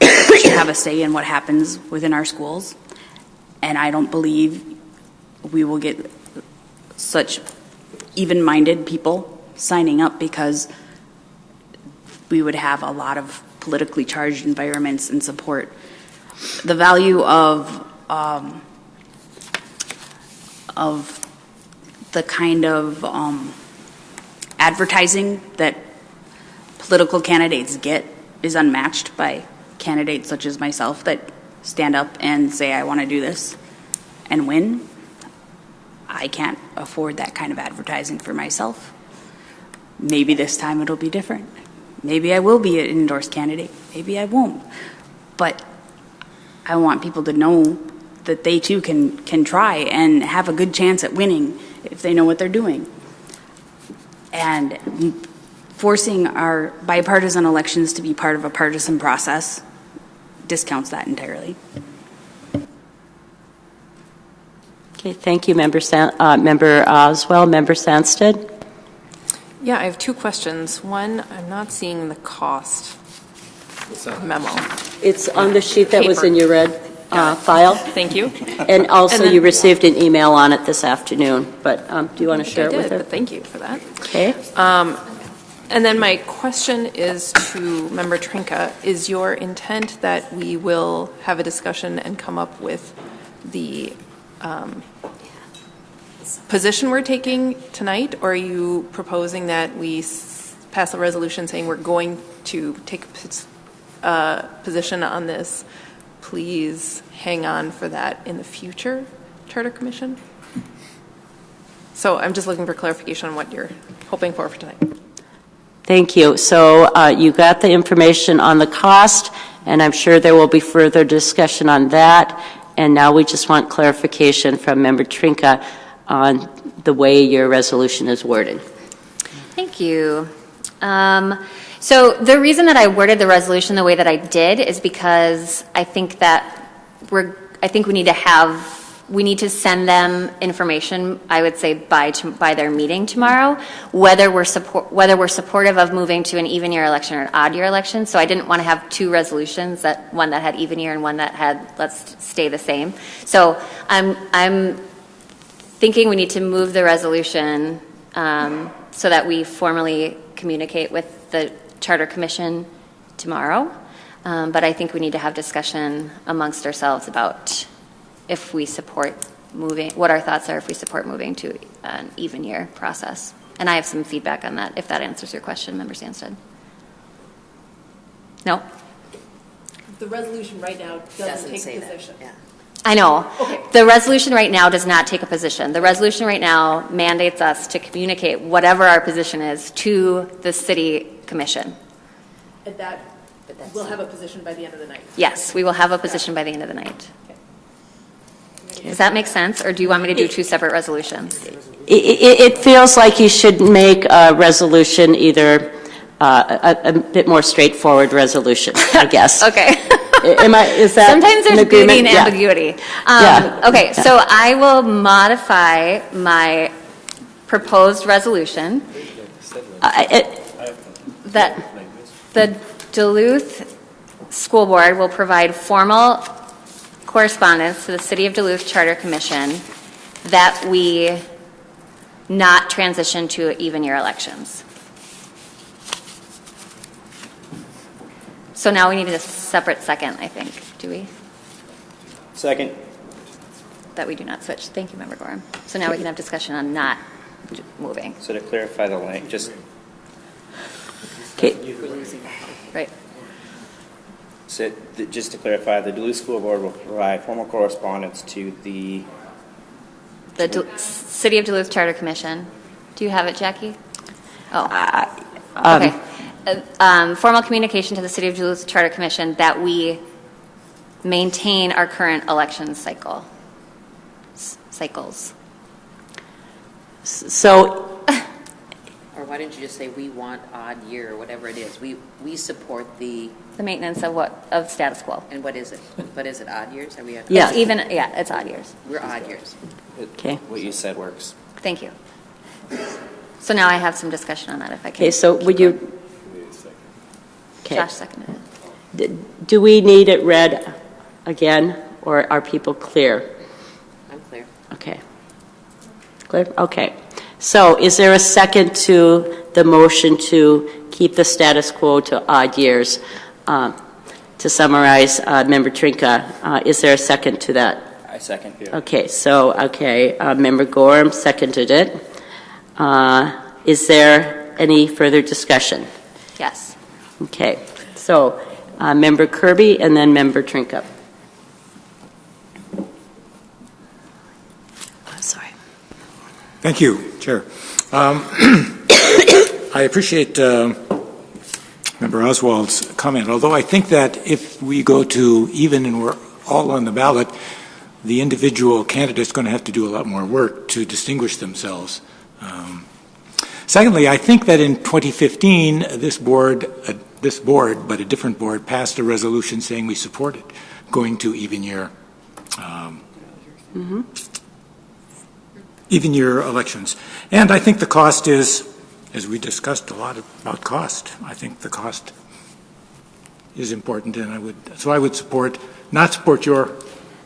should have a say in what happens within our schools. And I don't believe we will get such even-minded people signing up because we would have a lot of politically charged environments and support. The value of the kind of advertising that political candidates get is unmatched by candidates such as myself that stand up and say, I want to do this and win. I can't afford that kind of advertising for myself. Maybe this time it'll be different. Maybe I will be an endorsed candidate. Maybe I won't. But I want people to know that they too can try and have a good chance at winning if they know what they're doing. And forcing our bipartisan elections to be part of a partisan process discounts that entirely. Okay, thank you, Member Oswald. Member Sandsted? Yeah, I have two questions. One, I'm not seeing the cost memo. It's on the sheet that was Paper. in your red file. Thank you. And also And then- you received an email on it this afternoon, but do you want to share I it with did, her? but thank you for that. Okay. And then my question is to Member Trinka. Is your intent that we will have a discussion and come up with the position we're taking tonight, or are you proposing that we pass a resolution saying we're going to take a position on this? Please hang on for that in the future, Charter Commission? So I'm just looking for clarification on what you're hoping for tonight. Thank you. So you got the information on the cost, and I'm sure there will be further discussion on that. And now we just want clarification from Member Trinka on the way your resolution is worded. Thank you. So the reason that I worded the resolution the way that I did is because I think that we need to send them information, I would say by their meeting tomorrow, whether we're supportive of moving to an even year election or an odd year election. So I didn't want to have two resolutions, one that had even year and one that had let's stay the same. So I'm thinking we need to move the resolution so that we formally communicate with the Charter Commission tomorrow. But I think we need to have discussion amongst ourselves about if we support moving, what our thoughts are if we support moving to an even year process. And I have some feedback on that, if that answers your question, Member Sandsted. No? The resolution right now doesn't take a position. Yeah. I know. Okay. The resolution right now does not take a position. The resolution right now mandates us to communicate whatever our position is to the City Commission. And that we'll have a position by the end of the night. Yes, we will have a position by the end of the night. Does that make sense, or do you want me to do two separate resolutions? It feels like you should make a resolution either a bit more straightforward resolution, I guess. Okay. Is that Sometimes there's beauty in Yeah. ambiguity. Yeah. Okay, so I will modify my proposed resolution that the Duluth School Board will provide formal correspondence to the City of Duluth Charter Commission that we not transition to even year elections. So now we need a separate second, I think. Do we? Second. That we do not switch. Thank you, Member Gorham. So now we can have discussion on not moving. So to clarify the link, just Okay. Right. so just to clarify, the Duluth School Board will provide formal correspondence to the City of Duluth Charter Commission. Do you have it, Jackie? Oh. Okay. Formal communication to the City of Duluth Charter Commission that we maintain our current election cycles. So, Or why don't you just say, we want odd year, or whatever it is. We support the, maintenance of status quo. and what is it? What is it, odd years? Are we at? Yeah. It's even, yeah, it's odd years. We're odd years. okay. what you said works. Thank you. So now I have some discussion on that if I can. Okay, so would you? Okay. Josh seconded it. Do we need it read again, or are people clear? I'm clear. Okay. Clear? Okay. So is there a second to the motion to keep the status quo to odd years? To summarize, Member Trinka, is there a second to that? I second. Okay, so, Member Gorham seconded it. Is there any further discussion? Yes. Okay, so Member Kirby and then Member Trinka. I'm sorry. Thank you, Chair. I appreciate Member Oswald's comment, although I think that if we go to even and we're all on the ballot, the individual candidate's going to have to do a lot more work to distinguish themselves. Secondly, I think that in 2015, this board, but a different board, passed a resolution saying we supported going to even year elections. And I think the cost is, as we discussed a lot about cost, I think the cost is important, and I would not support your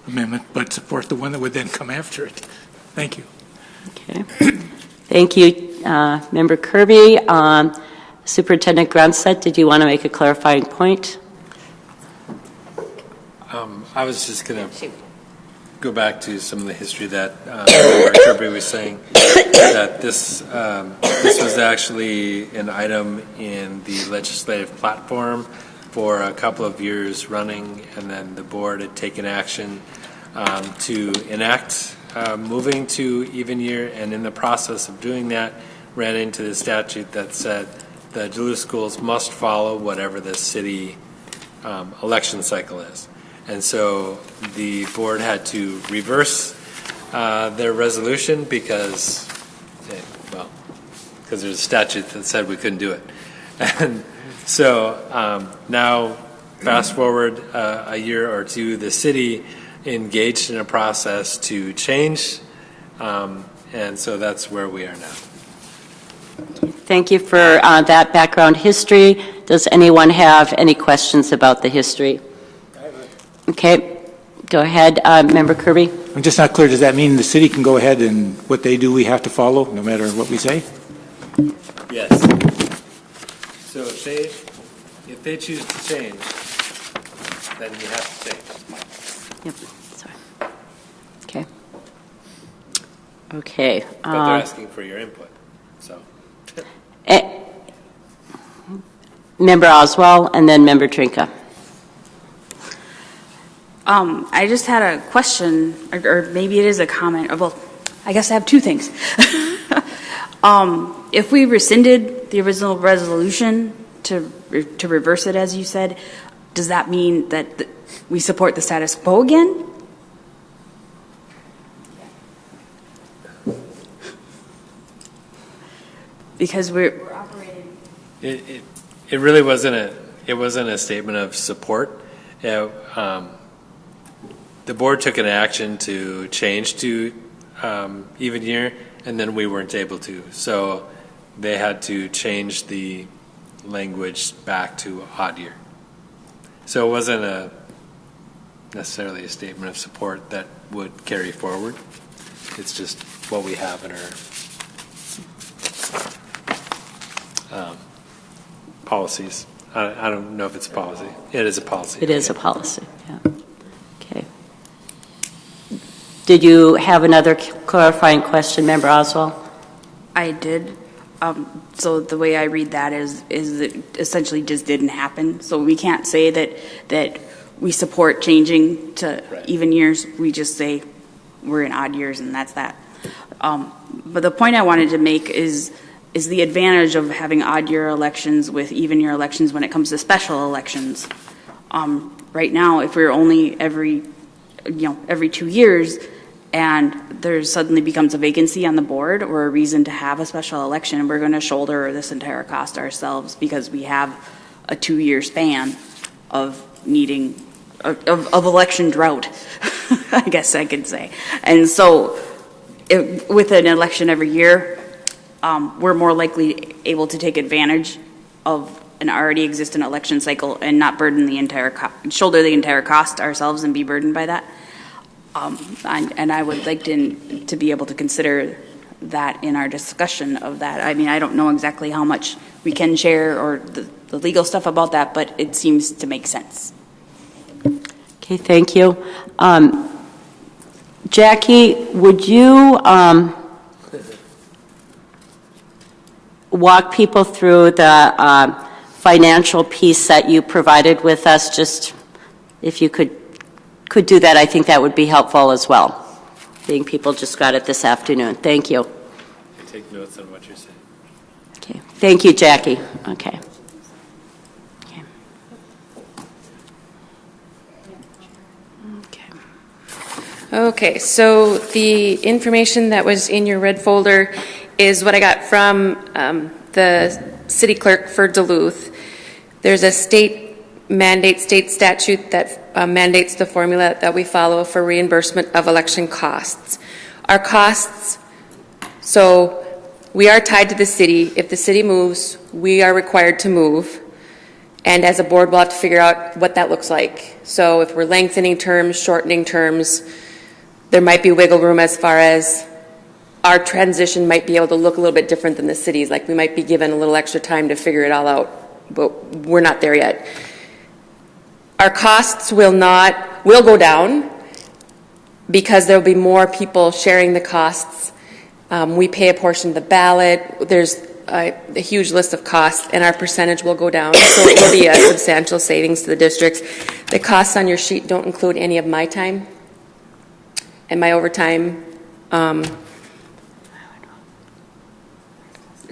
amendment, but support the one that would then come after it. Thank you. Okay. Thank you, Member Kirby. Superintendent Grunstedt, did you want to make a clarifying point? I was just going to go back to some of the history that Member Kirby was saying, that this was actually an item in the legislative platform for a couple of years running, and then the board had taken action to enact moving to even year, and in the process of doing that, ran into the statute that said the Duluth schools must follow whatever the city election cycle is. And so the board had to reverse their resolution because there's a statute that said we couldn't do it. And so now, fast forward a year or two, the city engaged in a process to change, and so that's where we are now. Thank you for that background history. Does anyone have any questions about the history? Okay, go ahead, Member Kirby. I'm just not clear. Does that mean the city can go ahead and what they do we have to follow, no matter what we say? Yes. So if they choose to change, then you have to change. Yep. Sorry. Okay. Okay. But they're asking for your input, so. Member Oswald and then Member Trinka. I just had a question, or maybe it is a comment. Well, I guess I have two things. If we rescinded the original resolution to reverse it, as you said, does that mean that we support the status quo again? Because we're operating. It really wasn't a statement of support. The board took an action to change to even year, and then we weren't able to. So they had to change the language back to odd year. So it wasn't necessarily a statement of support that would carry forward. It's just what we have in our policies. I don't know if it's a policy. It is a policy. It is a policy, yeah. Okay. Did you have another clarifying question, Member Oswald? I did. So the way I read that is that essentially just didn't happen. So we can't say that we support changing to even years. We just say we're in odd years, and that's that. But the point I wanted to make is the advantage of having odd year elections with even year elections when it comes to special elections. Right now, if we're only every 2 years, and there suddenly becomes a vacancy on the board or a reason to have a special election, we're going to shoulder this entire cost ourselves because we have a 2-year span of needing of election drought, I guess I could say. And so with an election every year, we're more likely able to take advantage of an already existing election cycle and not burden shoulder the entire cost ourselves and be burdened by that. And I would like to be able to consider that in our discussion of that. I mean, I don't know exactly how much we can share or the legal stuff about that, but it seems to make sense. Okay, thank you. Jackie, would you walk people through the financial piece that you provided with us? Just if you could do that, I think that would be helpful as well. Being people just got it this afternoon. Thank you. I take notes on what you're saying. Okay. Thank you, Jackie. Okay. Okay, so the information that was in your red folder is what I got from the city clerk for Duluth. There's a state statute that mandates the formula that we follow for reimbursement of election costs. Our costs, so we are tied to the city. If the city moves, we are required to move. And as a board, we'll have to figure out what that looks like. So if we're lengthening terms, shortening terms, there might be wiggle room as far as our transition might be able to look a little bit different than the cities. Like we might be given a little extra time to figure it all out, but we're not there yet. Our costs will go down because there'll be more people sharing the costs. We pay a portion of the ballot. There's a huge list of costs, and our percentage will go down, so it will be a substantial savings to the districts. The costs on your sheet don't include any of my time and my overtime. Does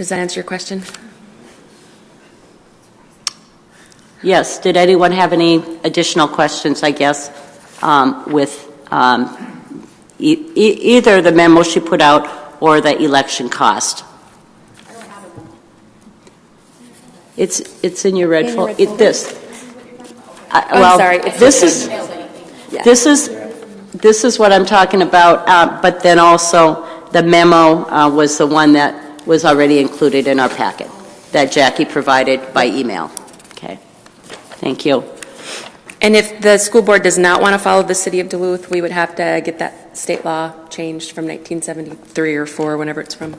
that answer your question? Yes. Did anyone have any additional questions, I guess, with either the memo she put out or the election cost? It's in your red folder. I'm sorry. This is what I'm talking about. But then also the memo was the one that was already included in our packet that Jackie provided by email. Okay. Thank you. And if the school board does not want to follow the city of Duluth, we would have to get that state law changed from 1973 or 4, whenever it's from.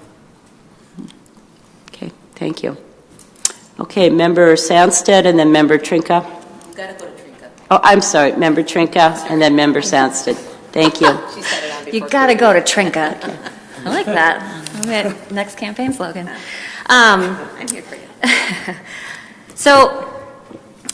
Okay. Thank you. Okay, Member Sandstead and then Member Trinka. You've got to go to Trinka. Oh, I'm sorry, Member Trinka and then Member Sandstead. Thank you. She said it on before. You got to go to Trinka. I like that. Next campaign slogan. I'm here for you. So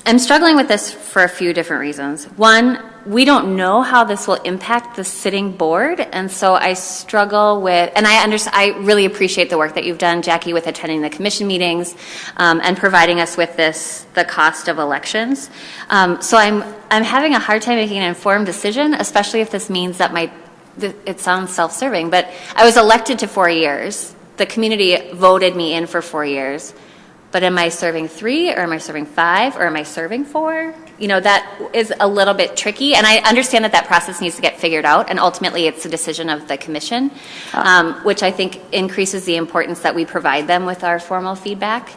I'm struggling with this for a few different reasons. One, we don't know how this will impact the sitting board, and so I struggle with, and I really appreciate the work that you've done, Jackie, with attending the commission meetings and providing us with the cost of elections. So I'm having a hard time making an informed decision, especially if this means that it sounds self-serving, but I was elected to 4 years. The community voted me in for 4 years. But am I serving 3, or am I serving 5, or am I serving 4? You know, that is a little bit tricky, and I understand that process needs to get figured out, and ultimately it's a decision of the commission, which I think increases the importance that we provide them with our formal feedback.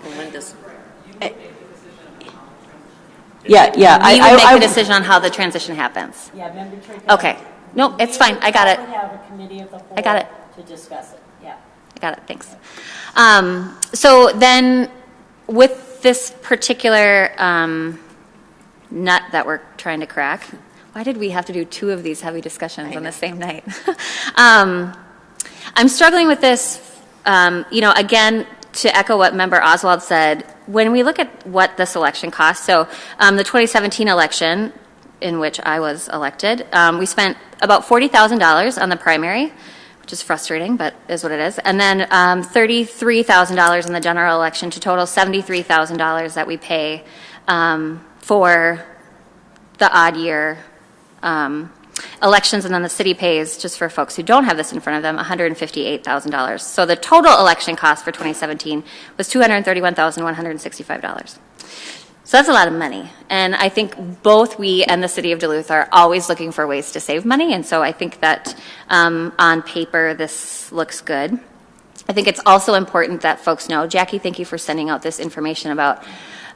Yeah. We would make the decision on how the transition happens. Yeah, Member Trinka. Okay. No, it's fine. I got it. Have a committee of the whole I got it. to discuss it. Yeah. I got it. Thanks. So then, with this particular nut that we're trying to crack, why did we have to do 2 of these heavy discussions on the same night? I'm struggling with this, again, to echo what Member Oswald said. When we look at what this election costs, so the 2017 election, in which I was elected, we spent about $40,000 on the primary, which is frustrating, but is what it is. And then $33,000 in the general election to total $73,000 that we pay for the odd year elections. And then the city pays, just for folks who don't have this in front of them, $158,000. So the total election cost for 2017 was $231,165. So that's a lot of money. And I think both we and the city of Duluth are always looking for ways to save money. And so I think that on paper, this looks good. I think it's also important that folks know, Jackie, thank you for sending out this information about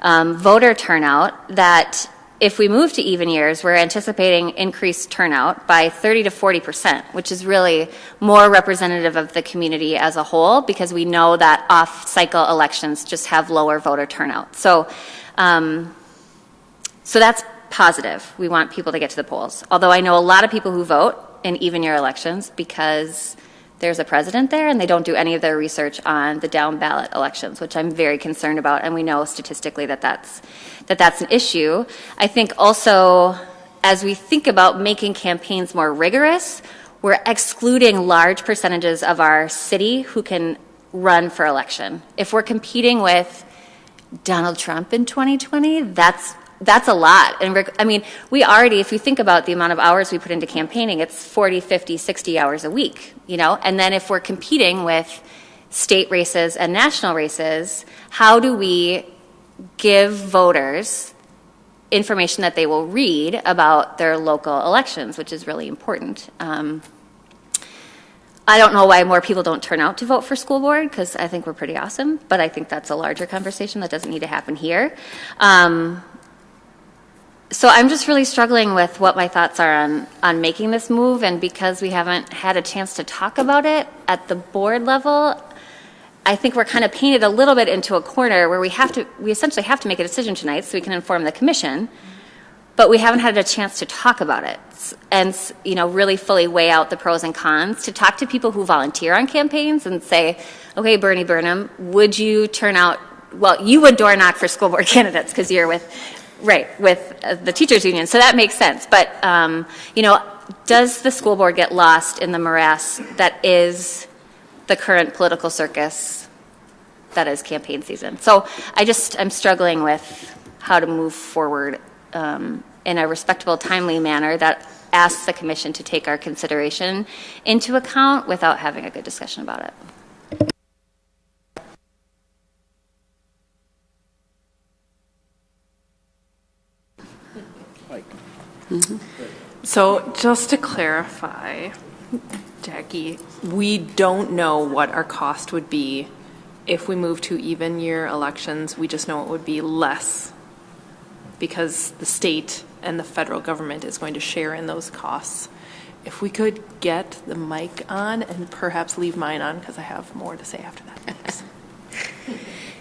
voter turnout, that if we move to even years, we're anticipating increased turnout by 30 to 40%, which is really more representative of the community as a whole, because we know that off-cycle elections just have lower voter turnout. So that's positive. We want people to get to the polls. Although I know a lot of people who vote in even year elections because there's a president there and they don't do any of their research on the down ballot elections, which I'm very concerned about. And we know statistically that that's an issue. I think also, as we think about making campaigns more rigorous, we're excluding large percentages of our city who can run for election. If we're competing with Donald Trump in 2020, that's that's a lot. And I mean, we already, if you think about the amount of hours we put into campaigning, it's 40, 50, 60 hours a week, you know? And then if we're competing with state races and national races, how do we give voters information that they will read about their local elections, which is really important. I don't know why more people don't turn out to vote for school board, because I think we're pretty awesome, but I think that's a larger conversation that doesn't need to happen here. So I'm just really struggling with what my thoughts are on making this move, and because we haven't had a chance to talk about it at the board level, I think we're kind of painted a little bit into a corner where we essentially have to make a decision tonight so we can inform the commission, but we haven't had a chance to talk about it and, you know, really fully weigh out the pros and cons, to talk to people who volunteer on campaigns and say, okay, Bernie Burnham, would you turn out, well, you would door knock for school board candidates because you're with the teachers union, so that makes sense. But, you know, does the school board get lost in the morass that is the current political circus that is campaign season? So I'm struggling with how to move forward in a respectable, timely manner that asks the commission to take our consideration into account without having a good discussion about it. So just to clarify, Jackie, we don't know what our cost would be if we move to even year elections. We just know it would be less because the state and the federal government is going to share in those costs. If we could get the mic on and perhaps leave mine on, because I have more to say after that.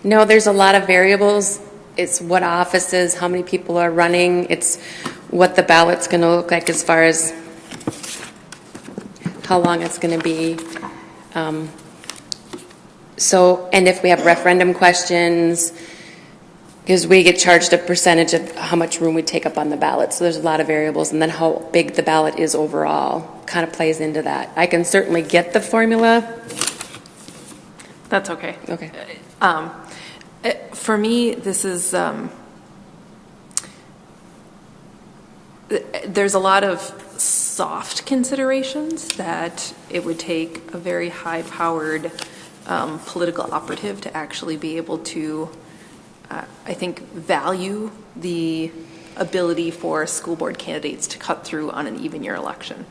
No, there's a lot of variables. It's what offices, how many people are running. It's what the ballot's going to look like as far as how long it's going to be. And if we have referendum questions, because we get charged a percentage of how much room we take up on the ballot. So there's a lot of variables. And then how big the ballot is overall kind of plays into that. I can certainly get the formula. That's okay. Okay. For me, this is, there's a lot of soft considerations that it would take a very high-powered political operative to actually be able to, I think, value the ability for school board candidates to cut through on an even year election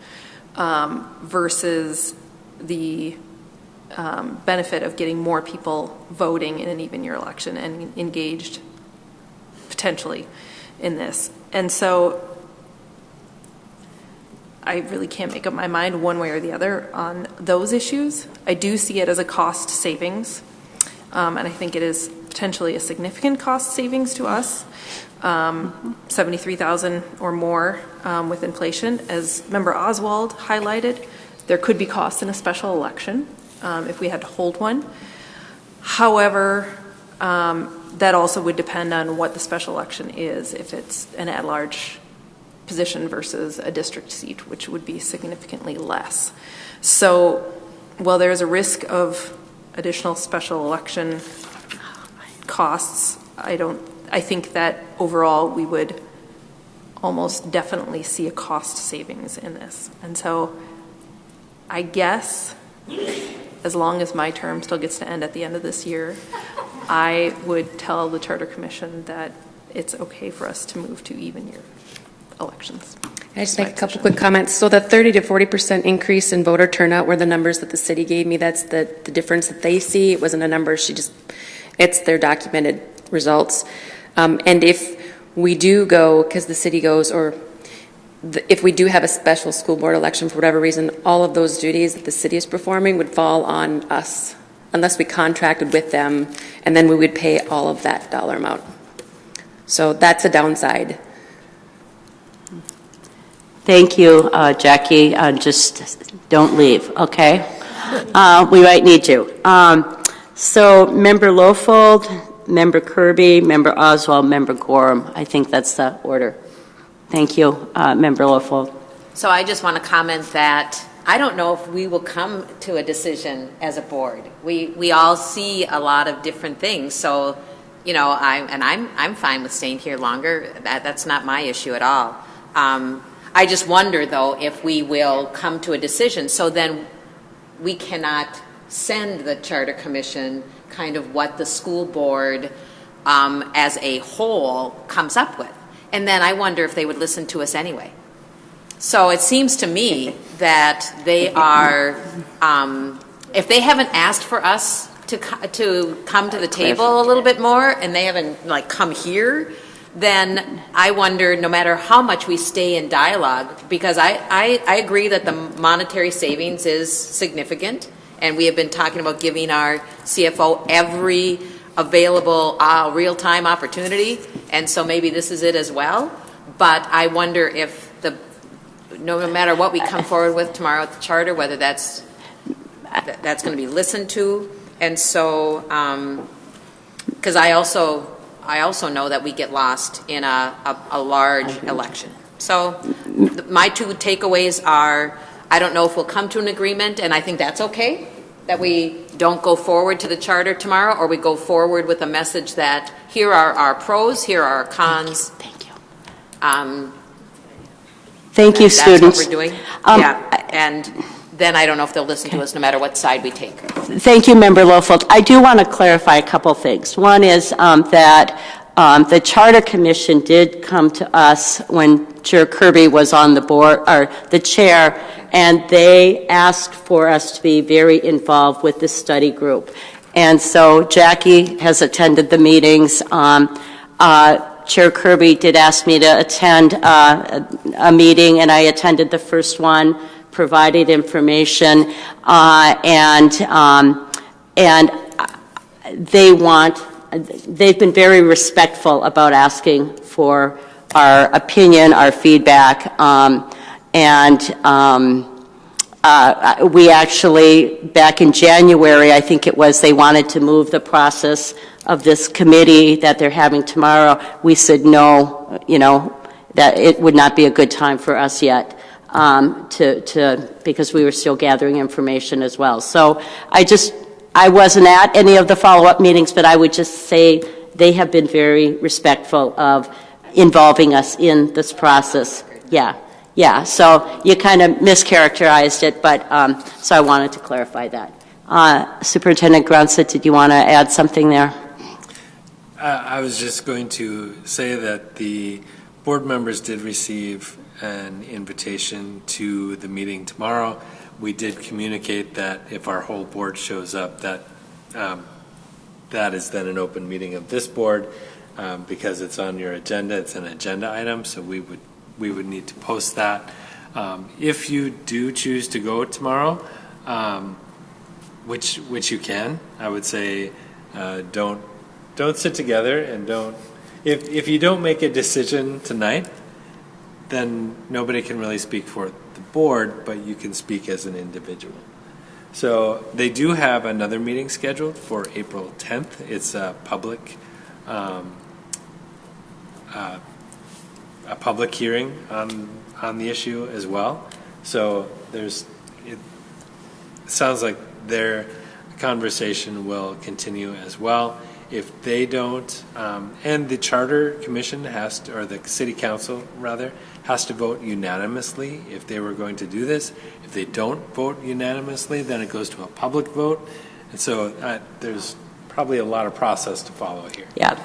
versus the benefit of getting more people voting in an even year election and engaged potentially in this. And so I really can't make up my mind one way or the other on those issues. I do see it as a cost savings, and I think it is potentially a significant cost savings to us, $73,000 or more with inflation. As Member Oswald highlighted, there could be costs in a special election if we had to hold one. However, that also would depend on what the special election is, if it's an at-large position versus a district seat, which would be significantly less. So while there is a risk of additional special election costs, I think that overall we would almost definitely see a cost savings in this. And so I guess as long as my term still gets to end at the end of this year, I would tell the Charter Commission that it's okay for us to move to even year elections. I just make a couple quick comments. So the 30 to 40% increase in voter turnout were the numbers that the city gave me. That's the difference that they see. It wasn't a number. It's their documented results. And if we do go, because the city goes, or if we do have a special school board election for whatever reason, all of those duties that the city is performing would fall on us, unless we contracted with them, and then we would pay all of that dollar amount. So that's a downside. Thank you, Jackie. Just don't leave, okay? We might need you. So Member Lofold, Member Kirby, Member Oswald, Member Gorham. I think that's the order. Thank you, Member Lofold. So I just want to comment that I don't know if we will come to a decision as a board. We all see a lot of different things. So I'm fine with staying here longer. That's not my issue at all. I just wonder, though, if we will come to a decision, so then we cannot send the Charter Commission kind of what the school board as a whole comes up with. And then I wonder if they would listen to us anyway. So it seems to me that they are, if they haven't asked for us to come to the table a little bit more, and they haven't come here, then I wonder, no matter how much we stay in dialogue, because I agree that the monetary savings is significant, and we have been talking about giving our CFO every available real-time opportunity, and so maybe this is it as well. But I wonder if no matter what we come forward with tomorrow at the charter, whether that's going to be listened to. And so, because I also know that we get lost in a large election. So my two takeaways are, I don't know if we'll come to an agreement, and I think that's okay, that we don't go forward to the charter tomorrow, or we go forward with a message that here are our pros, here are our cons. Thank you. Thank you, students. That's what we're doing. And then I don't know if they'll listen to us no matter what side we take. Thank you, Member Lofold. I do want to clarify a couple things. One is that the Charter Commission did come to us when Chair Kirby was on the board, or the chair, and they asked for us to be very involved with the study group. And so Jackie has attended the meetings. Chair Kirby did ask me to attend a meeting, and I attended the first one, provided information, and they've been very respectful about asking for our opinion, our feedback, we actually, back in January, I think it was, they wanted to move the process of this committee that they're having tomorrow. We said no, that it would not be a good time for us yet. Because we were still gathering information as well. So I wasn't at any of the follow-up meetings, but I would just say they have been very respectful of involving us in this process. Yeah, so you kind of mischaracterized it, but so I wanted to clarify that. Superintendent Grunstedt, did you want to add something there? I was just going to say that the board members did receive an invitation to the meeting tomorrow. We did communicate that if our whole board shows up, that that is then an open meeting of this board because it's on your agenda. It's an agenda item, so we would need to post that. If you do choose to go tomorrow, which you can, I would say don't sit together and don't. If you don't make a decision tonight, then nobody can really speak for the board, but you can speak as an individual. So they do have another meeting scheduled for April 10th. It's a public hearing on the issue as well. So it sounds like their conversation will continue as well. If they don't, and the Charter Commission or the City Council rather, has to vote unanimously if they were going to do this. If they don't vote unanimously, then it goes to a public vote. And so there's probably a lot of process to follow here. Yeah.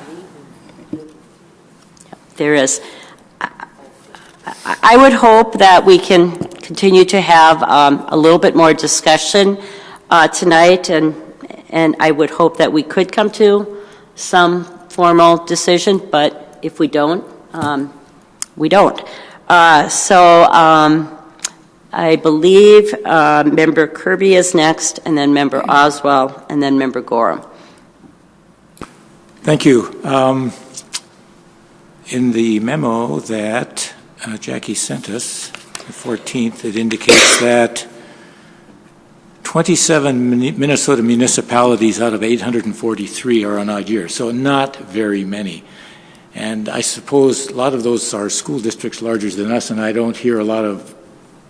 There is. I would hope that we can continue to have a little bit more discussion tonight, and I would hope that we could come to some formal decision, but if we don't, we don't. I believe Member Kirby is next, and then Member Oswald, and then Member Gorham. Thank you. In the memo that Jackie sent us, the 14th, it indicates that 27 Minnesota municipalities out of 843 are on odd year, so not very many. And I suppose a lot of those are school districts larger than us, and I don't hear a lot of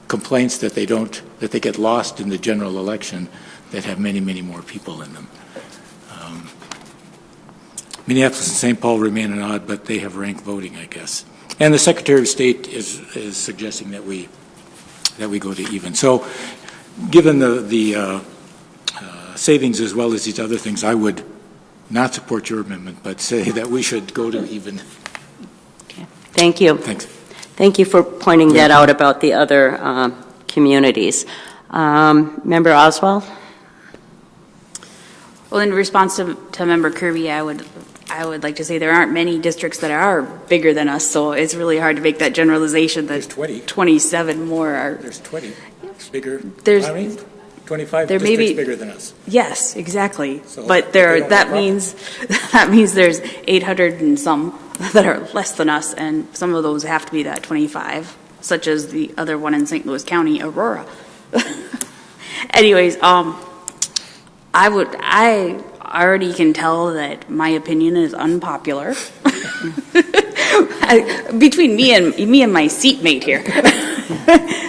complaints that they get lost in the general election that have many, many more people in them. Minneapolis and St. Paul remain an odd, but they have ranked voting, I guess. And the Secretary of State is suggesting that we go to even. So, given the savings as well as these other things, I would not support your amendment, but say that we should go to even. Okay. Thank you. Thanks. Thank you for pointing that out about the other communities. Member Oswald? Well, in response to Member Kirby, I would like to say there aren't many districts that are bigger than us, so it's really hard to make that generalization that There's 20. 27 more are. There's 20 bigger. There's, I mean, 25 there districts may be, bigger than us. Yes, exactly. So but that means there's 800 and some that are less than us, and some of those have to be that 25, such as the other one in St. Louis County, Aurora. Anyways, I already can tell that my opinion is unpopular between me and my seatmate here.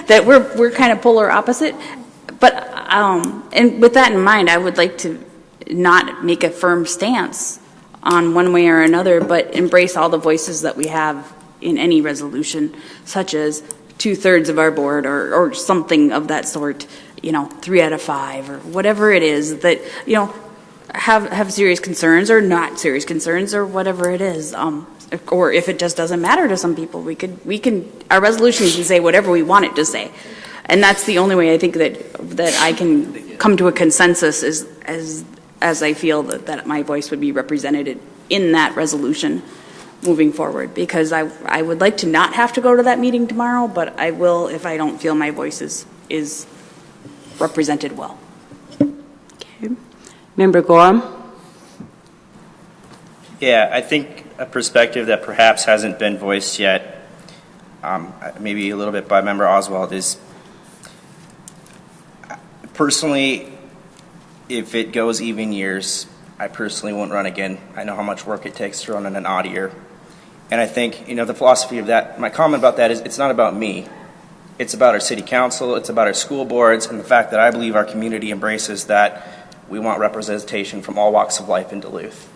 That we're kind of polar opposite. But and with that in mind, I would like to not make a firm stance on one way or another, but embrace all the voices that we have in any resolution, such as 2/3 of our board or something of that sort, 3 out of 5 or whatever it is that, have serious concerns or not serious concerns or whatever it is. Or if it just doesn't matter to some people, our resolution can say whatever we want it to say. And that's the only way I think that I can come to a consensus is as I feel that my voice would be represented in that resolution moving forward, because I would like to not have to go to that meeting tomorrow, but I will if I don't feel my voice is represented well. Okay. Member Gorham? Yeah, I think a perspective that perhaps hasn't been voiced yet, maybe a little bit by Member Oswald, is personally, if it goes even years, I personally won't run again. I know how much work it takes to run in an odd year. And I think, the philosophy of that, my comment about that is it's not about me. It's about our city council, it's about our school boards, and the fact that I believe our community embraces that we want representation from all walks of life in Duluth.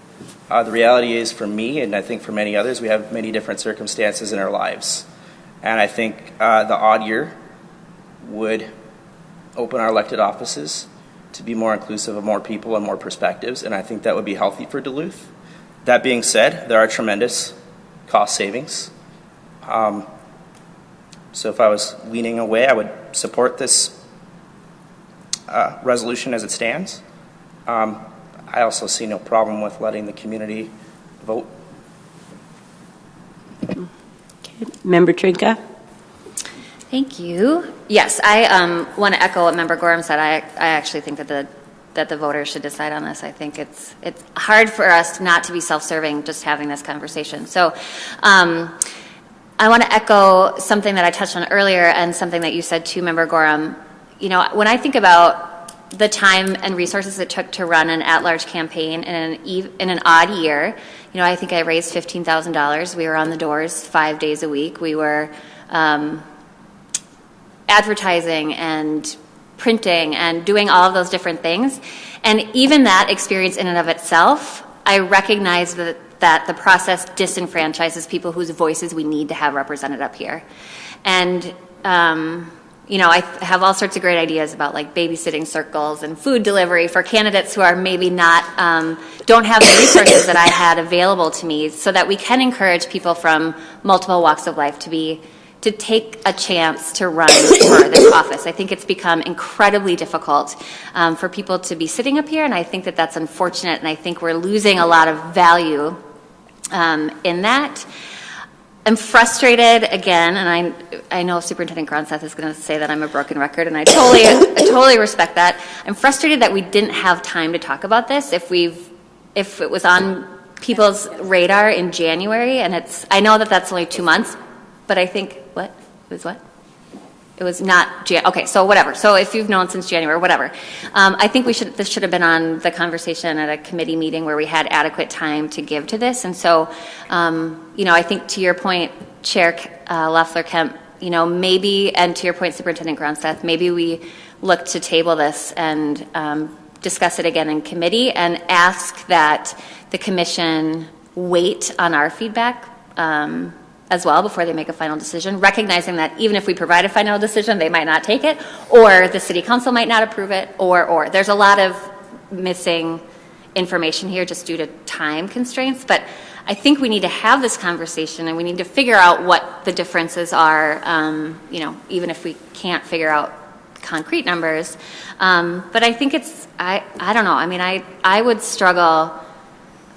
The reality is, for me, and I think for many others, we have many different circumstances in our lives. And I think the odd year would open our elected offices to be more inclusive of more people and more perspectives, and I think that would be healthy for Duluth. That being said, there are tremendous cost savings. So if I was leaning away, I would support this resolution as it stands. I also see no problem with letting the community vote. Okay. Member Trinka? Thank you. Yes, I want to echo what Member Gorham said. I actually think that the voters should decide on this. I think it's hard for us not to be self-serving just having this conversation. So I want to echo something that I touched on earlier and something that you said too, Member Gorham. When I think about the time and resources it took to run an at-large campaign in an odd year, I think I raised $15,000. We were on the doors 5 days a week. We were advertising and printing and doing all of those different things. And even that experience in and of itself, I recognize that the process disenfranchises people whose voices we need to have represented up here. And, I have all sorts of great ideas about like babysitting circles and food delivery for candidates who are maybe not, don't have the resources that I had available to me, so that we can encourage people from multiple walks of life to take a chance to run for this office. I think it's become incredibly difficult for people to be sitting up here, and I think that that's unfortunate, and I think we're losing a lot of value in that. I'm frustrated again, and I know Superintendent Gronseth is going to say that I'm a broken record, and I totally respect that. I'm frustrated that we didn't have time to talk about this if it was on people's radar in January, and I know that that's only 2 months, but I think, what? It was what? It was not, okay, so whatever. So if you've known since January, whatever. I think this should have been on the conversation at a committee meeting where we had adequate time to give to this. And so, I think to your point, Chair Loeffler-Kemp, maybe, and to your point, Superintendent Gronseth, maybe we look to table this and discuss it again in committee and ask that the commission wait on our feedback as well before they make a final decision, recognizing that even if we provide a final decision, they might not take it, or the city council might not approve it, or. There's a lot of missing information here just due to time constraints, but I think we need to have this conversation and we need to figure out what the differences are, even if we can't figure out concrete numbers. But I think I don't know. I mean, I would struggle,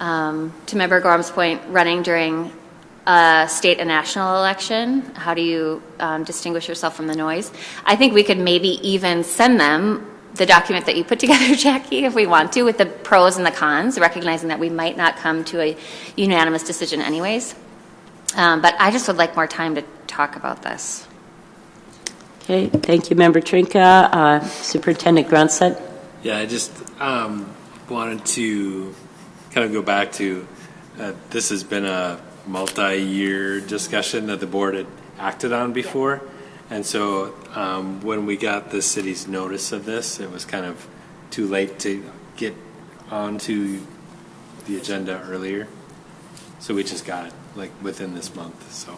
to Member Gorham's point, running during a state and national election. How do you distinguish yourself from the noise? I think we could maybe even send them the document that you put together, Jackie, if we want to, with the pros and the cons, recognizing that we might not come to a unanimous decision anyways. But I just would like more time to talk about this. Okay, thank you, Member Trinka. Superintendent Grunstead. Yeah, I just wanted to kind of go back to this has been a multi-year discussion that the board had acted on before. And so when we got the city's notice of this, it was kind of too late to get onto the agenda earlier. So we just got it like within this month. So,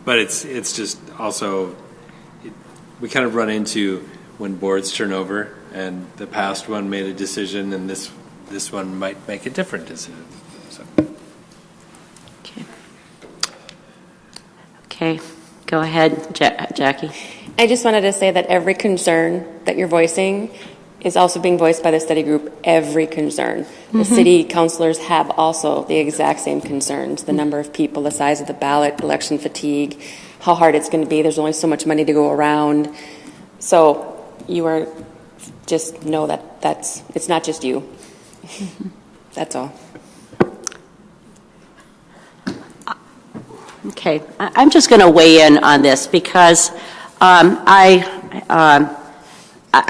but it's just also, we kind of run into when boards turn over and the past one made a decision and this one might make a different decision. So. Okay. Go ahead, Jackie. I just wanted to say that every concern that you're voicing is also being voiced by the study group, every concern. The city councilors have also the exact same concerns, the number of people, the size of the ballot, election fatigue, how hard it's going to be. There's only so much money to go around. So you are, just know that it's not just you. That's all. Okay, I'm just going to weigh in on this because I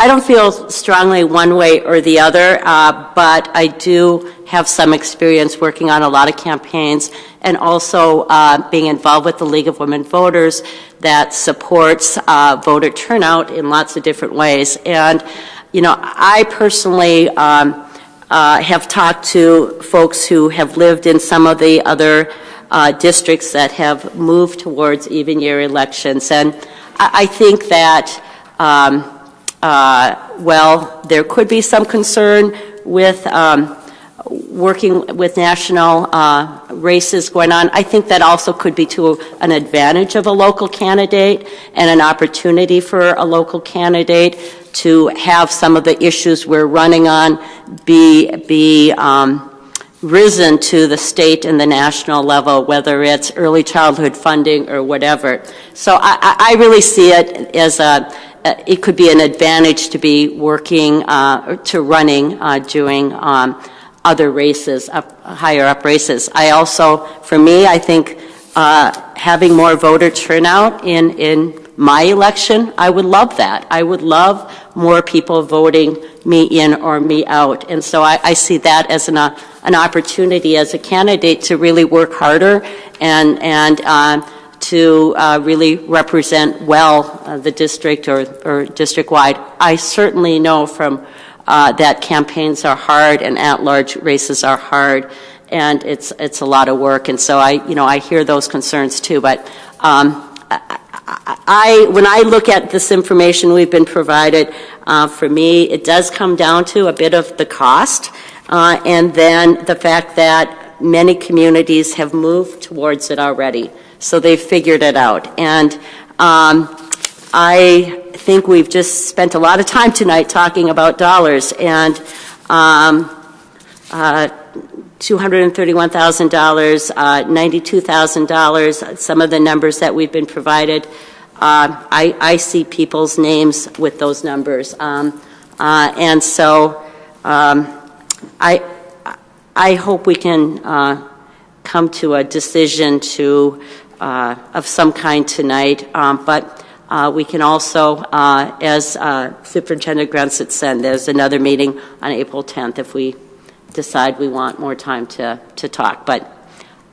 don't feel strongly one way or the other, but I do have some experience working on a lot of campaigns and also being involved with the League of Women Voters that supports voter turnout in lots of different ways. And, I personally have talked to folks who have lived in some of the other districts that have moved towards even year elections. And I think that, there could be some concern with working with national races going on. I think that also could be to an advantage of a local candidate and an opportunity for a local candidate to have some of the issues we're running on be risen to the state and the national level, whether it's early childhood funding or whatever. So I really see it as it could be an advantage to be working, to running during other races, higher up races. I also, for me, I think having more voter turnout in my election, I would love that. I would love more people voting me in or me out. And so I see that as an opportunity as a candidate to really work harder and to really represent well the district or district-wide. I certainly know from that campaigns are hard and at-large races are hard, and it's a lot of work. And so I hear those concerns too. But when I look at this information we've been provided, for me, it does come down to a bit of the cost, and then the fact that many communities have moved towards it already. So they've figured it out. And I think we've just spent a lot of time tonight talking about dollars, and $231,000, $92,000, some of the numbers that we've been provided. I see people's names with those numbers. And so I hope we can come to a decision of some kind tonight, but we can also, as Superintendent Grunstead said, there's another meeting on April 10th if we decide we want more time to talk. But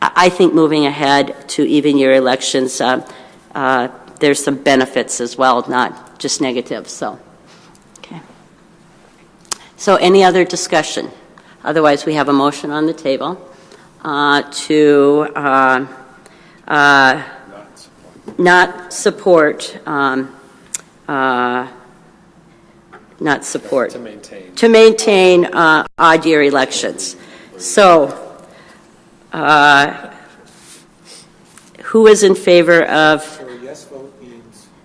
I think moving ahead to even year elections, there's some benefits as well, not just negatives. So, okay. So any other discussion? Otherwise, we have a motion on the table to not support, to maintain odd year elections. So, who is in favor of?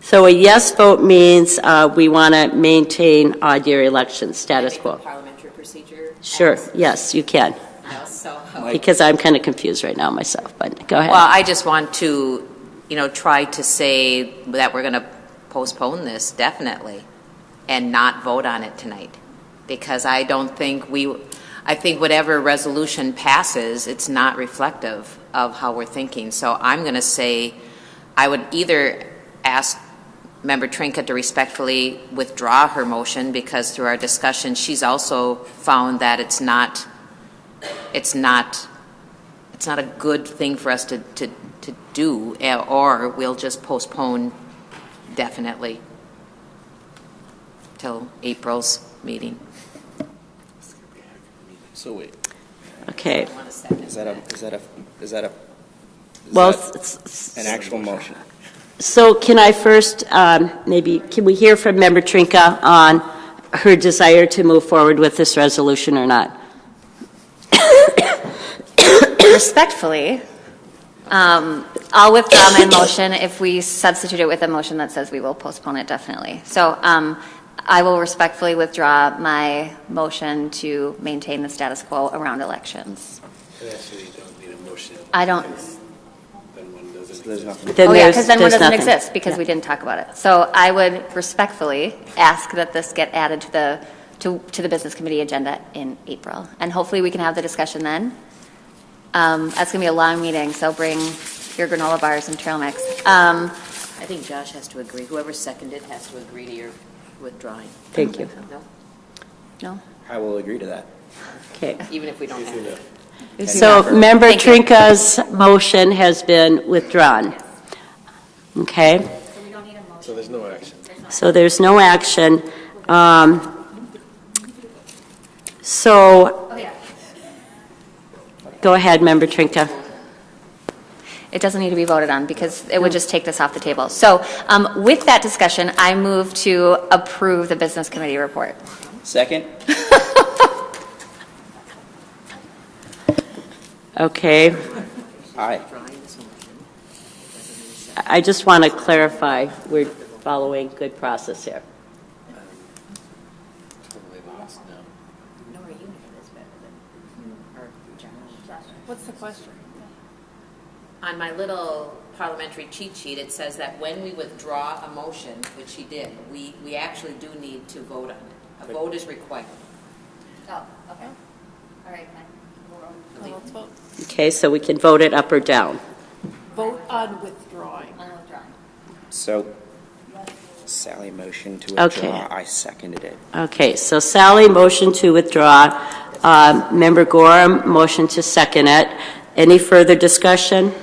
So a yes vote means we want to maintain odd year elections, status quo. Parliamentary procedure? Sure, yes, you can. Because I'm kind of confused right now myself, but go ahead. Well, I just want to, try to say that we're going to postpone this, definitely, and not vote on it tonight. Because I don't think I think whatever resolution passes, it's not reflective of how we're thinking. So I'm going to say I would either ask Member Trinket to respectfully withdraw her motion, because through our discussion, she's also found that it's not a good thing for us to do, or we'll just postpone definitely till April's meeting. So wait. Okay. Is that an actual motion? So can I first, maybe, can we hear from Member Trinka on her desire to move forward with this resolution or not? Respectfully, I'll withdraw my motion if we substitute it with a motion that says we will postpone it definitely. So I will respectfully withdraw my motion to maintain the status quo around elections. Actually, you don't need a motion. I don't. There's nothing. Because then one doesn't exist because we didn't talk about it. So I would respectfully ask that this get added to the business committee agenda in April, and hopefully we can have the discussion then. That's going to be a long meeting, so bring your granola bars and trail mix. I think Josh has to agree. Whoever seconded has to agree to your withdrawing. Thank you. No? I will agree to that. Okay. Even if we don't have it. So Member Trinka's motion has been withdrawn. Okay? So there's no action. So there's no action. Go ahead, Member Trinka. It doesn't need to be voted on because it would just take this off the table. So with that discussion, I move to approve the business committee report. Second? Okay. Aye. I just want to clarify, we're following good process here. What's the question? On my little parliamentary cheat sheet, it says that when we withdraw a motion, which she did, we actually do need to vote on it. A vote is required. Oh, okay. All right, Let's vote. Okay, so we can vote it up or down. Vote on withdrawing. So Sally motioned to withdraw. Okay. I seconded it. Okay, so Sally motioned to withdraw. Member Gorham motioned to second it. Any further discussion?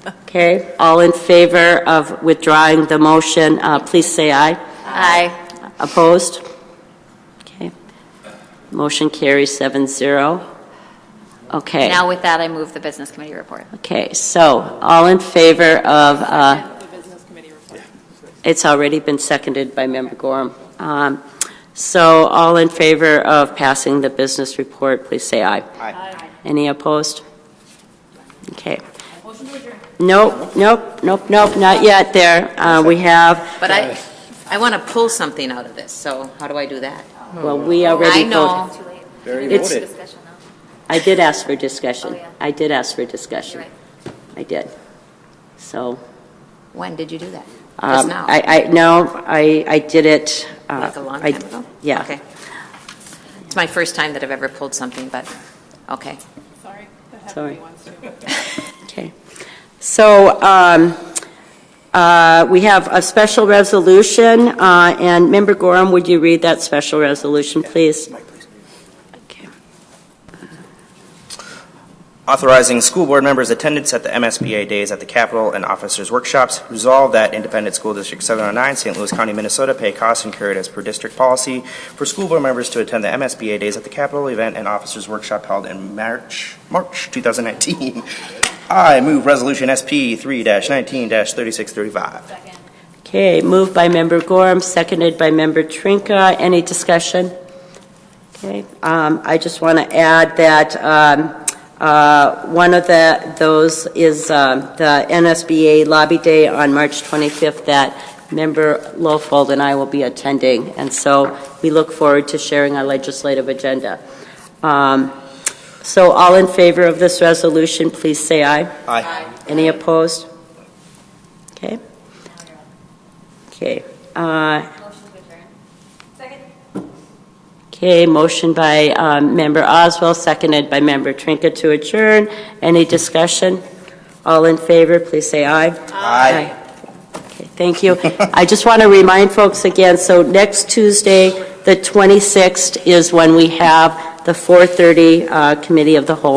Okay, all in favor of withdrawing the motion, please say aye. Aye. Opposed? Okay. Motion carries 7-0. Okay. Now with that, I move the business committee report. Okay, so all in favor of, it's already been seconded by Member Gorham. So all in favor of passing the business report, please say aye. Aye. Any opposed? Okay. Nope, not yet there. We have. But I want to pull something out of this, so how do I do that? Well, we already I know. voted. Very It's- voted. I did ask for discussion. Oh, yeah. I did ask for discussion. You're right. I did. So. When did you do that? Just now? I did it. Like a long time ago? Yeah. Okay. It's my first time that I've ever pulled something, but, okay. Sorry, that happened Sorry. to me once too. Okay. So we have a special resolution, and Member Gorham, would you read that special resolution, please? Okay. Authorizing school board members' attendance at the MSBA days at the Capitol and officers' workshops. Resolved that Independent School District 709, St. Louis County, Minnesota, pay costs incurred as per district policy for school board members to attend the MSBA days at the Capitol event and officers' workshop held in March 2019. I move Resolution SP 3-19-3635. Okay, moved by Member Gorham, seconded by Member Trinka. Any discussion? Okay, I just want to add that one of those is the NSBA Lobby Day on March 25th that Member Lofold and I will be attending, and so we look forward to sharing our legislative agenda. So all in favor of this resolution, please say aye. Aye. Any opposed? Okay. Okay. Okay, motion by Member Oswald, seconded by Member Trinka to adjourn. Any discussion? All in favor, please say aye. Aye. Okay, thank you. I just want to remind folks again, so next Tuesday, the 26th, is when we have the 4:30 Committee of the Whole